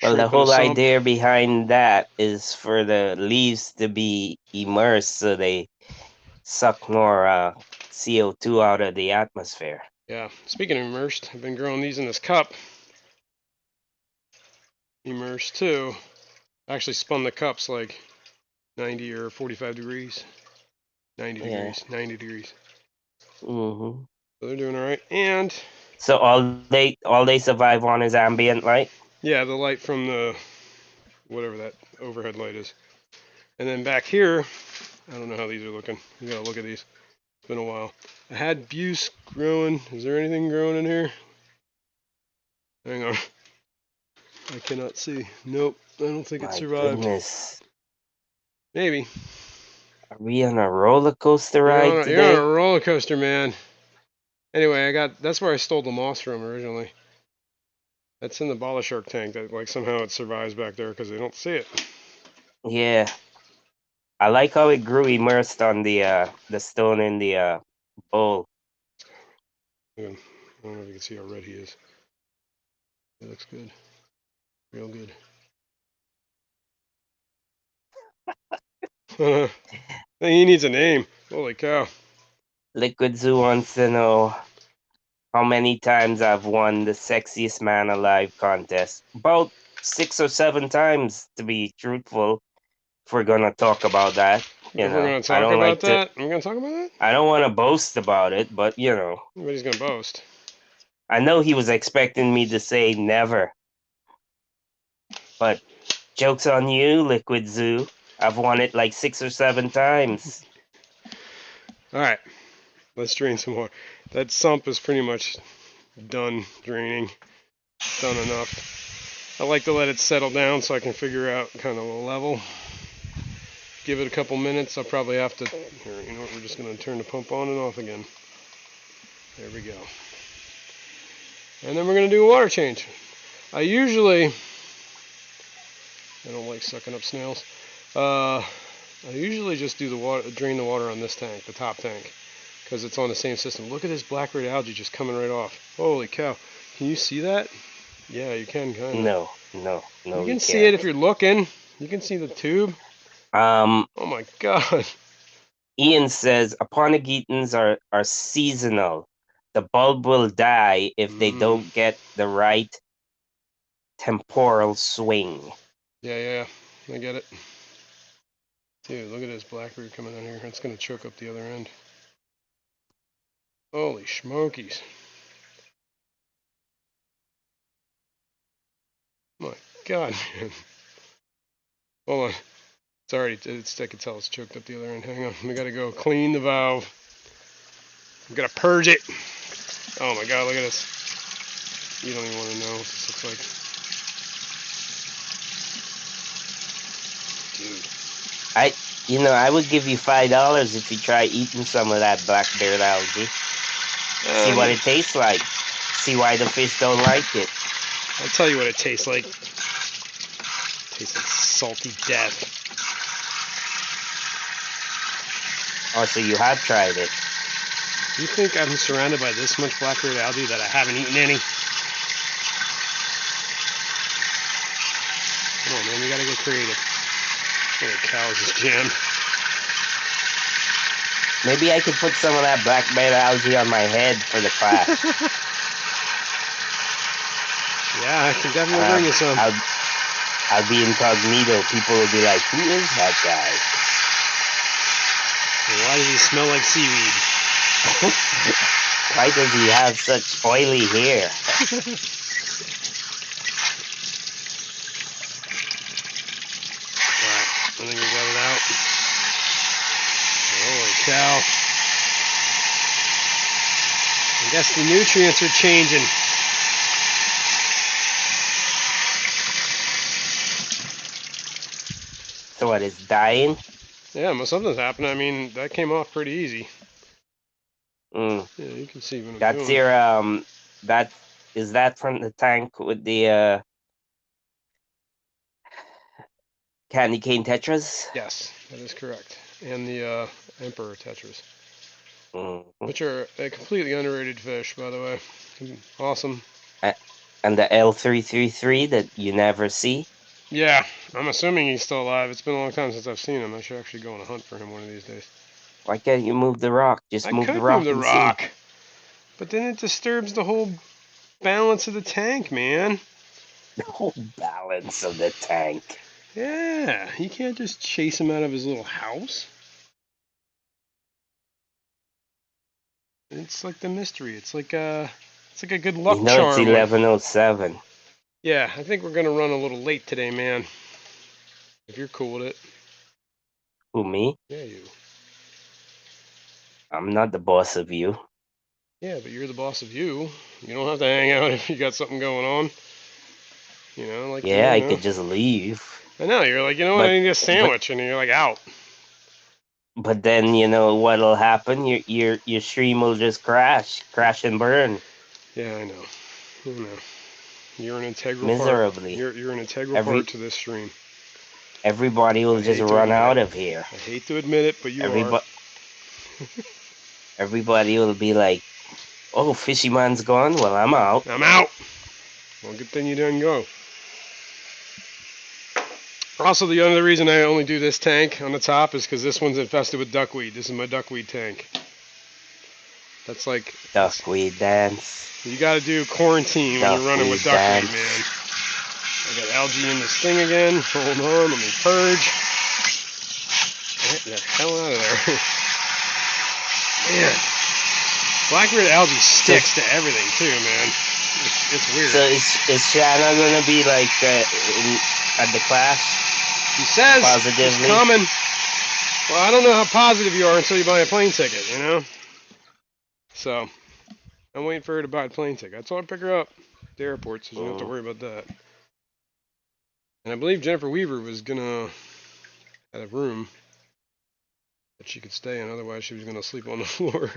S2: Well, the
S1: Shrimp in a
S2: whole
S1: sump.
S2: idea behind that is for the leaves to be immersed so they suck more CO2 out of the atmosphere.
S1: Yeah. Speaking of immersed, I've been growing these in this cup. Immersed too. I actually spun the cups like 90 or 45 degrees. 90
S2: Yeah.
S1: degrees. 90 degrees.
S2: Mm-hmm.
S1: So they're doing all right. And
S2: So all they survive on is ambient light.
S1: yeah, the light from the whatever that overhead light is. And then back here, I don't know how these are looking. You gotta look at these. It's been a while. I had buse growing. Is there anything growing in here? Hang on. I cannot see. Nope. I don't think it
S2: My
S1: survived.
S2: goodness.
S1: Maybe.
S2: Are we on a roller coaster
S1: You're
S2: ride
S1: on a
S2: today?
S1: roller coaster, man. Anyway, that's where I stole the moss from originally. That's in the bala shark tank. That like somehow it survives back there because they don't see it.
S2: Yeah. I like how it grew immersed on the stone in the bowl.
S1: I don't know if you can see how red he is. It looks good. Real good. He needs a name. Holy cow.
S2: Liquid Zoo wants to know how many times I've won the Sexiest Man Alive contest. About 6 or 7 times, to be truthful, if we're gonna talk about that.
S1: If we're gonna
S2: I
S1: talk
S2: don't
S1: about
S2: like to
S1: that, we're gonna talk about that.
S2: I don't want to boast about it, but
S1: Nobody's gonna boast.
S2: I know he was expecting me to say never. But joke's on you, Liquid Zoo. I've won it like 6 or 7 times.
S1: All right, let's drain some more. That sump is pretty much done draining. Done enough. I like to let it settle down so I can figure out kind of a level. Give it a couple minutes. I'll probably have to. Here, you know what? We're just gonna turn the pump on and off again. There we go. And then we're gonna do a water change. I don't like sucking up snails. I usually just do the water, drain the water on this tank, the top tank, because it's on the same system. Look at this blackbeard algae just coming right off. Holy cow! Can you see that? Yeah, you can kind of.
S2: No,
S1: You
S2: we
S1: can see it if
S2: can't.
S1: you're looking. You can see the tube.
S2: Um,
S1: Oh my god.
S2: Ian says aponegetons are seasonal. The bulb will die if they
S1: Mm.
S2: don't get the right temporal swing.
S1: Yeah. I get it. Dude, look at this blackbeard coming in here. It's gonna choke up the other end. Holy smokies. My god, man. Hold on. It's already, I can tell it's choked up the other end. Hang on. We gotta go clean the valve. We gotta purge it. Oh my god, look at this. You don't even want to know what this looks like. Dude.
S2: I would give you $5 if you try eating some of that blackbeard algae. See what it tastes like. See why the fish don't like it.
S1: I'll tell you what it tastes like. It tastes like salty death.
S2: Oh, so you have tried it.
S1: You think I'm surrounded by this much blackbeard algae that I haven't eaten any? Come on, man, we gotta get creative. Holy cow, this is jammed.
S2: Maybe I could put some of that blackbeard algae on my head for the clash.
S1: Yeah, I can definitely bring you some.
S2: I'll be incognito. People will be like, "Who is that guy?
S1: Why does he smell like seaweed?
S2: Why does he have such oily hair?"
S1: Alright, I think we got it out. Holy cow. I guess the nutrients are changing.
S2: So what, it's dying?
S1: Yeah, something's happened. I mean, that came off pretty easy.
S2: Mm.
S1: Yeah, you can see what I'm
S2: That's
S1: doing.
S2: your that is that from the tank with the Candy cane Tetras.
S1: Yes, that is correct. And the Emperor Tetras,
S2: Mm-hmm.
S1: which are a completely underrated fish, by the way. Awesome.
S2: And the L333 that you never see.
S1: Yeah, I'm assuming he's still alive. It's been a long time since I've seen him. I should actually go on a hunt for him one of these days.
S2: Why can't you move the rock? Just
S1: I
S2: move the
S1: could move
S2: rock
S1: the
S2: and see.
S1: rock, but then it disturbs the whole balance of the tank, man.
S2: The whole balance of the tank.
S1: Yeah, you can't just chase him out of his little house. It's like the mystery. It's like a good
S2: You
S1: luck
S2: know it's
S1: charm.
S2: 11:07.
S1: Yeah, I think we're gonna run a little late today, man. If you're cool with it.
S2: Who, me?
S1: Yeah, you.
S2: I'm not the boss of you.
S1: Yeah, but you're the boss of you. You don't have to hang out if you got something going on.
S2: Yeah, I could just leave.
S1: I know, you're like, you know what,
S2: But
S1: I need a
S2: but
S1: sandwich, and you're like, out.
S2: but then you know what'll happen? Your stream will just crash and burn
S1: Yeah, I know. You're an integral part.
S2: miserably.
S1: You're an integral part to this stream.
S2: Everybody will
S1: I
S2: just
S1: hate to
S2: run
S1: admit it.
S2: out of here.
S1: I hate to admit it, but you are.
S2: Everybody will be like, "Oh, Fishy Man's gone. Well, I'm out."
S1: I'm out. Well, good thing you didn't go. Also, the other reason I only do this tank on the top is because this one's infested with duckweed. This is my duckweed tank. That's like
S2: Duckweed dance.
S1: you got to do quarantine when you're running with duckweed,
S2: Dance.
S1: man. I got algae in this thing again. Hold on, let me purge. Get the hell out of there. Man, Blackbeard Algae sticks to everything too, man. It's weird.
S2: So is Shanna gonna be like at the class?
S1: He says
S2: positively?
S1: He's coming. Well, I don't know how positive you are until you buy a plane ticket, you know? So, I'm waiting for her to buy a plane ticket. That's all I pick her up at the airport, so you don't have to worry about that. And I believe Jennifer Weaver was gonna have a room that she could stay in, otherwise she was gonna sleep on the floor.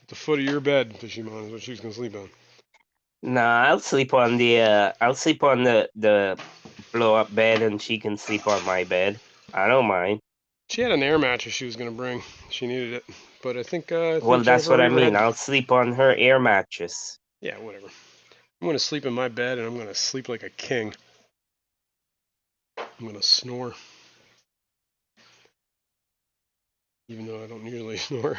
S1: At the foot of your bed, Fishimon, is what she was gonna sleep on.
S2: Nah, I'll sleep on the blow up bed and she can sleep on my bed. I don't mind.
S1: She had an air mattress she was gonna bring. She needed it, but I think
S2: Well, that's
S1: Jennifer
S2: what I
S1: Weaver
S2: mean.
S1: had.
S2: I'll sleep on her air mattress.
S1: Yeah, whatever. I'm gonna sleep in my bed and I'm gonna sleep like a king. I'm gonna snore, even though I don't usually snore.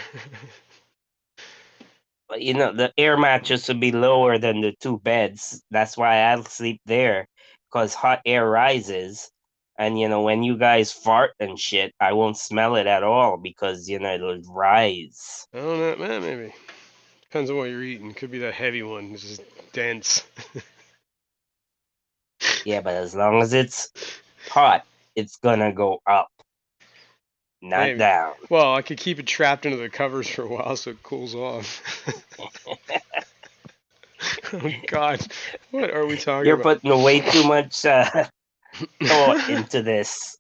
S2: But you know, the air mattress would be lower than the two beds. That's why I'll sleep there, cause hot air rises, and you know when you guys fart and shit, I won't smell it at all because you know it'll rise.
S1: I don't know, man. Maybe depends on what you're eating. Could be that heavy one. It's just dense.
S2: Yeah, but as long as it's hot, it's gonna go up, not
S1: Maybe.
S2: down.
S1: Well, I could keep it trapped into the covers for a while so it cools off. Oh God, what are we talking
S2: You're
S1: about?
S2: putting way too much thought into this.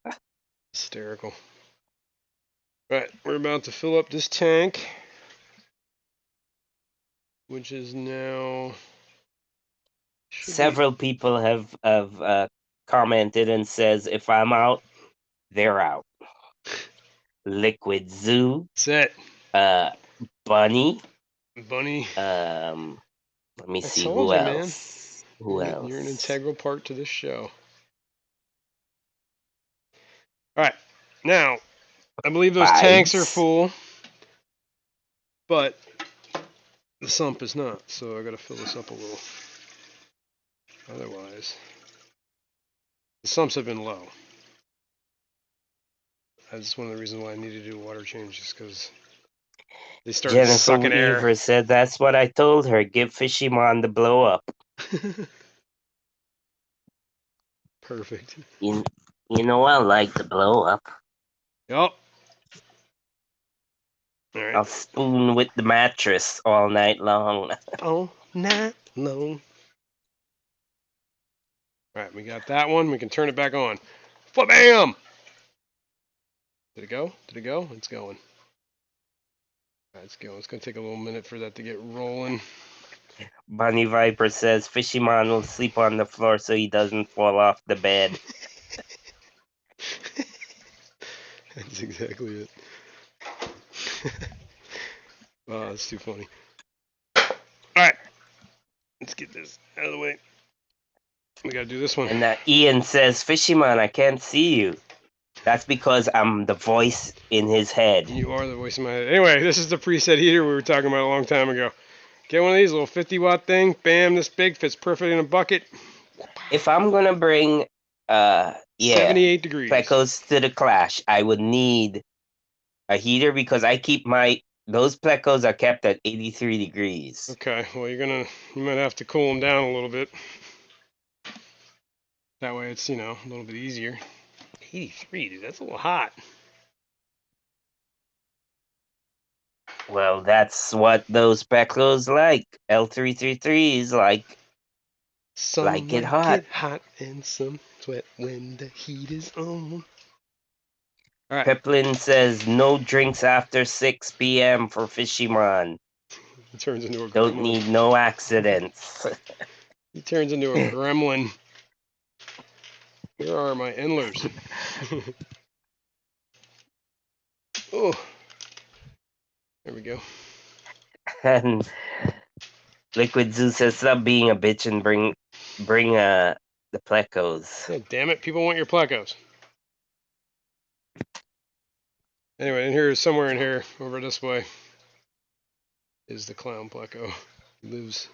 S1: Hysterical. Right, we're about to fill up this tank, which is now.
S2: Several people have commented and says if I'm out, they're out. Liquid Zoo,
S1: Set.
S2: Bunny.
S1: Bunny.
S2: Let me
S1: I
S2: see
S1: told
S2: who
S1: you, man.
S2: else. Who else?
S1: You're an integral part to this show. All right, now I believe those tanks are full, but the sump is not, so I gotta fill this up a little. Otherwise, the sumps have been low. That's one of the reasons why I need to do water change, just because they started
S2: Jennifer
S1: sucking
S2: Weaver
S1: air.
S2: said that's what I told her. Give Fishymon the blow up.
S1: Perfect.
S2: You know I like the blow up.
S1: Yup. All right.
S2: I'll spoon with the mattress all night long.
S1: All night long. All right, we got that one. We can turn it back on. Bam! Did it go? Did it go? It's going. All right, it's going. It's gonna take a little minute for that to get rolling.
S2: Bunny Viper says Fishyman will sleep on the floor so he doesn't fall off the bed.
S1: That's exactly it. Oh, that's too funny. Alright, let's get this out of the way. We gotta do this one.
S2: And Ian says, Fishyman, I can't see you. That's because I'm the voice in his head.
S1: You are the voice in my head. Anyway, this is the preset heater we were talking about a long time ago. Get one of these, little 50-watt thing. Bam, this big, fits perfect in a bucket.
S2: If I'm gonna bring
S1: 78 degrees.
S2: plecos to the clash, I would need a heater because I keep those plecos are kept at 83 degrees.
S1: Okay, well you might have to cool them down a little bit. That way it's, a little bit easier. 83, dude, that's a little hot.
S2: Well, that's what those plecos like. L333s like it hot.
S1: Get hot and some sweat when the heat is on. All right.
S2: Peplin says no drinks after 6 p.m. for Fishyman.
S1: He turns into a gremlin.
S2: Don't need no accidents.
S1: He turns into a gremlin. Here are my endlers. Oh, there we go.
S2: And Liquid Zoo says stop being a bitch and bring the plecos.
S1: Yeah, damn it, people want your plecos. Anyway, in here, somewhere in here, over this way, is the clown pleco. He lives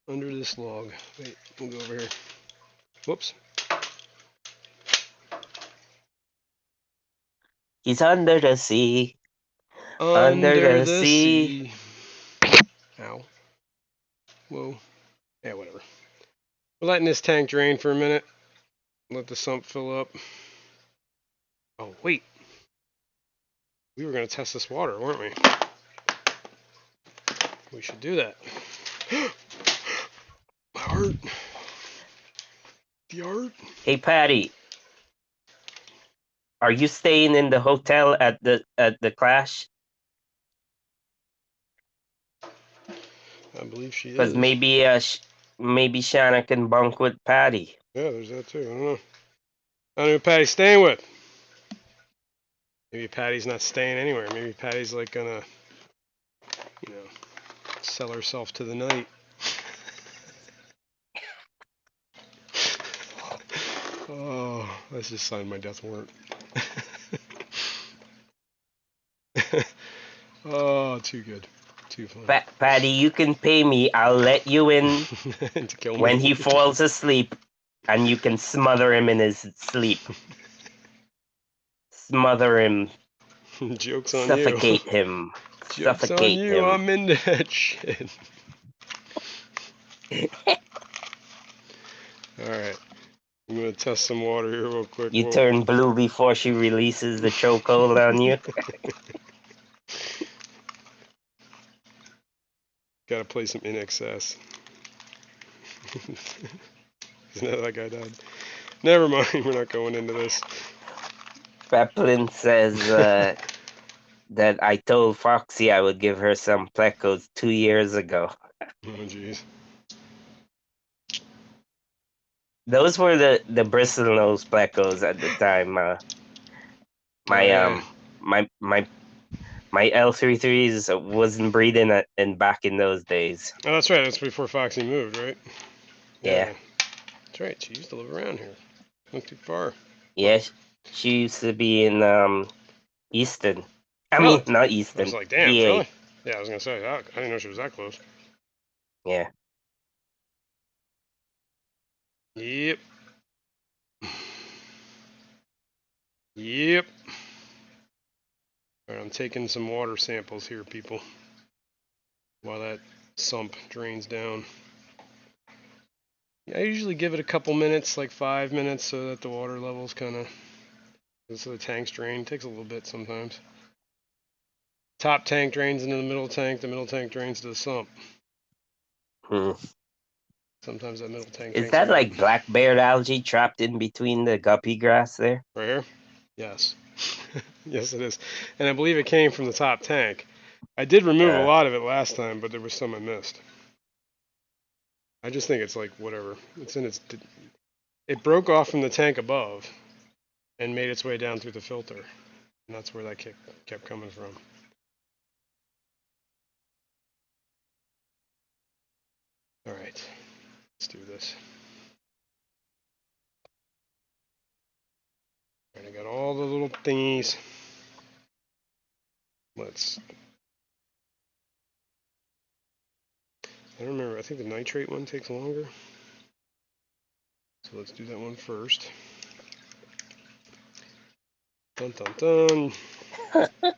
S1: under this log. Wait, we'll go over here. Whoops.
S2: He's under the sea.
S1: Under the sea. Ow. Whoa. Yeah, whatever. We're letting this tank drain for a minute. Let the sump fill up. Oh, wait. We were going to test this water, weren't we? We should do that. My heart. The art.
S2: Hey, Patty. Are you staying in the hotel at the clash?
S1: I believe she is.
S2: Because maybe Shanna can bunk with Patty.
S1: Yeah, there's that too. I don't know. I don't know who Patty's staying with. Maybe Patty's not staying anywhere. Maybe Patty's like gonna, sell herself to the night. Oh, let's just sign my death warrant. Oh, too good. Too fun.
S2: Patty, you can pay me. I'll let you in
S1: to kill me.
S2: when he falls asleep, and you can smother him in his sleep. Smother him.
S1: Joke's on
S2: Suffocate
S1: you.
S2: him.
S1: Joke's
S2: Suffocate
S1: on you.
S2: him.
S1: I'm into that shit. Alright. I'm gonna test some water here real quick.
S2: You turn blue before she releases the chokehold on you.
S1: Gotta play some In Excess. Isn't that guy died? Never mind, we're not going into this.
S2: Peplin says that I told Foxy I would give her some plecos 2 years ago.
S1: Oh jeez.
S2: Those were the bristlenose plecos at the time. My L33s wasn't breeding back in those days.
S1: Oh, that's right. That's before Foxy moved, right?
S2: Yeah.
S1: That's right. She used to live around here. Not too far.
S2: Yeah, she used to be in Easton. I mean, not Easton.
S1: I was like, damn,
S2: PA.
S1: really? Yeah, I was gonna say that. I didn't know she was that close.
S2: Yeah.
S1: Yep. Yep. Alright, I'm taking some water samples here, people. While that sump drains down. I usually give it a couple minutes, like 5 minutes, so that the water levels kind of, so the tanks drain. It takes a little bit sometimes. Top tank drains into the middle tank drains to the sump. Sometimes that middle tank.
S2: Is that like Blackbeard algae trapped in between the guppy grass there?
S1: Right here? Yes. Yes, it is. And I believe it came from the top tank. I did remove a lot of it last time, but there was some I missed. I just think it's like whatever. It's in its. It broke off from the tank above and made its way down through the filter, and that's where that kept coming from. All right, let's do this. All right, I got all the little thingies. Let's. I don't remember. I think the nitrate one takes longer. So let's do that one first. Dun dun dun.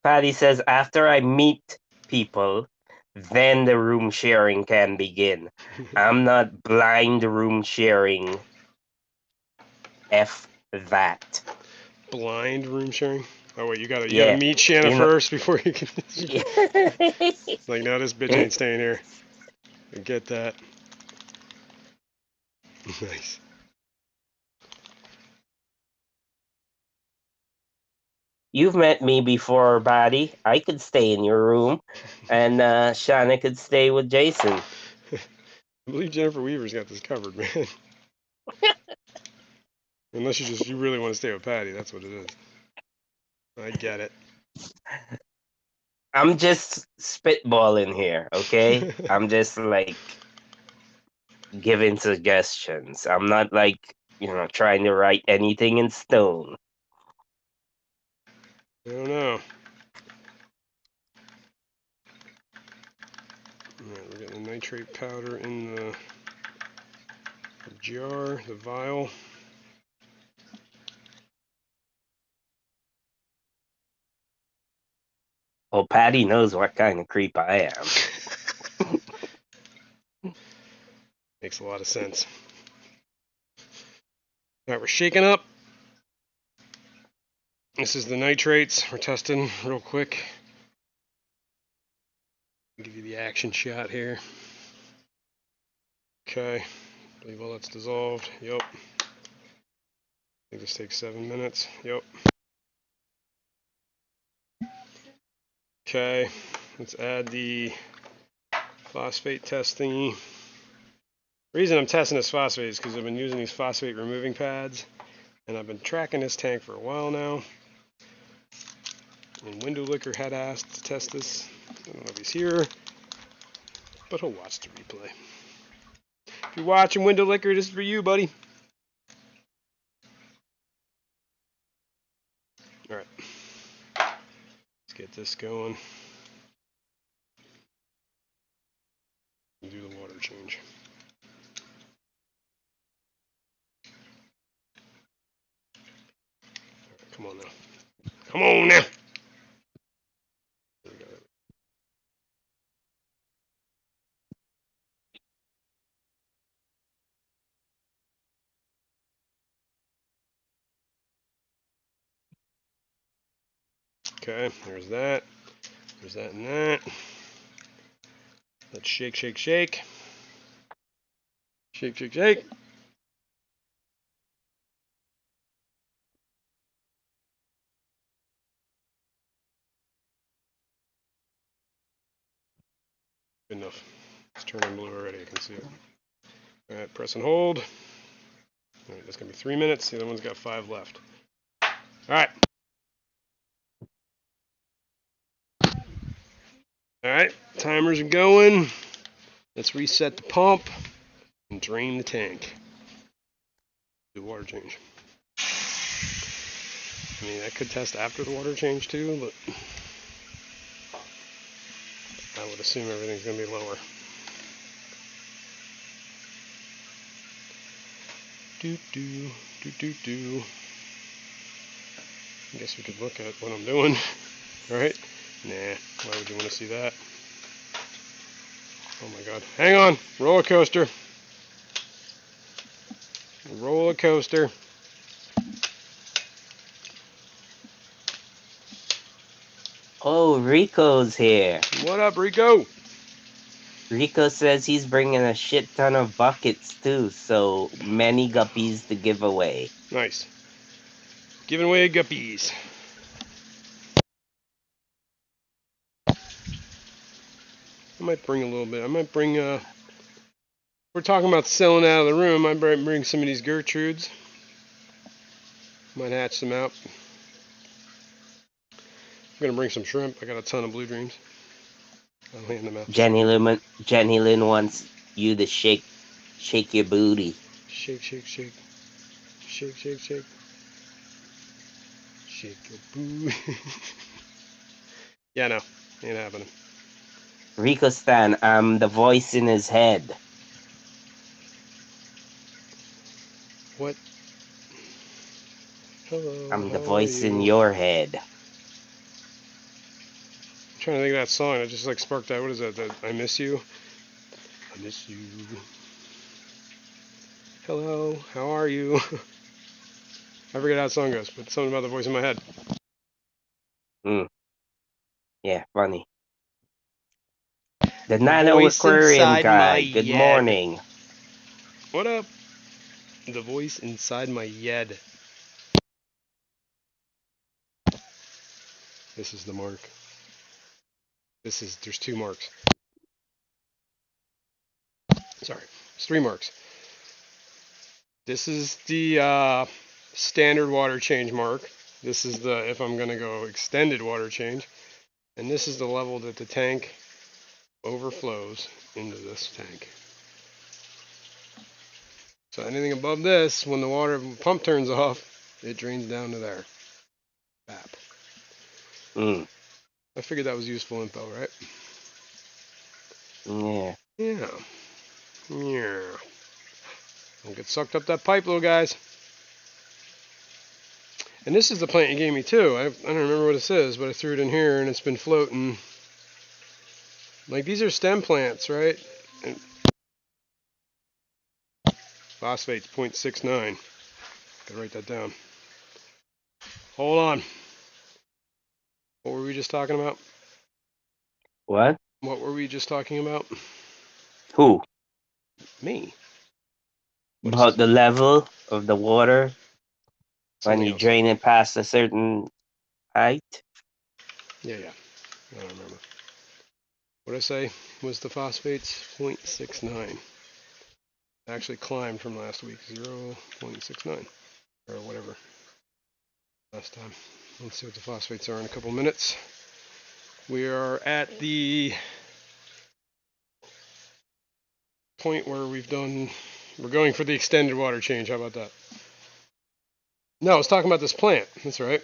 S2: Patty says, after I meet people, then the room sharing can begin. I'm not blind room sharing. F that.
S1: Blind room sharing. Oh wait, you gotta
S2: Yeah.
S1: meet Shanna first before you can.
S2: It's
S1: Like, no, this bitch ain't staying here. I get that. Nice.
S2: You've met me before, Patty. I could stay in your room, and Shana could stay with Jason.
S1: I believe Jennifer Weaver's got this covered, man. Unless you really want to stay with Patty, that's what it is. I get it.
S2: I'm just spitballing here, okay? I'm just like giving suggestions. I'm not like, trying to write anything in stone.
S1: I don't know. Alright, we're getting the nitrate powder in the jar, the vial.
S2: Well, Patty knows what kind of creep I am.
S1: Makes a lot of sense. Alright, we're shaking up. This is the nitrates. We're testing real quick. I'll give you the action shot here. Okay. I believe all that's dissolved. Yep. I think this takes 7 minutes. Yep. Okay. Let's add the phosphate test thingy. The reason I'm testing this phosphate is because I've been using these phosphate removing pads, and I've been tracking this tank for a while now. And Window Licker had asked to test this. I don't know if he's here, but he'll watch the replay. If you're watching Window Licker, this is for you, buddy. All right, let's get this going. And do the water change. All right, come on now. Come on now. There we go. Okay, there's that. There's that and that. Let's shake, shake, shake. Shake, shake, shake. Good enough. It's turning blue already, I can see it. All right, press and hold. All right, that's going to be 3 minutes. The other one's got 5 left. All right. All right, timers are going. Let's reset the pump and drain the tank. Do water change. I mean, I could test after the water change too, but I would assume everything's going to be lower. Do. I guess we could look at what I'm doing. All right. Nah, why would you want to see that? Oh my god. Hang on. Roller coaster. Roller coaster.
S2: Oh, Rico's here.
S1: What up, Rico?
S2: Rico says he's bringing a shit ton of buckets too, so many guppies to give away.
S1: Nice. Giving away guppies. I might bring a little bit. I might bring we're talking about selling out of the room, I might bring some of these Gertrudes. Might hatch them out. I'm gonna bring some shrimp. I got a ton of blue dreams. I'll hand them out.
S2: Jenny Lynn wants you to shake your booty.
S1: Shake, shake, shake. Shake, shake, shake. Shake your booty. Yeah, no. Ain't happening.
S2: Rico Stan, I'm the voice in his head.
S1: What? Hello,
S2: I'm the
S1: how are
S2: voice in
S1: you?
S2: your head.
S1: I'm trying to think of that song. It just like sparked that. What is that? I miss you. I miss you. Hello, how are you? I forget how that song goes, but something about the voice in my head.
S2: Yeah, funny. The
S1: The
S2: Nano
S1: voice
S2: Aquarium
S1: inside my
S2: guy, good
S1: head.
S2: morning.
S1: What up? The voice inside my head. This is the mark. There's 2 marks. Sorry, there's 3 marks. This is the standard water change mark. This is the if I'm gonna go extended water change. And this is the level that the tank overflows into this tank. So anything above this, when the water pump turns off, it drains down to there. BAP. I figured that was useful info, right?
S2: Yeah.
S1: Yeah. Yeah. Don't get sucked up that pipe, little guys. And this is the plant you gave me too. I don't remember what this is, but I threw it in here and it's been floating. Like these are stem plants, right? And phosphate's 0.69. Gotta write that down. Hold on. What were we just talking about?
S2: What?
S1: What were we just talking about?
S2: Who?
S1: Me.
S2: About the level of the water when
S1: Something
S2: you
S1: else.
S2: drain it past a certain height?
S1: Yeah. I don't remember. What did I say was the phosphates? 0.69. Actually climbed from last week. 0.69. Or whatever. Last time. Let's see what the phosphates are in a couple minutes. We are at the point where we're going for the extended water change. How about that? No, I was talking about this plant. That's right.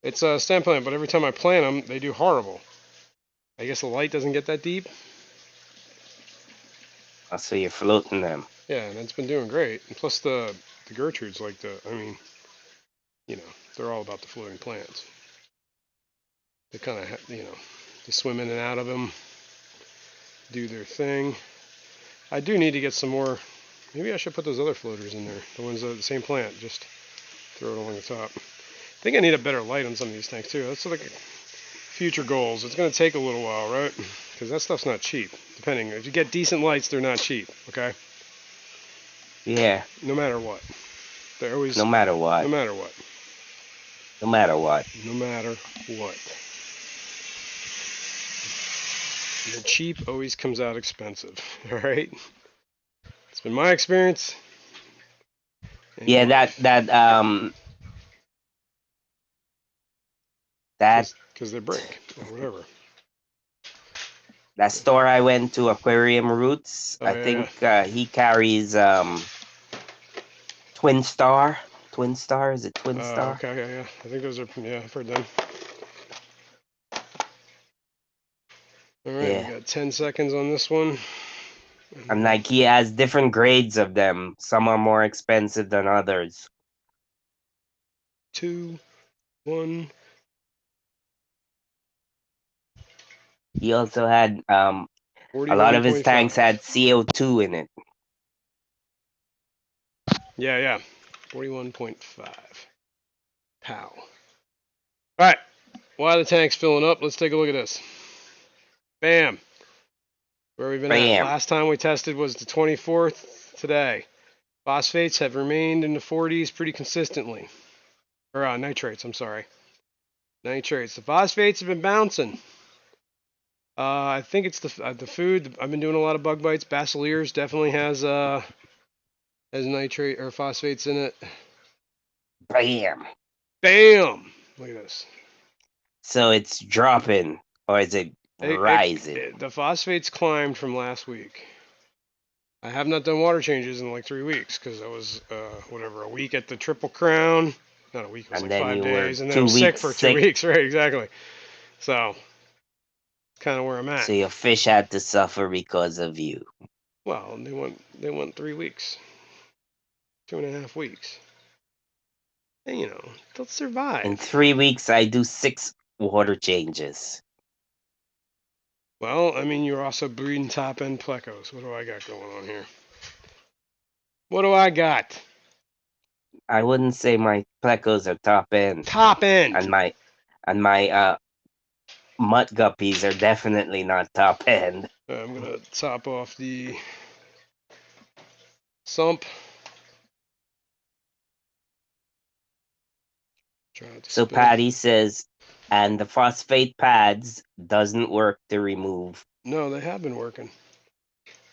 S1: It's a stem plant, but every time I plant them, they do horrible. I guess the light doesn't get that deep.
S2: So you're floating them.
S1: Yeah, and it's been doing great. And plus the Gertrudes, they're all about the floating plants. They kind of, they swim in and out of them, do their thing. I do need to get some more. Maybe I should put those other floaters in there. The ones that are the same plant. Just throw it along the top. I think I need a better light on some of these tanks too. That's like future goals. It's going to take a little while, right? Because that stuff's not cheap. Depending, if you get decent lights, they're not cheap. Okay.
S2: Yeah.
S1: No matter what, they're always.
S2: No matter what.
S1: No matter what.
S2: No matter what.
S1: No matter what. The cheap always comes out expensive. All right. It's been my experience.
S2: Yeah, that
S1: because they break or whatever.
S2: That store I went to, Aquarium Roots,
S1: Oh,
S2: I
S1: yeah,
S2: think he carries Twin Star. Twin Star? Is it Twin Star?
S1: Okay, yeah. I think those are, I've heard them. All right,
S2: Yeah.
S1: we got 10 seconds on this one.
S2: And like he has different grades of them. Some are more expensive than others.
S1: 2, 1.
S2: He also had a lot of his tanks
S1: 41.5.
S2: had CO2 in it.
S1: Yeah. 41.5. Pow. All right. While the tank's filling up, let's take a look at this. Bam. Where we've been at.
S2: Bam.
S1: Last time we tested was the 24th today. Phosphates have remained in the 40s pretty consistently. Or nitrates, I'm sorry. Nitrates. The phosphates have been bouncing. I think it's the food. I've been doing a lot of bug bites. Basilears definitely has nitrate or phosphates in it.
S2: Bam.
S1: Bam! Look at this.
S2: So it's dropping, or is it rising?
S1: The phosphates climbed from last week. I have not done water changes in like 3 weeks because I was a week at the Triple Crown. Not a week, it was
S2: And
S1: like
S2: then
S1: 5
S2: you were
S1: days, and then I
S2: 2
S1: was sick
S2: weeks
S1: for 2
S2: sick,
S1: weeks. Right, exactly. So, kind of where I'm at.
S2: so your fish had to suffer because of you.
S1: Well, they went 3 weeks, 2.5 weeks. And they'll
S2: In
S1: survive.
S2: 3 weeks, I do 6 water changes.
S1: Well, I mean, you're also breeding top end plecos. What do I got going on here? What do I got?
S2: I wouldn't say my plecos are top end,
S1: Top end.
S2: and my mutt guppies are definitely not top end.
S1: I'm gonna top off the sump. Try not to
S2: So
S1: spill.
S2: Patty says, and the phosphate pads doesn't work to remove.
S1: No, they have been working.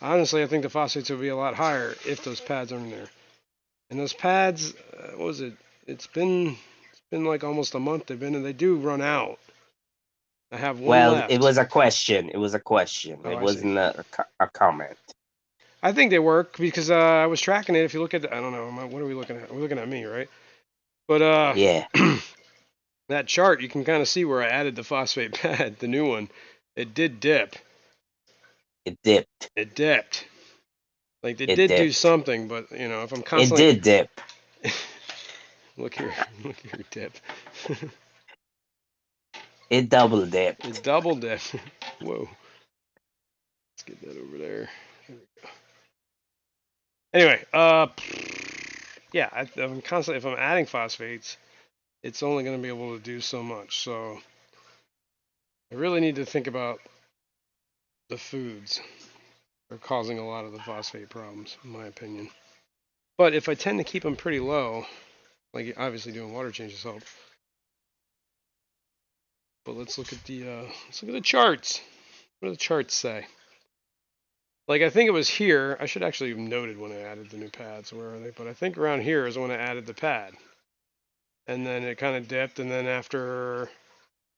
S1: Honestly, I think the phosphates will be a lot higher if those pads aren't in there. And those pads, what was it? It's been like almost a month they've been, and they do run out. I have one
S2: Well, it
S1: left.
S2: was a question. It was a question.
S1: Oh,
S2: It
S1: I see.
S2: wasn't a comment.
S1: I think they work because I was tracking it. If you look at, I don't know, what are we looking at? We're looking at me, right? But
S2: Yeah,
S1: that chart, you can kind of see where I added the phosphate pad, the new one. It did dip.
S2: it dipped.
S1: It dipped. Like they
S2: It
S1: did do
S2: dipped.
S1: something, but if I'm
S2: It
S1: constantly
S2: did dip.
S1: look here, look here, dip.
S2: It double dipped.
S1: It double dip. Whoa. Let's get that over there. There we go. Anyway, yeah, I'm constantly, if I'm adding phosphates, it's only going to be able to do so much. So I really need to think about the foods that are causing a lot of the phosphate problems, in my opinion. But if I tend to keep them pretty low, like obviously doing water changes help. But let's look at the charts. What do the charts say? Like I think it was here. I should actually have noted when I added the new pads. Where are they? But I think around here is when I added the pad. And then it kind of dipped, and then after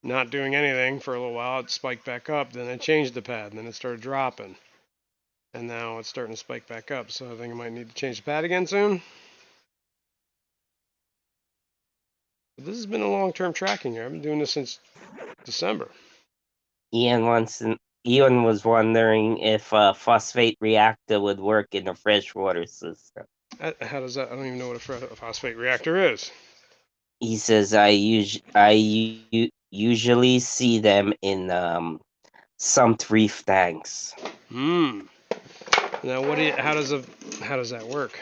S1: not doing anything for a little while, it spiked back up. Then I changed the pad, and then it started dropping. And now it's starting to spike back up. So I think I might need to change the pad again soon. But this has been a long-term tracking here. I've been doing this since December.
S2: Ian was wondering if a phosphate reactor would work in a freshwater system.
S1: How does that? I don't even know what a phosphate reactor is.
S2: He says usually see them in sumped reef tanks.
S1: Hmm. Now, how does that work?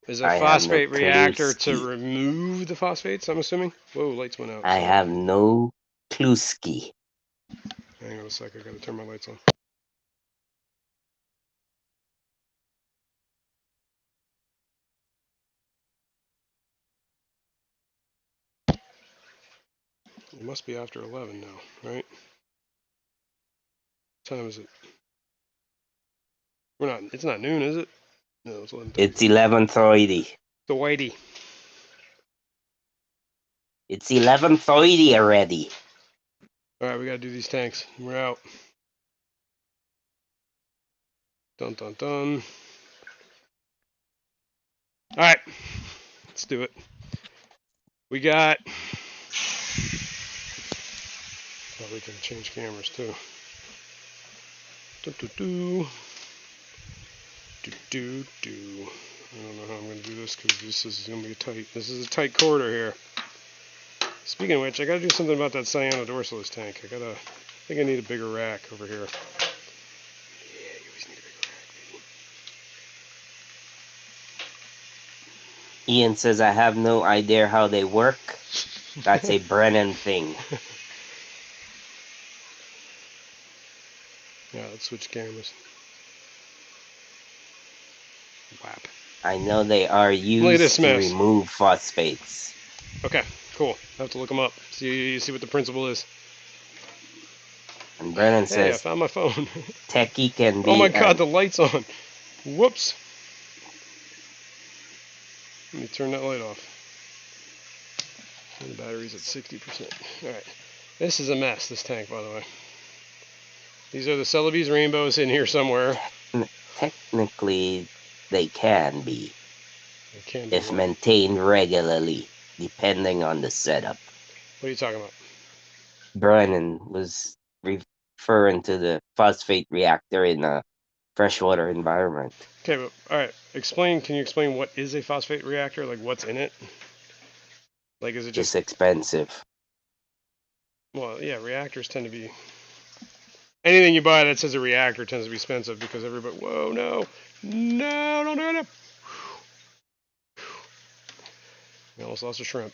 S1: Is a
S2: I have no
S1: phosphate reactor to
S2: clue.
S1: remove the phosphates? I'm assuming. Whoa, lights went out.
S2: I
S1: Sorry.
S2: have no clue.
S1: Hang on a sec. I gotta turn my lights on. It must be after 11 now, right? What time is it? We're not. It's not noon, is it? No, it's 11:30.
S2: It's 11:30.
S1: The whitey.
S2: It's 11:30 already.
S1: All right, we gotta do these tanks. We're out. Dun dun dun. All right, let's do it. We got. Oh, we can change cameras too. Do do do. Do do do. I don't know how I'm gonna do this because this is gonna be tight. This is a tight corridor here. Speaking of which, I gotta do something about that cyanodorsalis tank. I think I need a bigger rack over here. Yeah, you always need a bigger rack, baby.
S2: Ian says I have no idea how they work. That's a Brennan thing.
S1: Yeah, let's switch cameras. Whap.
S2: I know they are
S1: Look at this
S2: used to
S1: mess.
S2: remove phosphates.
S1: Okay, cool. I have to look them up. See what the principle is.
S2: And Brennan
S1: Hey, I
S2: says
S1: found my phone.
S2: techie can
S1: Oh my
S2: be
S1: god, the light's on. Whoops. Let me turn that light off. And the battery's at 60%. Alright. This is a mess, this tank, by the way. These are the Celebes rainbows in here somewhere.
S2: technically they can be
S1: It can be
S2: if
S1: what?
S2: maintained regularly, depending on the setup.
S1: What are you talking about?
S2: Brennan was referring to the phosphate reactor in a freshwater environment.
S1: Okay, but alright. Can you explain what is a phosphate reactor? Like what's in it? Like is it
S2: Just
S1: just
S2: expensive.
S1: well, yeah, reactors tend to be anything you buy that says a reactor tends to be expensive because everybody whoa no. No, don't do it. We almost lost a shrimp.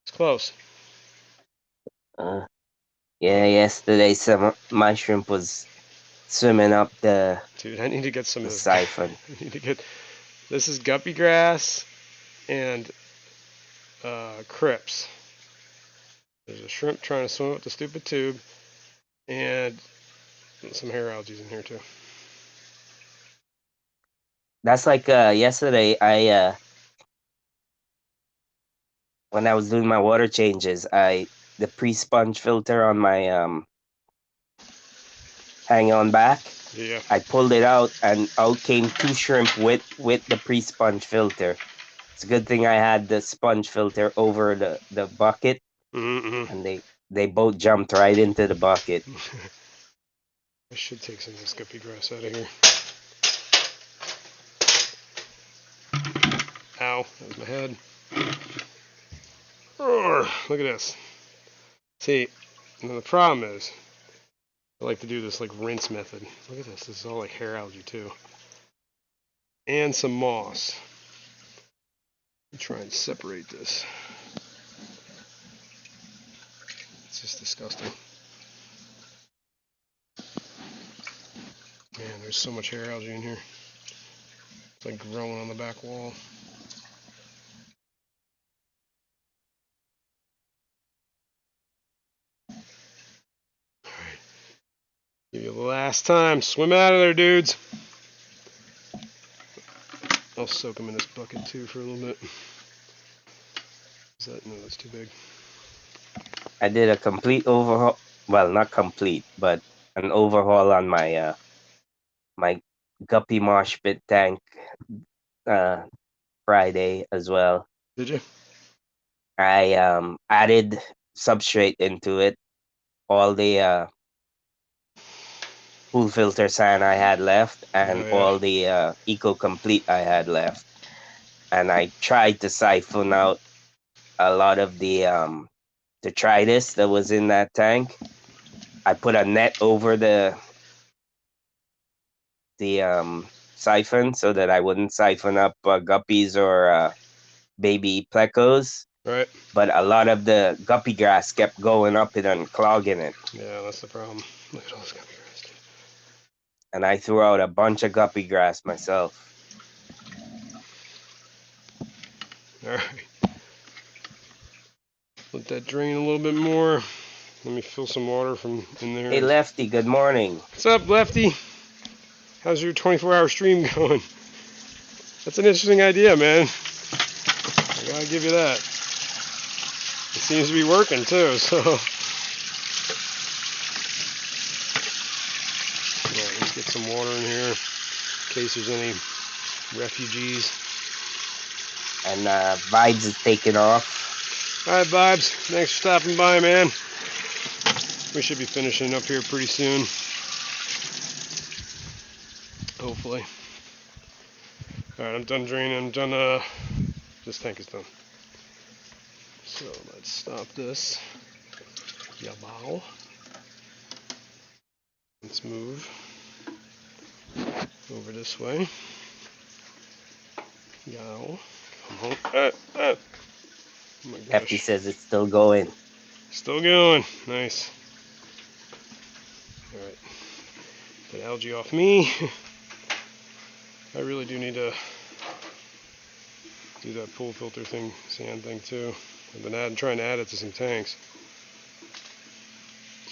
S1: It's close.
S2: Uh, yeah, yesterday my shrimp was swimming up
S1: Dude, I need to get some
S2: the
S1: of this.
S2: siphon.
S1: I need to get. This is guppy grass and crips. There's a shrimp trying to swim up the stupid tube, and some hair algae in here too.
S2: That's like yesterday. When I was doing my water changes, the pre-sponge filter on my hang on back.
S1: Yeah.
S2: I pulled it out, and out came two shrimp with the pre-sponge filter. It's a good thing I had the sponge filter over the bucket,
S1: Mm-hmm.
S2: and they both jumped right into the bucket.
S1: I should take some of this guppy grass out of here. Ow, that was my head. Look at this. See, and the problem is, I like to do this like rinse method. Look at this. This is all like hair algae too, and some moss. Try and separate this. It's just disgusting. Man, there's so much hair algae in here. It's like growing on the back wall. Alright. Give you the last time. Swim out of there, dudes. I'll soak them in this bucket too for a little bit. Is that? No, that's too big.
S2: I did a complete overhaul. Well, not complete, but an overhaul on my guppy marsh pit tank uh, Friday as well.
S1: Did you?
S2: I added substrate into it. All the pool filter sand I had left, and
S1: Oh yeah.
S2: all the Eco Complete I had left. And I tried to siphon out a lot of the detritus that was in that tank. I put a net over the siphon so that I wouldn't siphon up guppies or baby plecos.
S1: Right.
S2: But a lot of the guppy grass kept going up it and clogging it.
S1: Yeah, that's the problem. Look at all this guppy grass, dude.
S2: And I threw out a bunch of guppy grass myself.
S1: All right. Let that drain a little bit more. Let me fill some water from in there.
S2: Hey, Lefty, good morning.
S1: What's up, Lefty? How's your 24-hour stream going? That's an interesting idea, man. I gotta give you that. It seems to be working too, so. Yeah, let's get some water in here in case there's any refugees.
S2: And Vibes is taking off.
S1: Alright, Vibes. Thanks for stopping by, man. We should be finishing up here pretty soon. Hopefully. Alright, I'm done draining. I'm done, this tank is done. So let's stop this. Yabao. Let's move over this way. Yow. Come home. Oh my gosh.
S2: Lefty says it's still going.
S1: Still going. Nice. Alright. Get algae off me. I really do need to do that pool filter thing, sand thing too. I've been trying to add it to some tanks.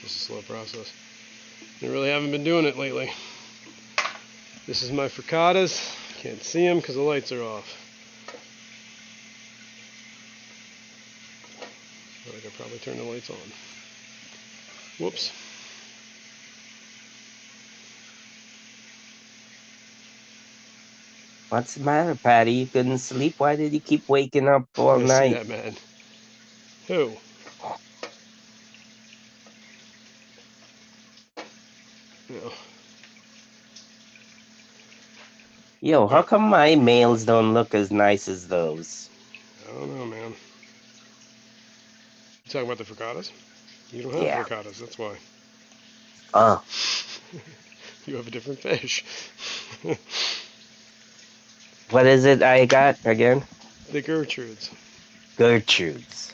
S1: Just a slow process. I really haven't been doing it lately. This is my fricatas. Can't see them because the lights are off. I could probably turn the lights on. Whoops.
S2: What's the matter, Patty? You couldn't sleep? Why did you keep waking up all
S1: I see
S2: night?
S1: that man. Who? No.
S2: Yo, how
S1: Alright.
S2: come my mails don't look as nice as those?
S1: I don't know, man. You talking about the fricatas? You don't have
S2: Yeah.
S1: fricatas, that's why.
S2: Oh,
S1: You have a different fish.
S2: what is it I got again?
S1: The Gertrudes.
S2: Gertrude's.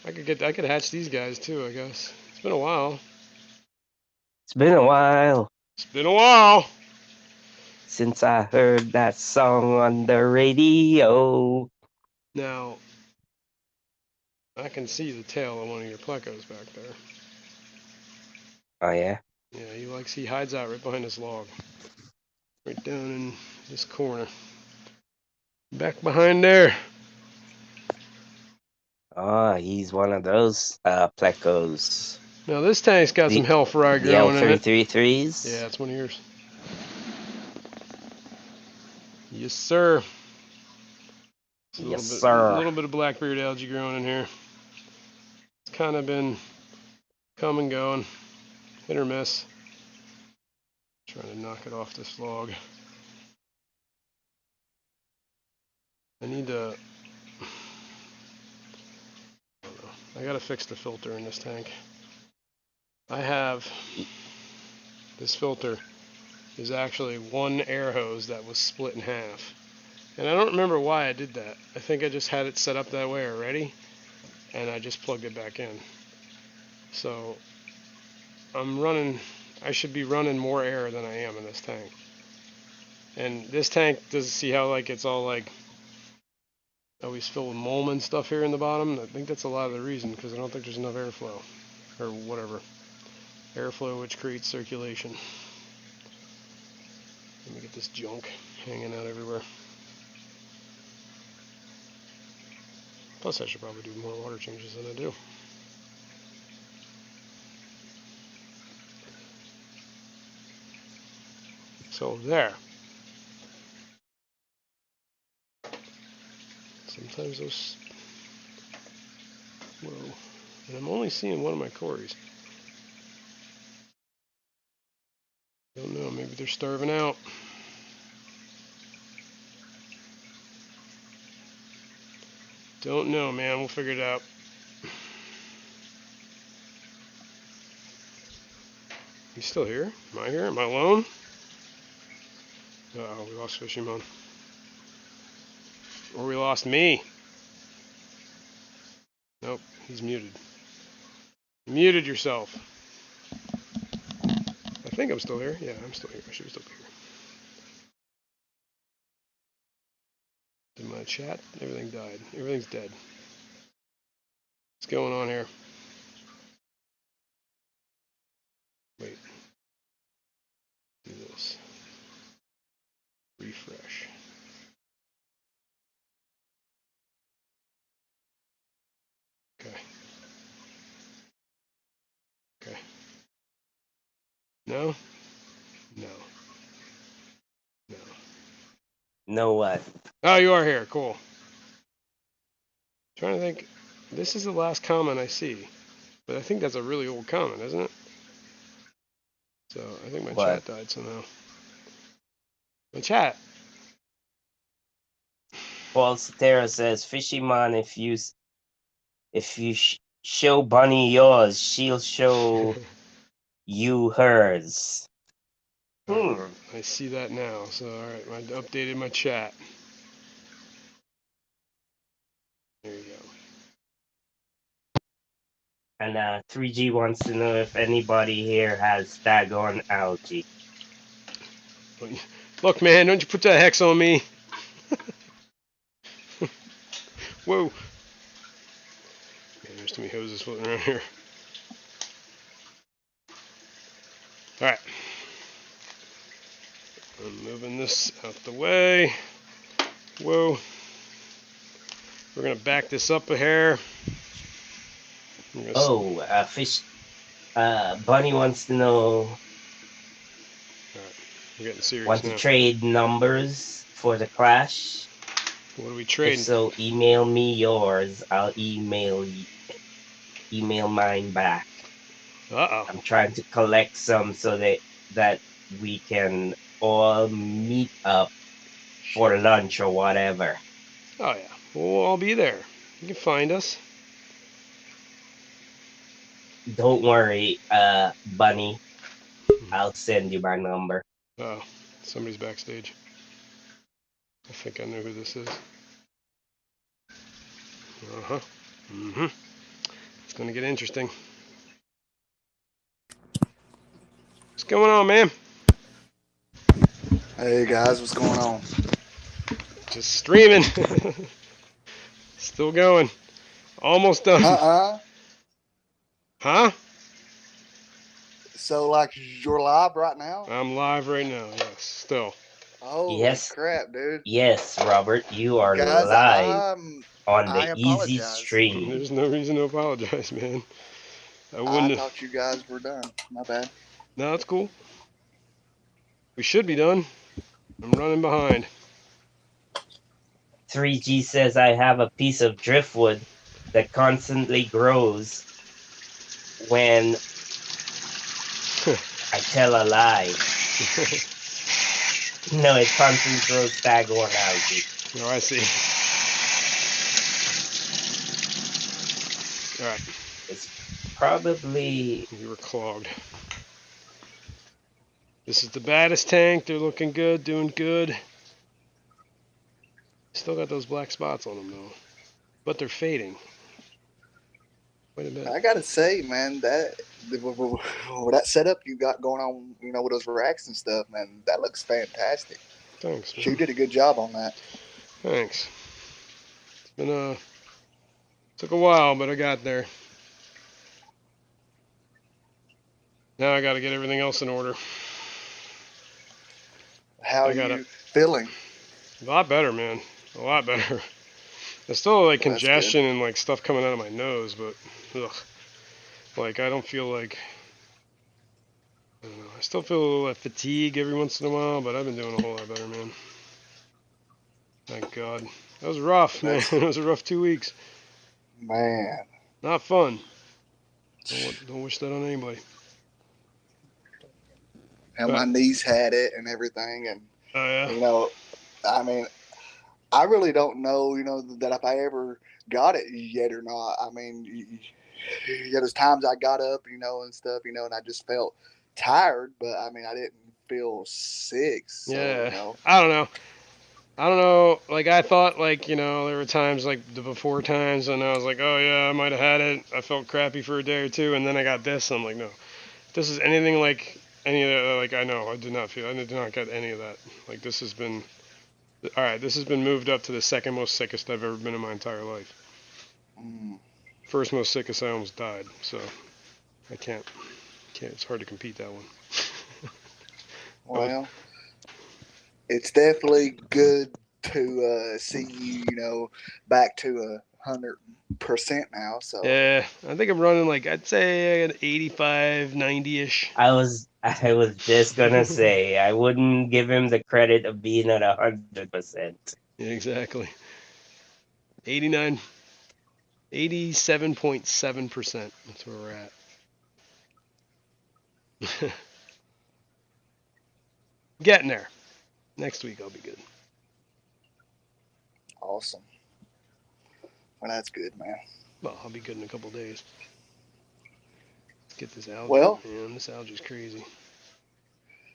S1: I could hatch these guys too, I guess. It's been a while.
S2: It's been a while
S1: It's been a while.
S2: since I heard that song on the radio.
S1: Now, I can see the tail of one of your plecos back there.
S2: Oh, yeah?
S1: Yeah, he hides out right behind this log. Right down in this corner. Back behind there.
S2: Oh, he's one of those plecos.
S1: Now this tank's got some
S2: The
S1: hellfry
S2: the
S1: growing in it.
S2: L333s?
S1: Yeah, it's one of yours. Yes, sir. It's
S2: Yes,
S1: a
S2: sir.
S1: little bit of Blackbeard algae growing in here. It's kind of been come and going, hit or miss. Trying to knock it off this log. I need to. I don't know. I gotta fix the filter in this tank. I have this filter is actually one air hose that was split in half. And I don't remember why I did that. I think I just had it set up that way already, and I just plugged it back in. So I should be running more air than I am in this tank. And this tank, does see how like it's all like always filled with mulm and stuff here in the bottom? I think that's a lot of the reason, because I don't think there's enough airflow, or whatever. Airflow which creates circulation. Let me get this junk hanging out everywhere. Plus I should probably do more water changes than I do. So there. Sometimes those... Whoa. And I'm only seeing one of my cories. Don't know, maybe they're starving out. Don't know, man. We'll figure it out. He's still here? Am I here? Am I alone? Uh-oh, we lost Fishymon. Or we lost me. Nope, he's muted. You muted yourself. I think I'm still here. Yeah, I'm still here. I should still be here. Did my chat? Everything died. Everything's dead. What's going on here? Wait. Do this. Refresh. Okay. Okay. No? No. No.
S2: Know what?
S1: Oh, you are here. Cool. Trying to think. This is the last comment I see. But I think that's a really old comment, isn't it? So I think my
S2: What?
S1: chat died somehow. My chat.
S2: False Terra says, Fishymon, if you show Bunny yours, she'll show you hers.
S1: Alright, I see that now. So alright, I updated my chat. There you
S2: And 3G wants to know if anybody here has daggone algae.
S1: go. Look, man, don't you put that hex on me. Whoa. Man, there's too many hoses floating around here. Alright. I'm moving this out the way. Whoa. We're going to back this up a hair.
S2: Oh, fish. Bunny wants to know.
S1: Alright. We're getting serious
S2: Want
S1: now.
S2: to trade numbers for the clash?
S1: What are we
S2: If
S1: trading?
S2: so, email me yours. I'll email mine back.
S1: Uh-oh.
S2: I'm trying to collect some so that we can all meet up for lunch or whatever.
S1: Oh, yeah. We'll all be there. You can find us.
S2: Don't worry, Bunny. I'll send you my number.
S1: Oh, somebody's backstage. I think I know who this is. Uh-huh. Mm-hmm. It's going to get interesting. What's going on, man?
S3: Hey guys, what's going on?
S1: Just streaming. Still going. Almost done. Huh?
S3: So like you're live right now?
S1: I'm live right now, yes, still.
S3: Holy
S2: Yes.
S3: crap, dude.
S2: Yes, Robert, you are
S3: Guys,
S2: live on
S3: I
S2: the Easy
S3: apologize.
S2: Stream.
S1: There's no reason to apologize, man. I
S3: I
S1: wouldn't have.
S3: thought you guys were done. My bad.
S1: No, it's cool. We should be done. I'm running behind.
S2: 3G says I have a piece of driftwood that constantly grows when I tell a lie. No, it constantly grows staghorn algae.
S1: Oh, I see. Alright.
S2: It's probably...
S1: We were clogged. This is the baddest tank. They're looking good, doing good. Still got those black spots on them, though. But they're fading. Quite a bit.
S3: I gotta say, man, that setup you got going on, with those racks and stuff, man, that looks fantastic.
S1: Thanks, man.
S3: You did a good job on that.
S1: Thanks. It's been took a while, but I got there. Now I got to get everything else in order.
S3: How are you feeling?
S1: A lot better, man. A lot better. There's still like congestion and like stuff coming out of my nose, but ugh. Like I don't feel like, I don't know. I still feel a little fatigue every once in a while, but I've been doing a whole lot better, man. Thank God. That was rough, man. It was a rough 2 weeks.
S3: Man.
S1: Not fun. Don't wish that on anybody.
S3: And my niece had it and everything, and
S1: oh, yeah.
S3: I mean, I really don't know, that if I ever got it yet or not. I mean, there's times I got up, and stuff, and I just felt tired, but I mean, I didn't feel sick. So,
S1: yeah. I don't know. Like I thought, like there were times like the before times, and I was like, oh yeah, I might have had it. I felt crappy for a day or two, and then I got this. And I'm like, no, if this is anything like any of that. Like I know, I did not get any of that. Like this has been, all right. This has been moved up to the second most sickest I've ever been in my entire life. First most sickest, I almost died. So I can't. It's hard to compete that one.
S3: Well, it's definitely good to see you, back to 100% now. So
S1: yeah, I think I'm running like I'd say an 85, 90-ish.
S2: I was just gonna say I wouldn't give him the credit of being at 100%.
S1: Yeah, exactly. 89, 87.7%. That's where we're at. Getting there. Next week I'll be good.
S3: Awesome. Well, that's good, man.
S1: Well, I'll be good in a couple days. Let's get this algae.
S3: Well,
S1: man, this algae's crazy.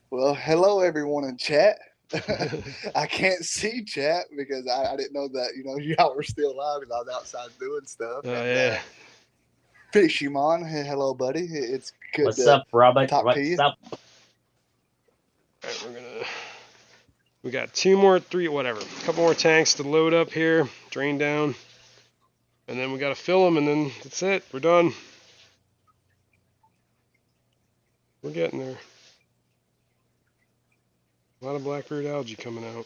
S3: Well, hello everyone in chat. I can't see chat because I didn't know that y'all were still live because I was outside doing stuff.
S1: Oh yeah.
S3: Fishymon, hey, hello buddy. It's good.
S2: What's up, Robert?
S3: Talk to you.
S2: What's up?
S1: All right, we got a couple more tanks to load up here, drain down, and then we got to fill them, and then that's it. We're done. We're getting there. A lot of Blackbeard algae coming out.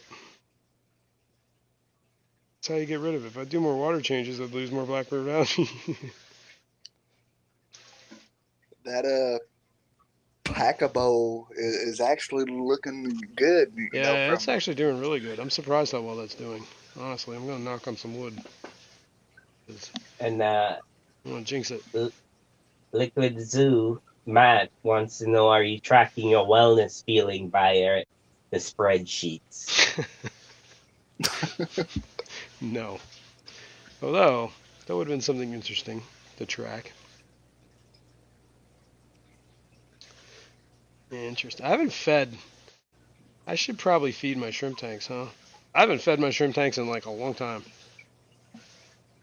S1: That's how you get rid of it. If I do more water changes, I'd lose more Blackbeard algae.
S3: That Packabo is actually looking good. You know,
S1: Yeah,
S3: from
S1: it's actually doing really good. I'm surprised how well that's doing. Honestly, I'm gonna knock on some wood. 'Cause
S2: And
S1: I don't wanna jinx it.
S2: Liquid Zoo Matt wants to know: are you tracking your wellness feeling via the spreadsheets?
S1: No. Although, that would have been something interesting to track. Interesting. I haven't fed. I should probably feed my shrimp tanks, huh? I haven't fed my shrimp tanks in like a long time.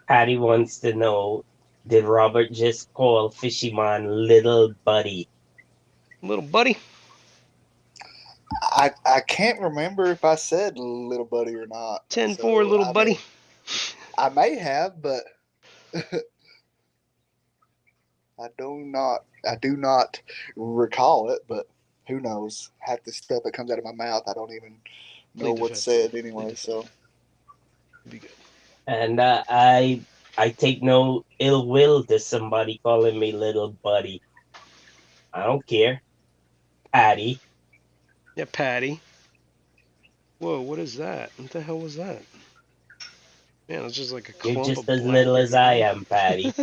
S2: Patty wants to know: did Robert just call Fishyman little buddy?
S1: Little buddy.
S3: I can't remember if I said little buddy or not.
S1: 10-4,
S3: So
S1: little
S3: I
S1: buddy.
S3: mean, I may have, but I do not recall it. But who knows? Half the stuff that comes out of my mouth, I don't even know
S1: Plead the
S3: what's
S1: fifth.
S3: said anyway. So
S1: It'd be good.
S2: And I take no ill will to somebody calling me little buddy. I don't care. Patty.
S1: Yeah, Patty. Whoa, what is that? What the hell was that? Man, it's just like a
S2: You're
S1: clump
S2: just
S1: of
S2: as little
S1: Blackbeard
S2: as I
S1: algae.
S2: am, Patty.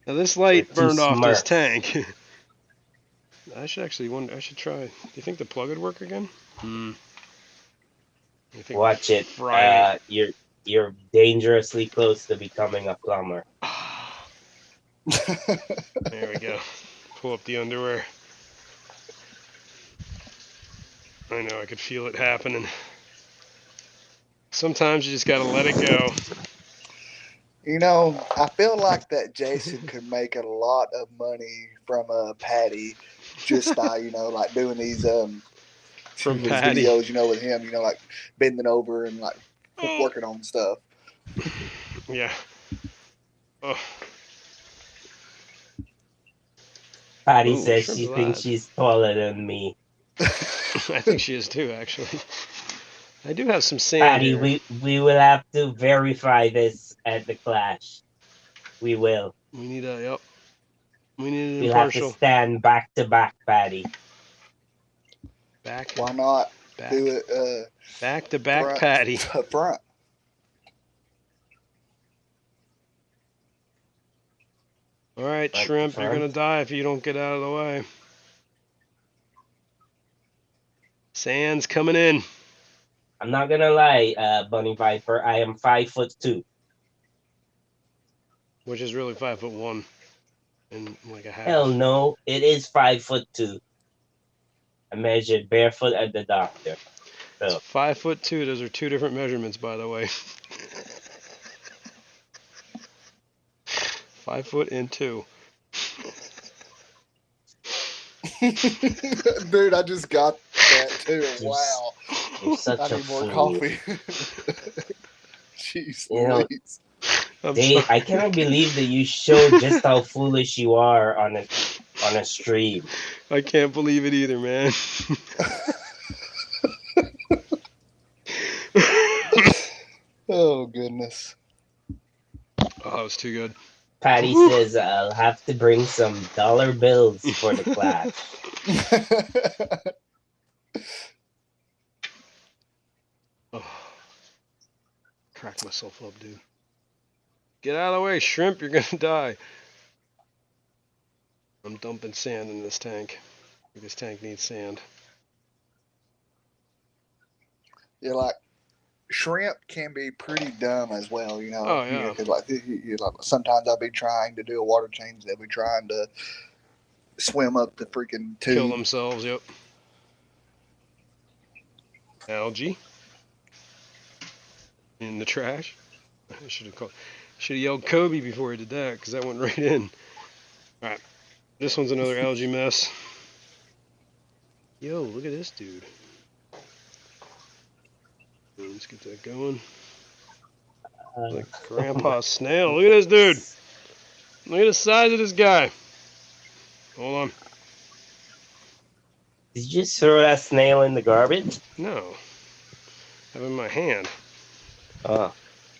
S1: Now this
S2: We're
S1: light
S2: two
S1: burned off this
S2: Smurfs.
S1: tank. I should actually wonder. I should try. Do you think the plug would work again? I think we
S2: Watch it.
S1: fried
S2: You're dangerously close to becoming a plumber.
S1: it. There we go. Pull up the underwear. I know, I could feel it happening. Sometimes you just gotta let it go.
S3: you know, I feel like that Jason could make a lot of money from Patty just by like doing these
S1: From
S3: his
S1: Patty.
S3: videos, with him, like bending over and like working on stuff.
S1: Yeah. Oh.
S2: Patty
S1: Ooh,
S2: says
S1: shrimp's
S2: she thinks
S1: alive.
S2: she's taller than me.
S1: I think she is too, actually. I do have some sand
S2: Patty,
S1: here.
S2: we will have to verify this at the clash. We will.
S1: We need a, yep. We need an
S2: We'll have to
S1: impartial.
S2: stand back to back, Patty.
S1: Back.
S3: Why not
S1: Back.
S3: do it
S1: Back to back
S3: front
S1: Patty.
S3: to front?
S1: Alright,
S2: Like
S1: shrimp, you're gonna die if you don't get out of the way. Sand's coming in.
S2: I'm not gonna lie, Bunny Viper. I am 5'2".
S1: Which is really 5'1" and like a half.
S2: Hell no, it is 5'2". I measured barefoot at the doctor. So
S1: 5'2". Those are two different measurements, by the way. 5 foot and 2.
S3: Dude, I just got that too. Wow.
S2: you're such
S3: I
S2: a
S3: need more
S2: fool.
S3: coffee. Jeez
S2: You know,
S3: Louise.
S2: Dave, I cannot believe that you showed just how foolish you are on a stream.
S1: I can't believe it either, man.
S3: Oh goodness.
S1: Oh, that was too good.
S2: Patty says I'll have to bring some dollar bills for the class.
S1: Oh. Crack myself up, dude. Get out of the way, shrimp, you're gonna die. I'm dumping sand in this tank. This tank needs sand.
S3: Yeah, like shrimp can be pretty dumb as well,
S1: Oh, yeah.
S3: Because like sometimes I'll be trying to do a water change, they'll be trying to swim up the freaking tube.
S1: Kill themselves, yep. Algae. In the trash. I should have yelled Kobe before he did that, because that went right in. Alright. This one's another algae mess. Yo, look at this dude. Let's get that going. Like Grandpa Snail. Look at this dude. Look at the size of this guy. Hold on.
S2: Did you just throw that snail in the garbage?
S1: No. I have it in my hand.
S2: Oh.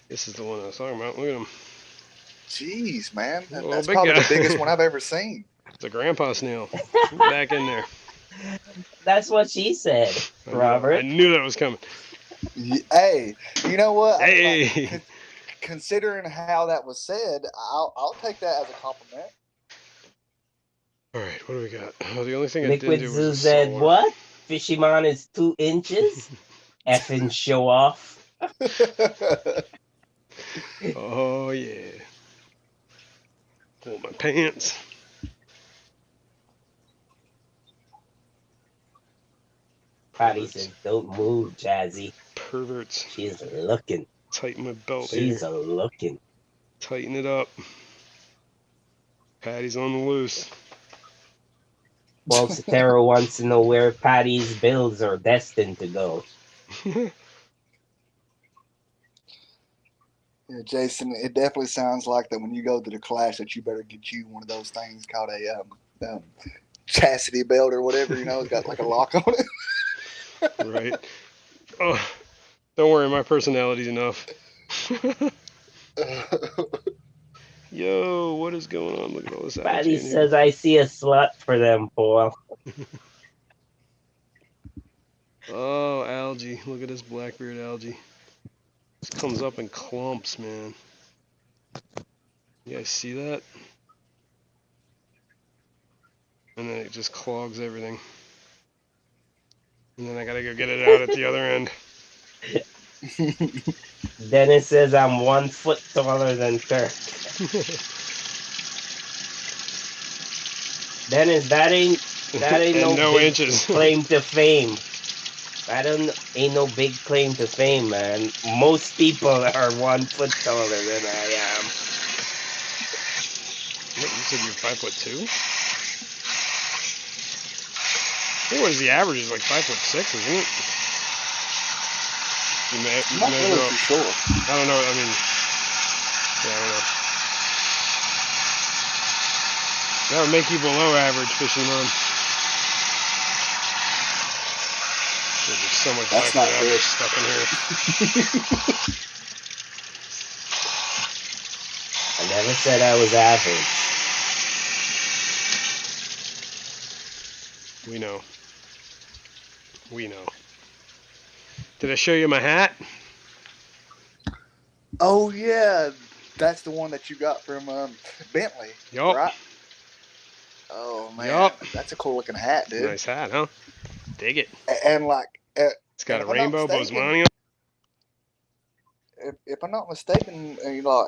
S1: This is the one I was talking about. Look at him.
S3: Jeez, man.
S1: A little
S3: That's
S1: big
S3: probably
S1: guy.
S3: the biggest one I've ever seen.
S1: It's a grandpa snail. Get back in there.
S2: That's what she said,
S1: I
S2: Robert.
S1: knew that was coming.
S3: Hey, you know what?
S1: Hey.
S3: Like, considering how that was said, I'll take that as a compliment.
S1: All right, what do we got? Oh, the only thing I
S2: Liquid
S1: didn't do
S2: Zoo
S1: was the
S2: said,
S1: solar.
S2: what? Fishymon is 2 inches? Effing show off.
S1: Oh, yeah. Pull my pants.
S2: Patty
S1: Perverts.
S2: says, don't move, Jazzy.
S1: Perverts.
S2: She's looking.
S1: Tighten my belt
S2: She's
S1: here.
S2: looking.
S1: Tighten it up. Patty's on the loose.
S2: Well, Sotero wants to know where Patty's bills are destined to go.
S3: Yeah, Jason, it definitely sounds like that when you go to the class that you better get you one of those things called a chastity belt or whatever. You know, it's got like a lock on it.
S1: Right. Oh, don't worry, my personality's enough. Yo, what is going on? Look at all this algae
S2: Patty
S1: in here.
S2: says, I see a slut for them, Paul.
S1: Oh, algae. Look at this Blackbeard algae. This comes up in clumps, man. You guys see that? And then it just clogs everything. And then I gotta go get it out at the other end.
S2: Dennis says, I'm 1 foot taller than Kirk. Dennis, that ain't
S1: And no
S2: big
S1: inches.
S2: claim to fame. That ain't no big claim to fame, man. Most people are 1 foot taller than I am.
S1: What, you said you're 5'2"? I think what is the average is like 5'6", isn't it? You
S3: I'm not really
S1: up.
S3: for sure.
S1: I don't know. I mean, yeah, I don't know. That would make you below average, Fishymon. There's so much
S3: That's
S1: Blackbeard
S3: not
S1: algae
S3: good.
S1: stuck in here.
S2: I never said I was average.
S1: We know. We know. Did I show you my hat?
S3: Oh yeah, that's the one that you got from Bentley,
S1: Yup.
S3: right? Oh man,
S1: Yup.
S3: that's a cool looking hat, dude.
S1: Nice hat, huh? Dig it.
S3: And like,
S1: It's got a rainbow Bosmani on.
S3: if I'm not mistaken, you know,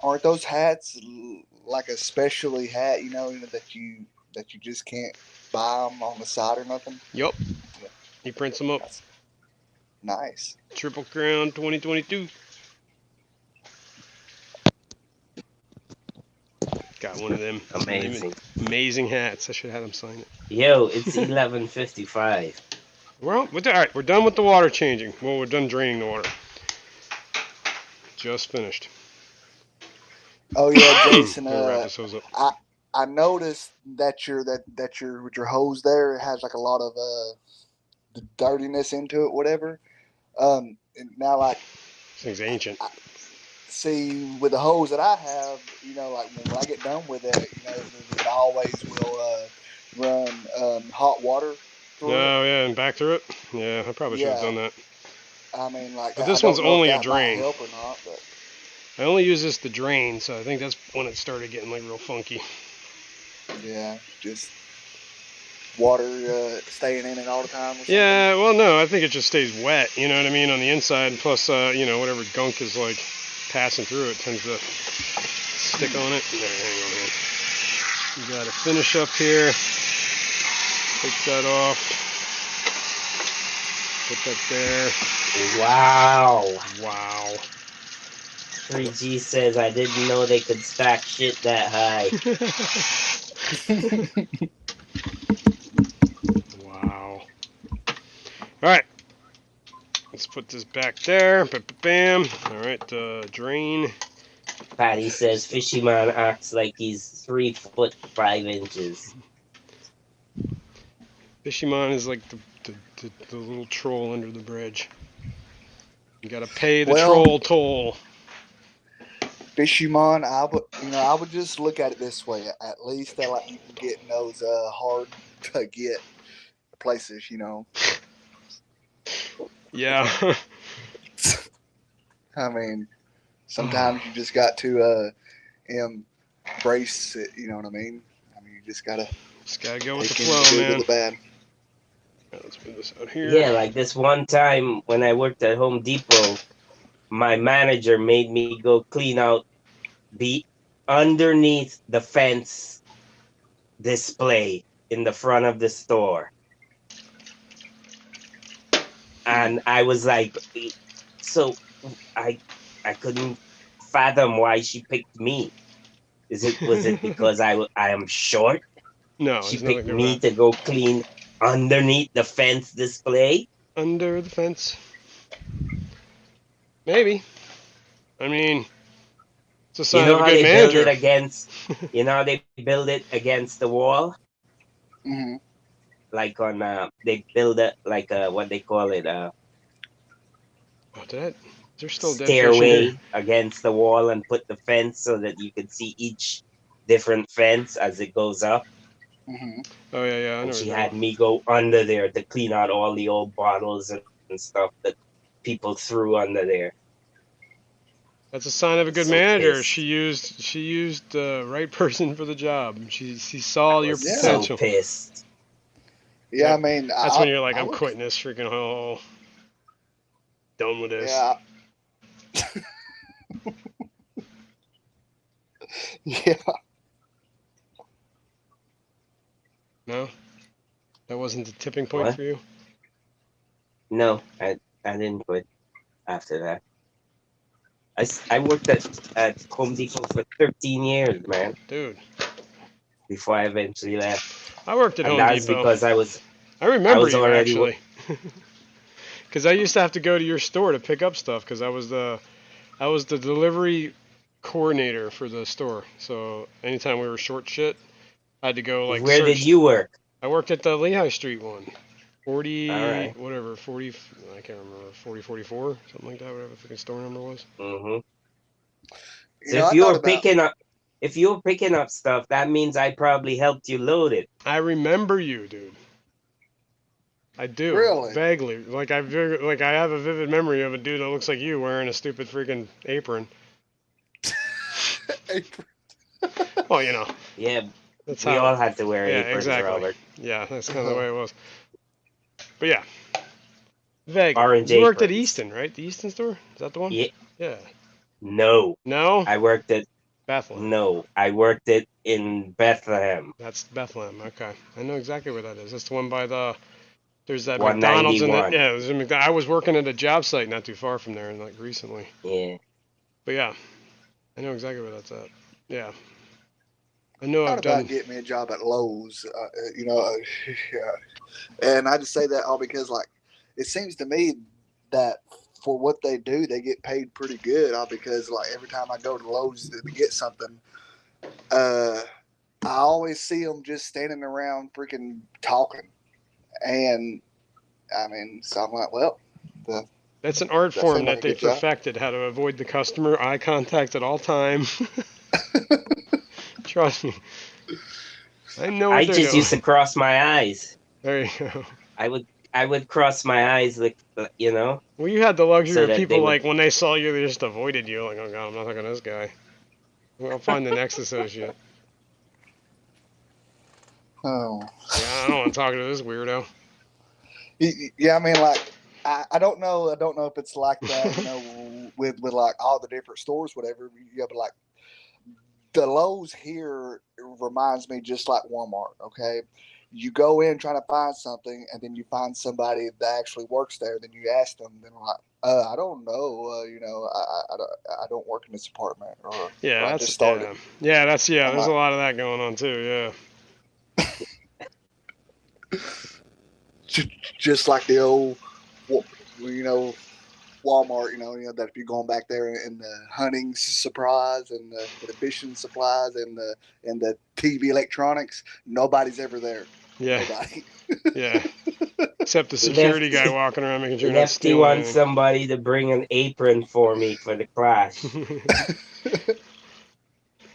S3: aren't those hats like a specially hat? You know that you just can't buy them on the side or nothing.
S1: Yup. He prints them up.
S3: That's nice.
S1: Triple Crown 2022. Got one of them.
S2: Amazing.
S1: Amazing hats. I should have had him sign it.
S2: Yo, it's 11:55.
S1: All right, we're done with the water changing. Well, we're done draining the water. Just finished.
S3: Oh yeah, Jason.
S1: Let me wrap this hose up.
S3: I noticed that your with your hose there, it has like a lot of the dirtiness into it, whatever. And now like
S1: This thing's ancient.
S3: see with the hose that I have, you know, like when I get done with it, you know, it always will run hot water through it.
S1: No, yeah, and back through it. Yeah, I probably should have
S3: Yeah.
S1: done that.
S3: I mean, like,
S1: But this
S3: I don't
S1: one's
S3: know
S1: only
S3: if
S1: a
S3: that might
S1: drain.
S3: help or not, but
S1: I only use this to drain, so I think that's when it started getting like real funky.
S3: yeah, just water staying in it all the time. Or something.
S1: Yeah, well, no, I think it just stays wet. You know what I mean on the inside. Plus, you know, whatever gunk is like passing through it tends to stick on it. There, hang on here. You got to finish up here. Take that off. Put that there.
S2: Wow.
S1: Wow.
S2: 3G says, I didn't know they could stack shit that high.
S1: Wow. Alright. Let's put this back there. Bam. Alright, drain.
S2: Patty says, Fishymon acts like he's 3 foot 5 inches.
S1: Fishimon is like the little troll under the bridge. You gotta pay the
S3: Well,
S1: troll toll.
S3: Fishumon, I would just look at it this way. At least that like you can get in those hard to get places.
S1: Yeah.
S3: I mean, sometimes you just got to embrace it. You know what I mean? You just gotta
S1: go with the
S3: take in
S1: flow,
S3: the good
S1: man.
S3: with the bad.
S1: Let's put this out here.
S2: Yeah, like this one time when I worked at Home Depot, my manager made me go clean out the underneath the fence display in the front of the store. And I was like, so I couldn't fathom why she picked me. Was it because I am short?
S1: No,
S2: She
S1: there's nothing
S2: picked
S1: to
S2: me
S1: that.
S2: to go clean underneath the fence display.
S1: Under the fence. Maybe. I mean, it's a
S2: You
S1: sign
S2: know
S1: of a
S2: how
S1: good
S2: they build it
S1: manager.
S2: against you know how they build it against the wall?
S3: Mm-hmm.
S2: Like on they build it like what they call it,
S1: Oh, there's still dead fish in here.
S2: stairway against the wall and put the fence so that you can see each different fence as it goes up.
S3: Mm-hmm.
S1: Oh yeah, yeah, I know
S2: And
S1: what
S2: she
S1: you're
S2: had
S1: talking
S2: me go under there to clean out all the old bottles and stuff that people threw under there.
S1: That's a sign
S2: I
S1: of a
S2: was
S1: good
S2: so
S1: manager.
S2: pissed.
S1: She used the right person for the job. She saw
S2: I
S1: your
S2: was
S3: Yeah,
S2: so
S1: potential.
S2: pissed.
S3: yeah.
S1: Yep.
S3: I mean,
S1: That's when you're like,
S3: I
S1: I'm
S3: worked.
S1: quitting this freaking hole. Done with this.
S3: Yeah, yeah.
S1: No, that wasn't the tipping point
S2: What?
S1: for you,
S2: No, I didn't quit after that. I worked at Home Depot for 13 years, man,
S1: dude.
S2: before I eventually left.
S1: I worked at
S2: And
S1: Home
S2: that's
S1: Depot.
S2: because
S1: I
S2: I
S1: remember
S2: was
S1: you
S2: already
S1: actually, because I used to have to go to your store to pick up stuff because I was the delivery coordinator for the store. So anytime we were short shit, I had to go like
S2: where did
S1: search.
S2: you work?
S1: I worked at the Lehigh Street one.
S2: All
S1: 40,
S2: right.
S1: whatever, 40, I can't remember, 4044, something like that, whatever the fucking store number was.
S2: Mm-hmm. So
S3: I thought about.
S2: if you were picking up stuff, that means I probably helped you load it.
S1: I remember you, dude. I do,
S3: Really?
S1: vaguely. Like I have a vivid memory of a dude that looks like you wearing a stupid freaking apron. Well,
S2: Yeah,
S1: that's
S2: we
S1: how,
S2: all had to wear
S1: yeah,
S2: aprons,
S1: exactly.
S2: Robert.
S1: Yeah, that's kind of the way it was. But yeah, vaguely.
S2: Orange
S1: You worked at
S2: aprons.
S1: Easton, right? The Easton store? Is that the one?
S2: Yeah,
S1: Yeah.
S2: no.
S1: No?
S2: I worked at
S1: Bethlehem.
S2: no. I worked it in Bethlehem.
S1: That's Bethlehem. Okay. I know exactly where that is. That's the one by the. There's that McDonald's in it.
S2: 191.
S1: Yeah, there's a I was working at a job site not too far from there, like recently.
S2: Yeah.
S1: But yeah, I know exactly where that's at. Yeah, I know
S3: Thought
S1: I've
S3: about
S1: done.
S3: getting me a job at Lowe's. Yeah. And I just say that all because like it seems to me that for what they do, they get paid pretty good. All because like every time I go to Lowe's to get something, uh, I always see them just standing around freaking talking. And I mean, so I'm like, well,
S1: That's an art
S3: that
S1: form
S3: seemed like
S1: that
S3: a
S1: they
S3: good job.
S1: perfected. How to avoid the customer, eye contact at all time. Trust me, I know what
S2: I
S1: they're
S2: just
S1: doing.
S2: used to cross my eyes.
S1: There you go.
S2: I would I would cross my eyes like
S1: Well, you had the luxury
S2: so
S1: of
S2: that they
S1: people
S2: would
S1: like when they saw you, they just avoided you. Like, oh god, I'm not talking to this guy. I'll find the next associate.
S3: Oh,
S1: Yeah, I don't want to talk to this weirdo.
S3: yeah. I mean, like, I don't know. I don't know if it's like that. With like all the different stores, whatever. Yeah, but like the Lowe's here reminds me just like Walmart. Okay, you go in trying to find something, and then you find somebody that actually works there. Then you ask them, then like, I don't know. I don't work in this department, or
S1: Yeah,
S3: I
S1: that's
S3: just started. I'm
S1: There's a
S3: like,
S1: lot of that going on too. Yeah.
S3: just like the old, you know, Walmart, that if you're going back there in the hunting supplies and the fishing supplies and the TV electronics, nobody's ever there.
S1: Yeah.
S3: Nobody.
S1: Yeah. Except the security guy walking around making sure you're not
S2: Lefty
S1: stealing
S2: wants
S1: anything.
S2: somebody to bring an apron for me for the clash.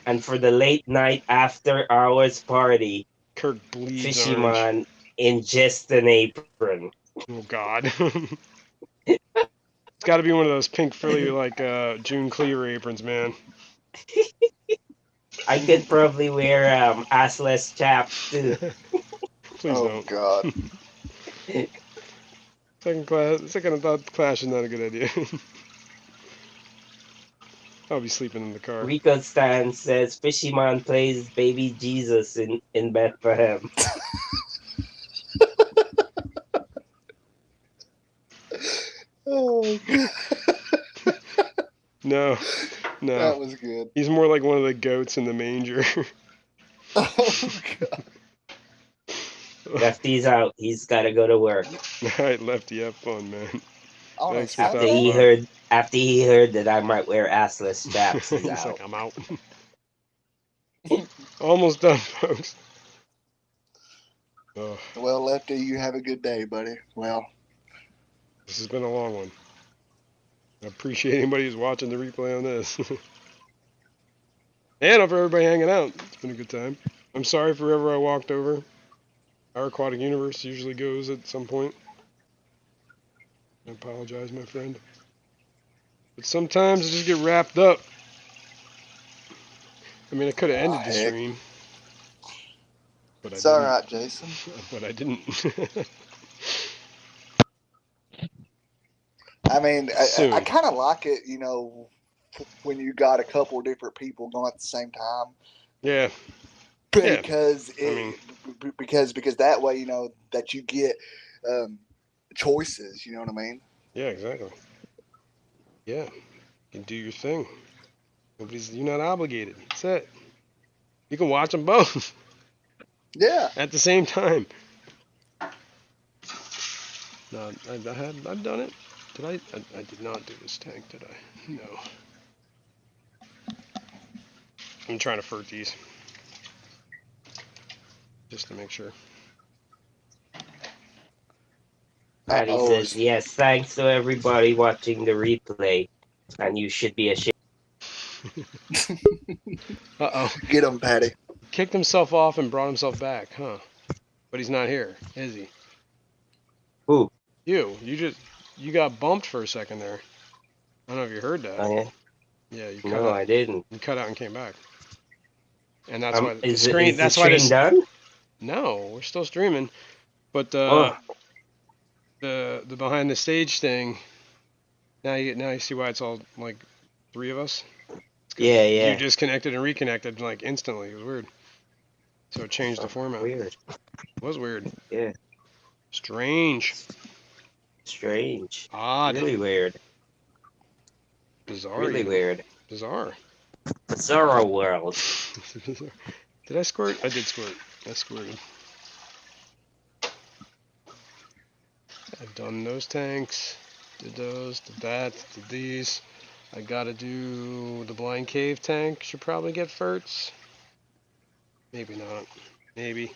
S2: And for the late night after hours party,
S1: Kirk bleeds
S2: Fishy
S1: orange.
S2: Man ingest an apron.
S1: Oh God. It's got to be one of those pink frilly like June Cleaver aprons, man.
S2: I could probably wear assless chaps too.
S1: Please
S3: Oh
S1: don't.
S3: God.
S1: Second thought clash is not a good idea. I'll be sleeping in the car.
S2: Rico Stan says Fishy Man plays baby Jesus in Bethlehem.
S3: Oh God.
S1: No.
S3: That was good.
S1: He's more like one of the goats in the manger.
S3: Oh God.
S2: Lefty's out. He's got to go to work.
S1: Alright, Lefty, have fun, man.
S3: On a
S1: Thanks for
S2: After
S1: stopping
S3: Sunday?
S1: by.
S2: he heard that I might wear assless chaps, he's
S1: He's
S2: out.
S1: like, I'm out. Almost done, folks. Oh,
S3: Well, Lefty, you have a good day, buddy. Well,
S1: this has been a long one. I appreciate anybody who's watching the replay on this. And for everybody hanging out. It's been a good time. I'm sorry for whoever I walked over. Our aquatic universe usually goes at some point. I apologize, my friend. But sometimes I just get wrapped up. I mean, I could have ended the
S3: heck.
S1: stream. But I
S3: It's
S1: didn't.
S3: all right, Jason.
S1: But I didn't.
S3: I mean,
S1: Soon.
S3: I kind of like it, when you got a couple of different people going at the same time.
S1: Yeah.
S3: Because
S1: Yeah.
S3: because that way, that you get choices. You know what I mean?
S1: Yeah, exactly. Yeah. You can do your thing. You're not obligated. That's it. You can watch them both.
S3: Yeah.
S1: At the same time. No, I've done it. Did I did not do this tank, did I? No. I'm trying to fert these. Just to make sure.
S2: Patty says, yes, thanks to everybody watching the replay. And you should be ashamed.
S1: Uh-oh.
S3: Get him, Patty.
S1: Kicked himself off and brought himself back, huh? But he's not here, is he?
S2: Who?
S1: You got bumped for a second there. I don't know if you heard that.
S2: Oh, yeah?
S1: Yeah, you cut
S2: No,
S1: out.
S2: I didn't.
S1: You cut out and came back. And that's why the
S2: Is
S1: screen.
S2: the stream done?
S1: No, we're still streaming. But
S2: Oh.
S1: the behind the stage thing. Now you see why it's all like three of us.
S2: Yeah.
S1: You disconnected and reconnected like instantly. It was weird. So it changed the format.
S2: Weird.
S1: It was weird.
S2: Yeah.
S1: Strange. Odd.
S2: Really weird.
S1: Bizarre.
S2: Really weird.
S1: Bizarre.
S2: Bizarre world.
S1: Did I squirt? I did squirt. I squirted. I've done those tanks. Did those. Did that. Did these. I gotta do the blind cave tank. Should probably get ferts. Maybe not. Maybe.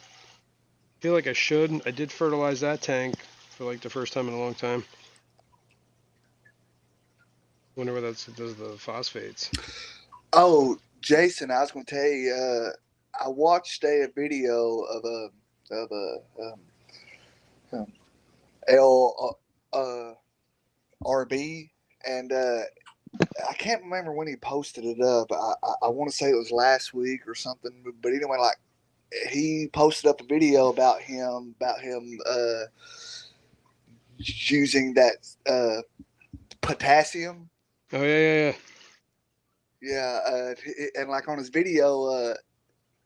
S1: Feel like I should. I did fertilize that tank for like the first time in a long time. Wonder what that does the phosphates.
S3: Oh, Jason, I was going to tell you. I watched a video of a RB, and I can't remember when he posted it up. I want to say it was last week or something. But anyway, like he posted up a video about him using that potassium.
S1: Oh yeah.
S3: Yeah, and like on his video,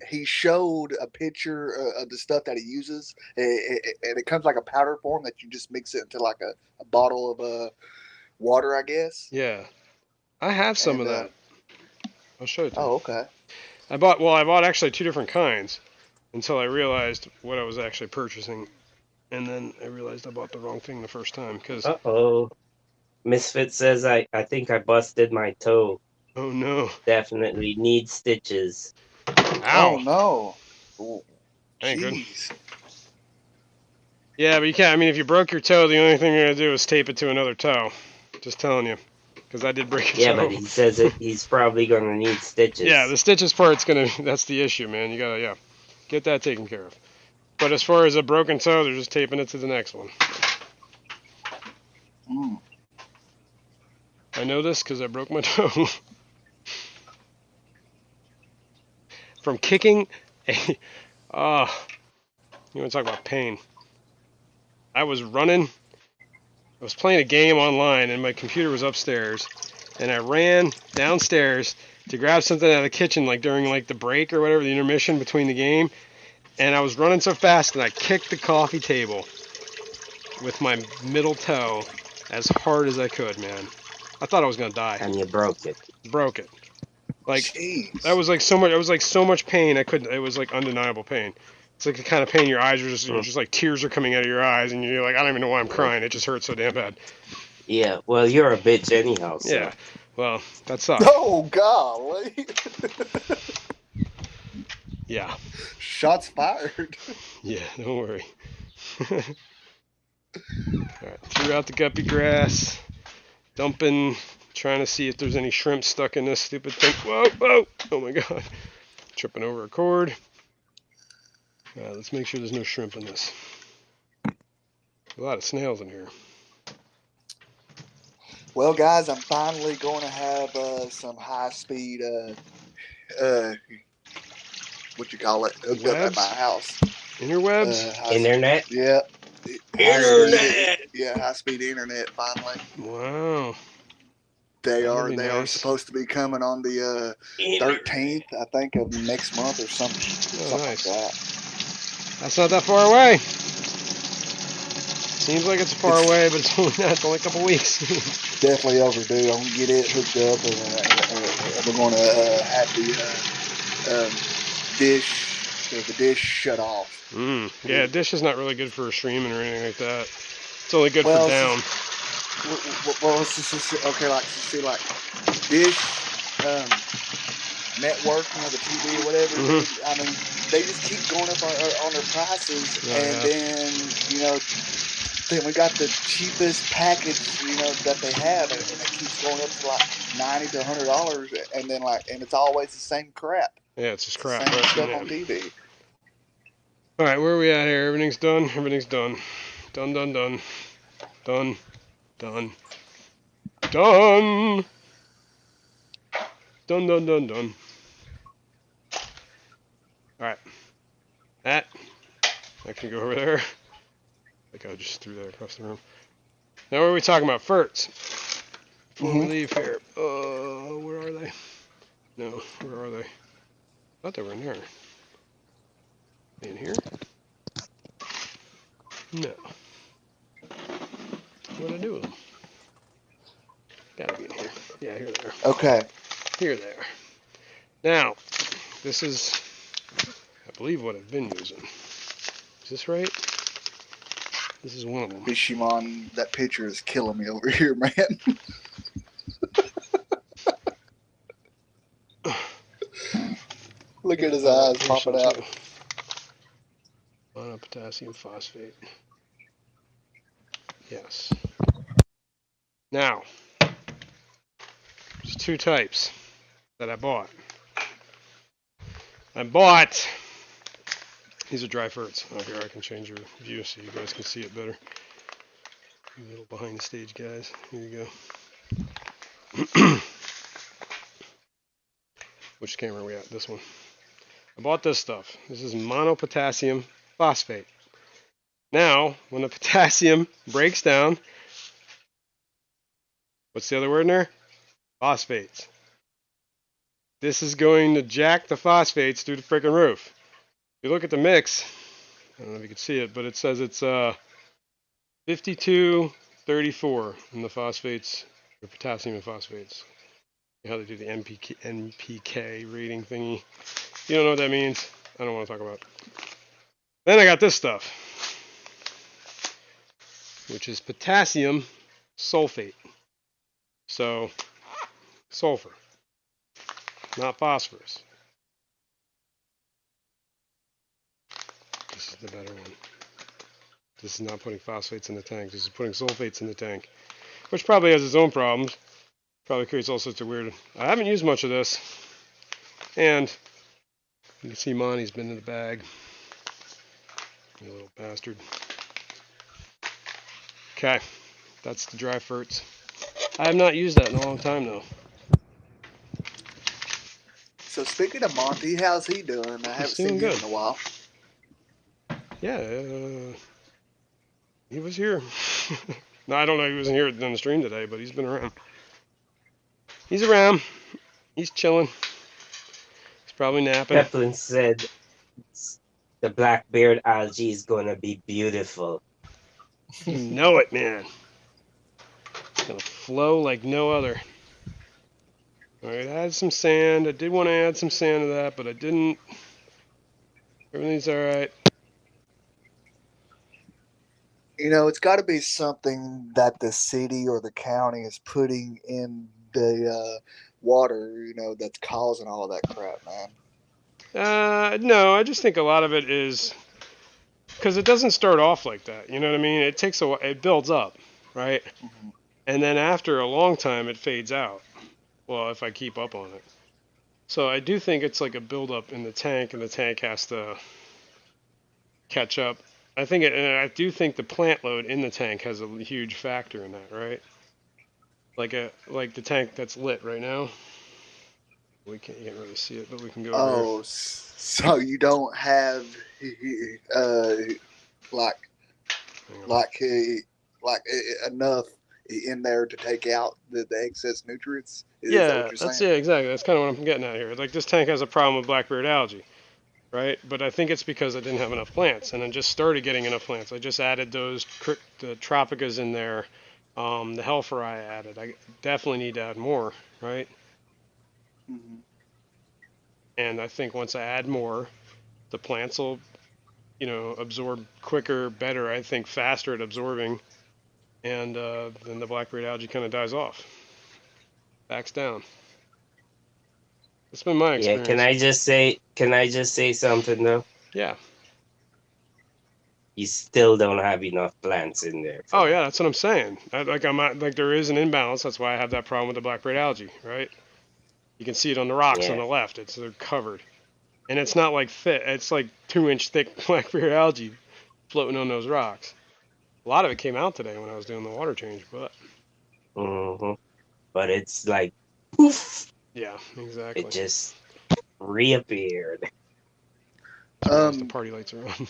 S3: he showed a picture of the stuff that he uses, and it comes like a powder form that you just mix it into like a bottle of water, I guess.
S1: Yeah. I have some of that. I'll show it to you.
S3: Oh, okay.
S1: I bought actually two different kinds until I realized what I was actually purchasing. And then I realized I bought the wrong thing the first time.
S2: Uh-oh. Misfit says, I think I busted my toe.
S1: Oh, no.
S2: Definitely need stitches.
S1: Ow.
S3: Oh, no.
S1: Ain't good.
S3: Jeez.
S1: Yeah, but you can't. I mean, if you broke your toe, the only thing you're gonna do is tape it to another toe. Just telling you, because I did break a
S2: Yeah, but
S1: toe.
S2: he says he's probably gonna need
S1: Yeah,
S2: stitches.
S1: the stitches part's gonna. That's the issue, man. You gotta get that taken care of. But as far as a broken toe, they're just taping it to the next one.
S3: Mm.
S1: I know this because I broke my toe from kicking a. Ah, you want to talk about pain? I was running. I was playing a game online, and my computer was upstairs, and I ran downstairs to grab something out of the kitchen, like during like the break or whatever, the intermission between the game, and I was running so fast, and I kicked the coffee table with my middle toe as hard as I could, man. I thought I was gonna die.
S2: And you broke it.
S1: Broke it. Like that
S3: Jeez.
S1: was like so much. It was like so much pain. I couldn't. It was like undeniable pain. It's like the kind of pain your eyes are just, you're just like tears are coming out of your eyes, and you're like, I don't even know why I'm crying. It just hurts so damn bad.
S2: Yeah, well, you're a bitch anyhow, so.
S1: Yeah. Well, that sucked.
S3: Oh, golly.
S1: Yeah.
S3: Shots fired.
S1: Yeah. Don't worry. All right. Threw out the guppy grass, dumping, trying to see if there's any shrimp stuck in this stupid thing. Whoa, whoa! Oh my god! Tripping over a cord. Let's make sure there's no shrimp in this. A lot of snails in here.
S3: Well, guys, I'm finally going to have some high-speed, what you call it, hooked up at my house.
S1: Interwebs?
S2: Internet?
S3: Yeah.
S2: Internet!
S3: High-speed internet, finally.
S1: Wow.
S3: They
S1: That'd
S3: are
S1: be nice.
S3: supposed to be coming on the 13th, I think, of next month or something
S1: nice.
S3: like that.
S1: That's not that far away. Seems like it's far away, but it's only not. It's only a couple weeks.
S3: Definitely overdue. I'm gonna get it hooked up, and we're gonna have the dish shut off.
S1: Yeah, dish is not really good for streaming or anything like that. It's only good for down.
S3: Well, it's just okay. Like, see, like dish network, the TV or whatever. Dude, I mean, they just keep going up on their prices, then then we got the cheapest package, that they have, and it keeps going up to like $90 to $100, and then and it's always the same crap.
S1: Yeah, it's just crap.
S3: Same stuff on TV.
S1: All right, where are we at here? Everything's done. Everything's done. Done. Done. Done. Done. Done. Done. Done. Done. Done. Done. All right. That can go over there. I think I just threw that across the room. Now, what are we talking about? Ferts. Before we leave here. Where are they? No, where are they? I thought they were in there. In here? No. What did I do with them? Gotta be in here. Yeah, here they are.
S3: Okay.
S1: Here they are. Now, this is, I believe, what I've been using. Is this right? This is one of them.
S3: Bishimon, that picture is killing me over here, man. Look at his eyes popping out.
S1: Monopotassium phosphate. Yes. Now, there's two types that I bought. These are dry ferts. Oh, here I can change your view so you guys can see it better. You little behind the stage guys. Here you go. Which camera are we at? This one. I bought this stuff. This is monopotassium phosphate. Now, when the potassium breaks down, what's the other word in there? Phosphates. This is going to jack the phosphates through the freaking roof. If you look at the mix, I don't know if you can see it, but it says it's 52-34 in the phosphates, or potassium and phosphates. How they do the NPK rating thingy. You don't know what that means? I don't want to talk about it. Then I got this stuff, which is potassium sulfate. So, sulfur, not phosphorus. This is the better one. This is not putting phosphates in the tank. This is putting sulfates in the tank, which probably has its own problems. Probably creates all sorts of weird. I haven't used much of this, and you can see Monty's been in the bag. You little bastard. Okay, that's the dry ferts. I have not used that in a long time though.
S3: So speaking of Monty, how's he doing? I haven't seen
S1: doing
S3: him
S1: good.
S3: in a while.
S1: Yeah, he was here. No, I don't know. He wasn't here on the stream today, but he's been around. He's around. He's chilling. He's probably napping.
S2: Peplin said the Blackbeard algae is gonna be beautiful.
S1: You know it, man. It's gonna flow like no other. Alright, add some sand. I did want to add some sand to that, but I didn't. Everything's alright.
S3: You know, it's got to be something that the city or the county is putting in the water, you know, that's causing all that crap, man.
S1: No, I just think a lot of it is because it doesn't start off like that. You know what I mean? It takes a while. It builds up, right?
S3: Mm-hmm.
S1: And then after a long time, it fades out. Well, if I keep up on it. So I do think it's like a buildup in the tank, and the tank has to catch up. I think and I do think the plant load in the tank has a huge factor in that, right? Like the tank that's lit right now. You can't really see it, but we can go over here.
S3: Oh, so you don't have like enough in there to take out the excess nutrients? Is that
S1: Yeah,
S3: what you're saying?
S1: exactly. That's kind of what I'm getting at here. Like this tank has a problem with Blackbeard algae, right? But I think it's because I didn't have enough plants, and I just started getting enough plants. I just added the tropicas in there, the helper I added. I definitely need to add more, right?
S3: Mm-hmm.
S1: And I think once I add more, the plants will, absorb quicker, better. I think faster at absorbing, and then the Blackbeard algae kind of dies off, backs down. It's been my
S2: Yeah,
S1: experience.
S2: can I just say something though?
S1: Yeah.
S2: You still don't have enough plants in there.
S1: Oh yeah, that's what I'm saying. There is an imbalance. That's why I have that problem with the Blackbeard algae, right? You can see it on the rocks on
S2: Yeah.
S1: the left. They're covered, and it's not like thick. It's like 2-inch thick Blackbeard algae floating on those rocks. A lot of it came out today when I was doing the water change, but
S2: But it's like poof.
S1: yeah, exactly.
S2: It just reappeared.
S1: The party lights are on.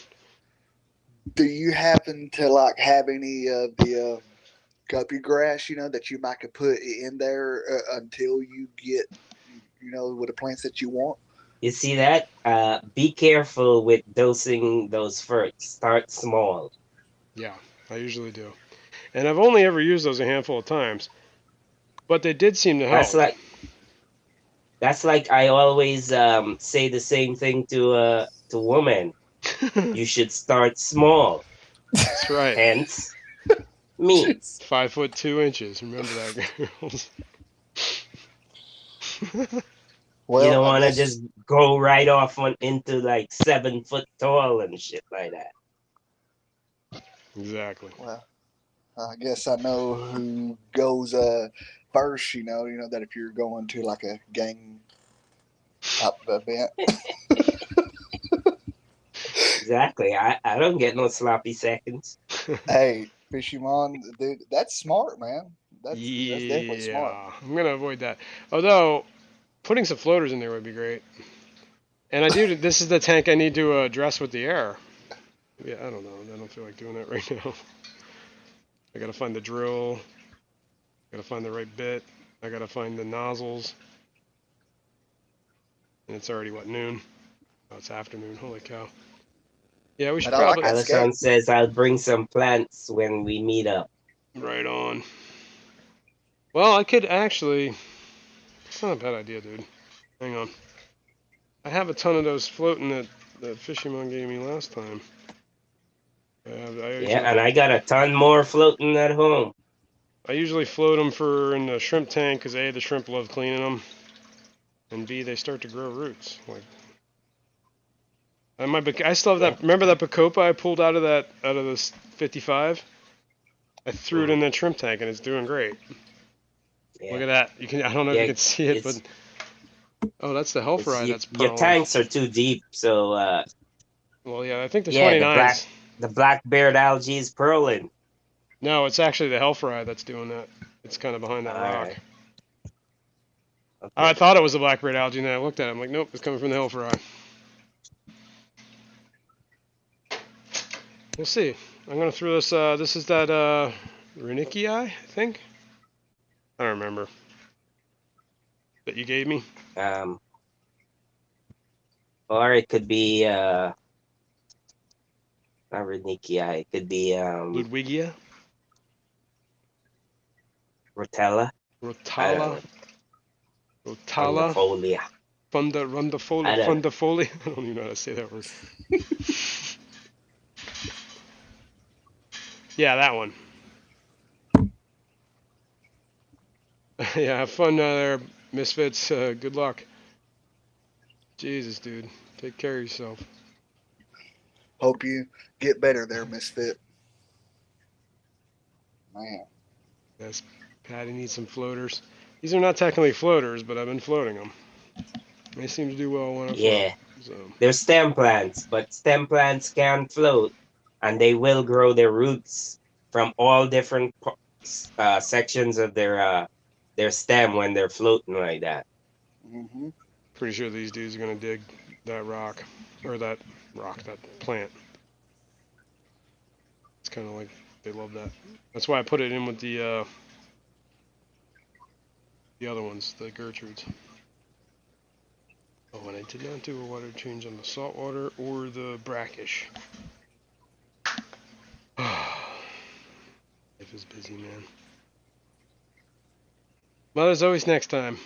S3: Do you happen to like have any of the guppy grass, you know, that you might could put in there until you get, you know, with the plants that you want?
S2: You see that? Be careful with dosing those ferts. Start small.
S1: Yeah, I usually do, and I've only ever used those a handful of times, but they did seem to help.
S2: That's like I always say the same thing to women. You should start small.
S1: That's right.
S2: Hence, me.
S1: 5'2". Remember that, girls.
S3: Well,
S2: You don't want to just go right off into like 7 foot tall and shit like that.
S1: Exactly.
S3: Well, I guess I know who goes first. You know that if you're going to like a gang type of event.
S2: Exactly. I don't get no sloppy seconds.
S3: Hey, Fishymon, dude, that's smart, man. That's definitely smart.
S1: I'm gonna avoid that. Although putting some floaters in there would be great. And this is the tank I need to address with the air. Yeah, I don't know. I don't feel like doing that right now. I gotta find the drill. Gotta find the right bit. I gotta find the nozzles. And it's already noon? Oh, it's afternoon. Holy cow. Yeah, we should
S3: But I like
S1: probably.
S3: that scale.
S2: Alison says I'll bring some plants when we meet up.
S1: Right on. Well, I could actually. It's not a bad idea, dude. Hang on. I have a ton of those floating that Fishymon gave me last time.
S2: And I got a ton more floating at home.
S1: I usually float them in the shrimp tank because A, the shrimp love cleaning them, and B, they start to grow roots. I still have that. Remember that Bacopa I pulled out of this 55? I threw it in that shrimp tank and it's doing great.
S2: Yeah.
S1: Look at that. You can. I don't know if you can see it, but that's the health ride. That's
S2: your
S1: purling.
S2: tanks are too deep, so
S1: well, yeah, I think the
S2: yeah,
S1: 29s.
S2: the Blackbeard Algae is purling.
S1: No, it's actually the health ride that's doing that. It's kind of behind that rock.
S2: Right. Okay.
S1: I thought it was the Blackbeard Algae, and then I looked at it. I'm like, nope, it's coming from the health ride. We'll see. I'm gonna throw this. This is that Renickii, I think. I don't remember. That you gave me.
S2: Or it could be not Renickii. It could be
S1: Ludwigia.
S2: Rotella.
S1: Rotala.
S2: Rundifolia.
S1: Fundifolia. I don't even know how to say that word. Yeah, that one. Yeah, have fun there, Misfits. Good luck. Jesus, dude. Take care of yourself.
S3: Hope you get better there, Misfit. Man.
S1: Yes, Patty needs some floaters. These are not technically floaters, but I've been floating them. They seem to do well when I float. So.
S2: They're stem plants, but stem plants can float, and they will grow their roots from all different sections of their stem when they're floating like that.
S3: Mm-hmm.
S1: Pretty sure these dudes are gonna dig that rock, or that plant. It's kind of like they love that. That's why I put it in with the other ones, the Gertrudes. Oh, and I did not do a water change on the saltwater or the brackish. Life is busy, man. Well, there's always next time.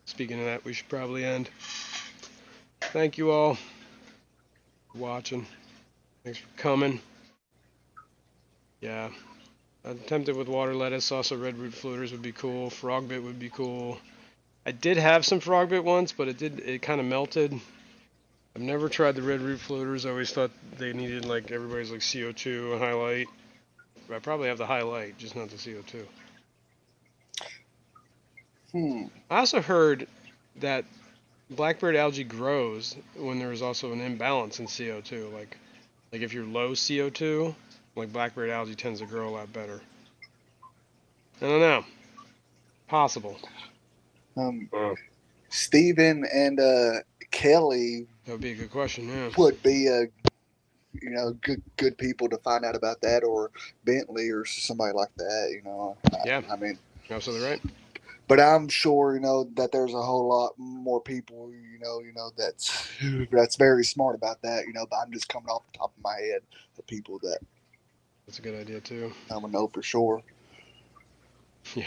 S1: Speaking of that, we should probably end. Thank you all for watching. Thanks for coming. Yeah. I'm tempted with water lettuce. Also, red root floaters would be cool. Frogbit would be cool. I did have some frogbit once, but it kind of melted. I've never tried the red root floaters. I always thought they needed, like, everybody's like CO2 and highlight. I probably have the highlight, just not the CO2. I also heard that Blackbeard algae grows when there's also an imbalance in CO2. Like if you're low CO2, like Blackbeard algae tends to grow a lot better. I don't know. Possible.
S3: Steven and Kelly.
S1: That would be a good question. Yeah.
S3: Would be good people to find out about that, or Bentley or somebody like that.
S1: Yeah.
S3: I mean,
S1: you're absolutely right.
S3: But I'm sure that there's a whole lot more people that's very smart about that. But I'm just coming off the top of my head the people that.
S1: That's a good idea too.
S3: I'm gonna know for sure.
S1: Yeah.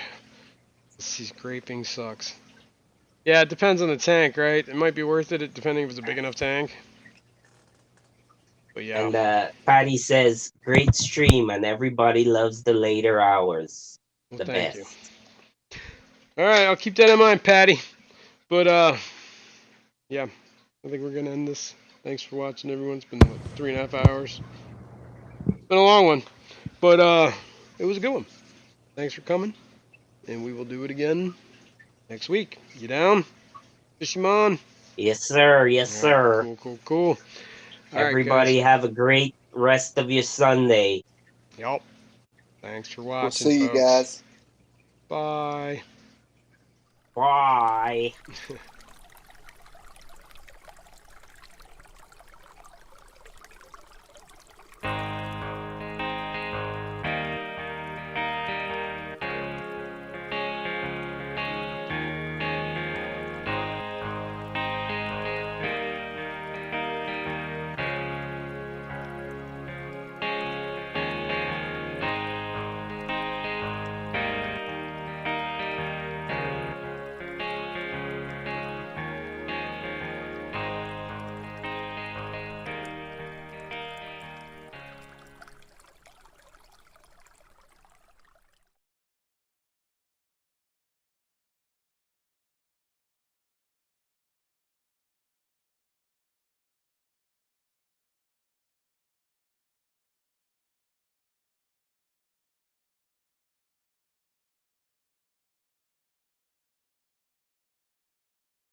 S1: This scraping sucks. Yeah, it depends on the tank, right? It might be worth it depending if it's a big enough tank. But yeah.
S2: And Patty says, great stream, and everybody loves the later hours.
S1: Well,
S2: the
S1: thank
S2: best.
S1: You. All right, I'll keep that in mind, Patty. But yeah, I think we're gonna end this. Thanks for watching, everyone. It's been 3.5 hours. It's been a long one, but it was a good one. Thanks for coming, and we will do it again next week. You down? Fishimon?
S2: Yes, sir. Yes, sir.
S1: Cool.
S2: Everybody have a great rest of your Sunday.
S1: Yup. Thanks for watching,
S3: We'll see
S1: folks.
S3: you guys.
S1: Bye.
S2: Bye.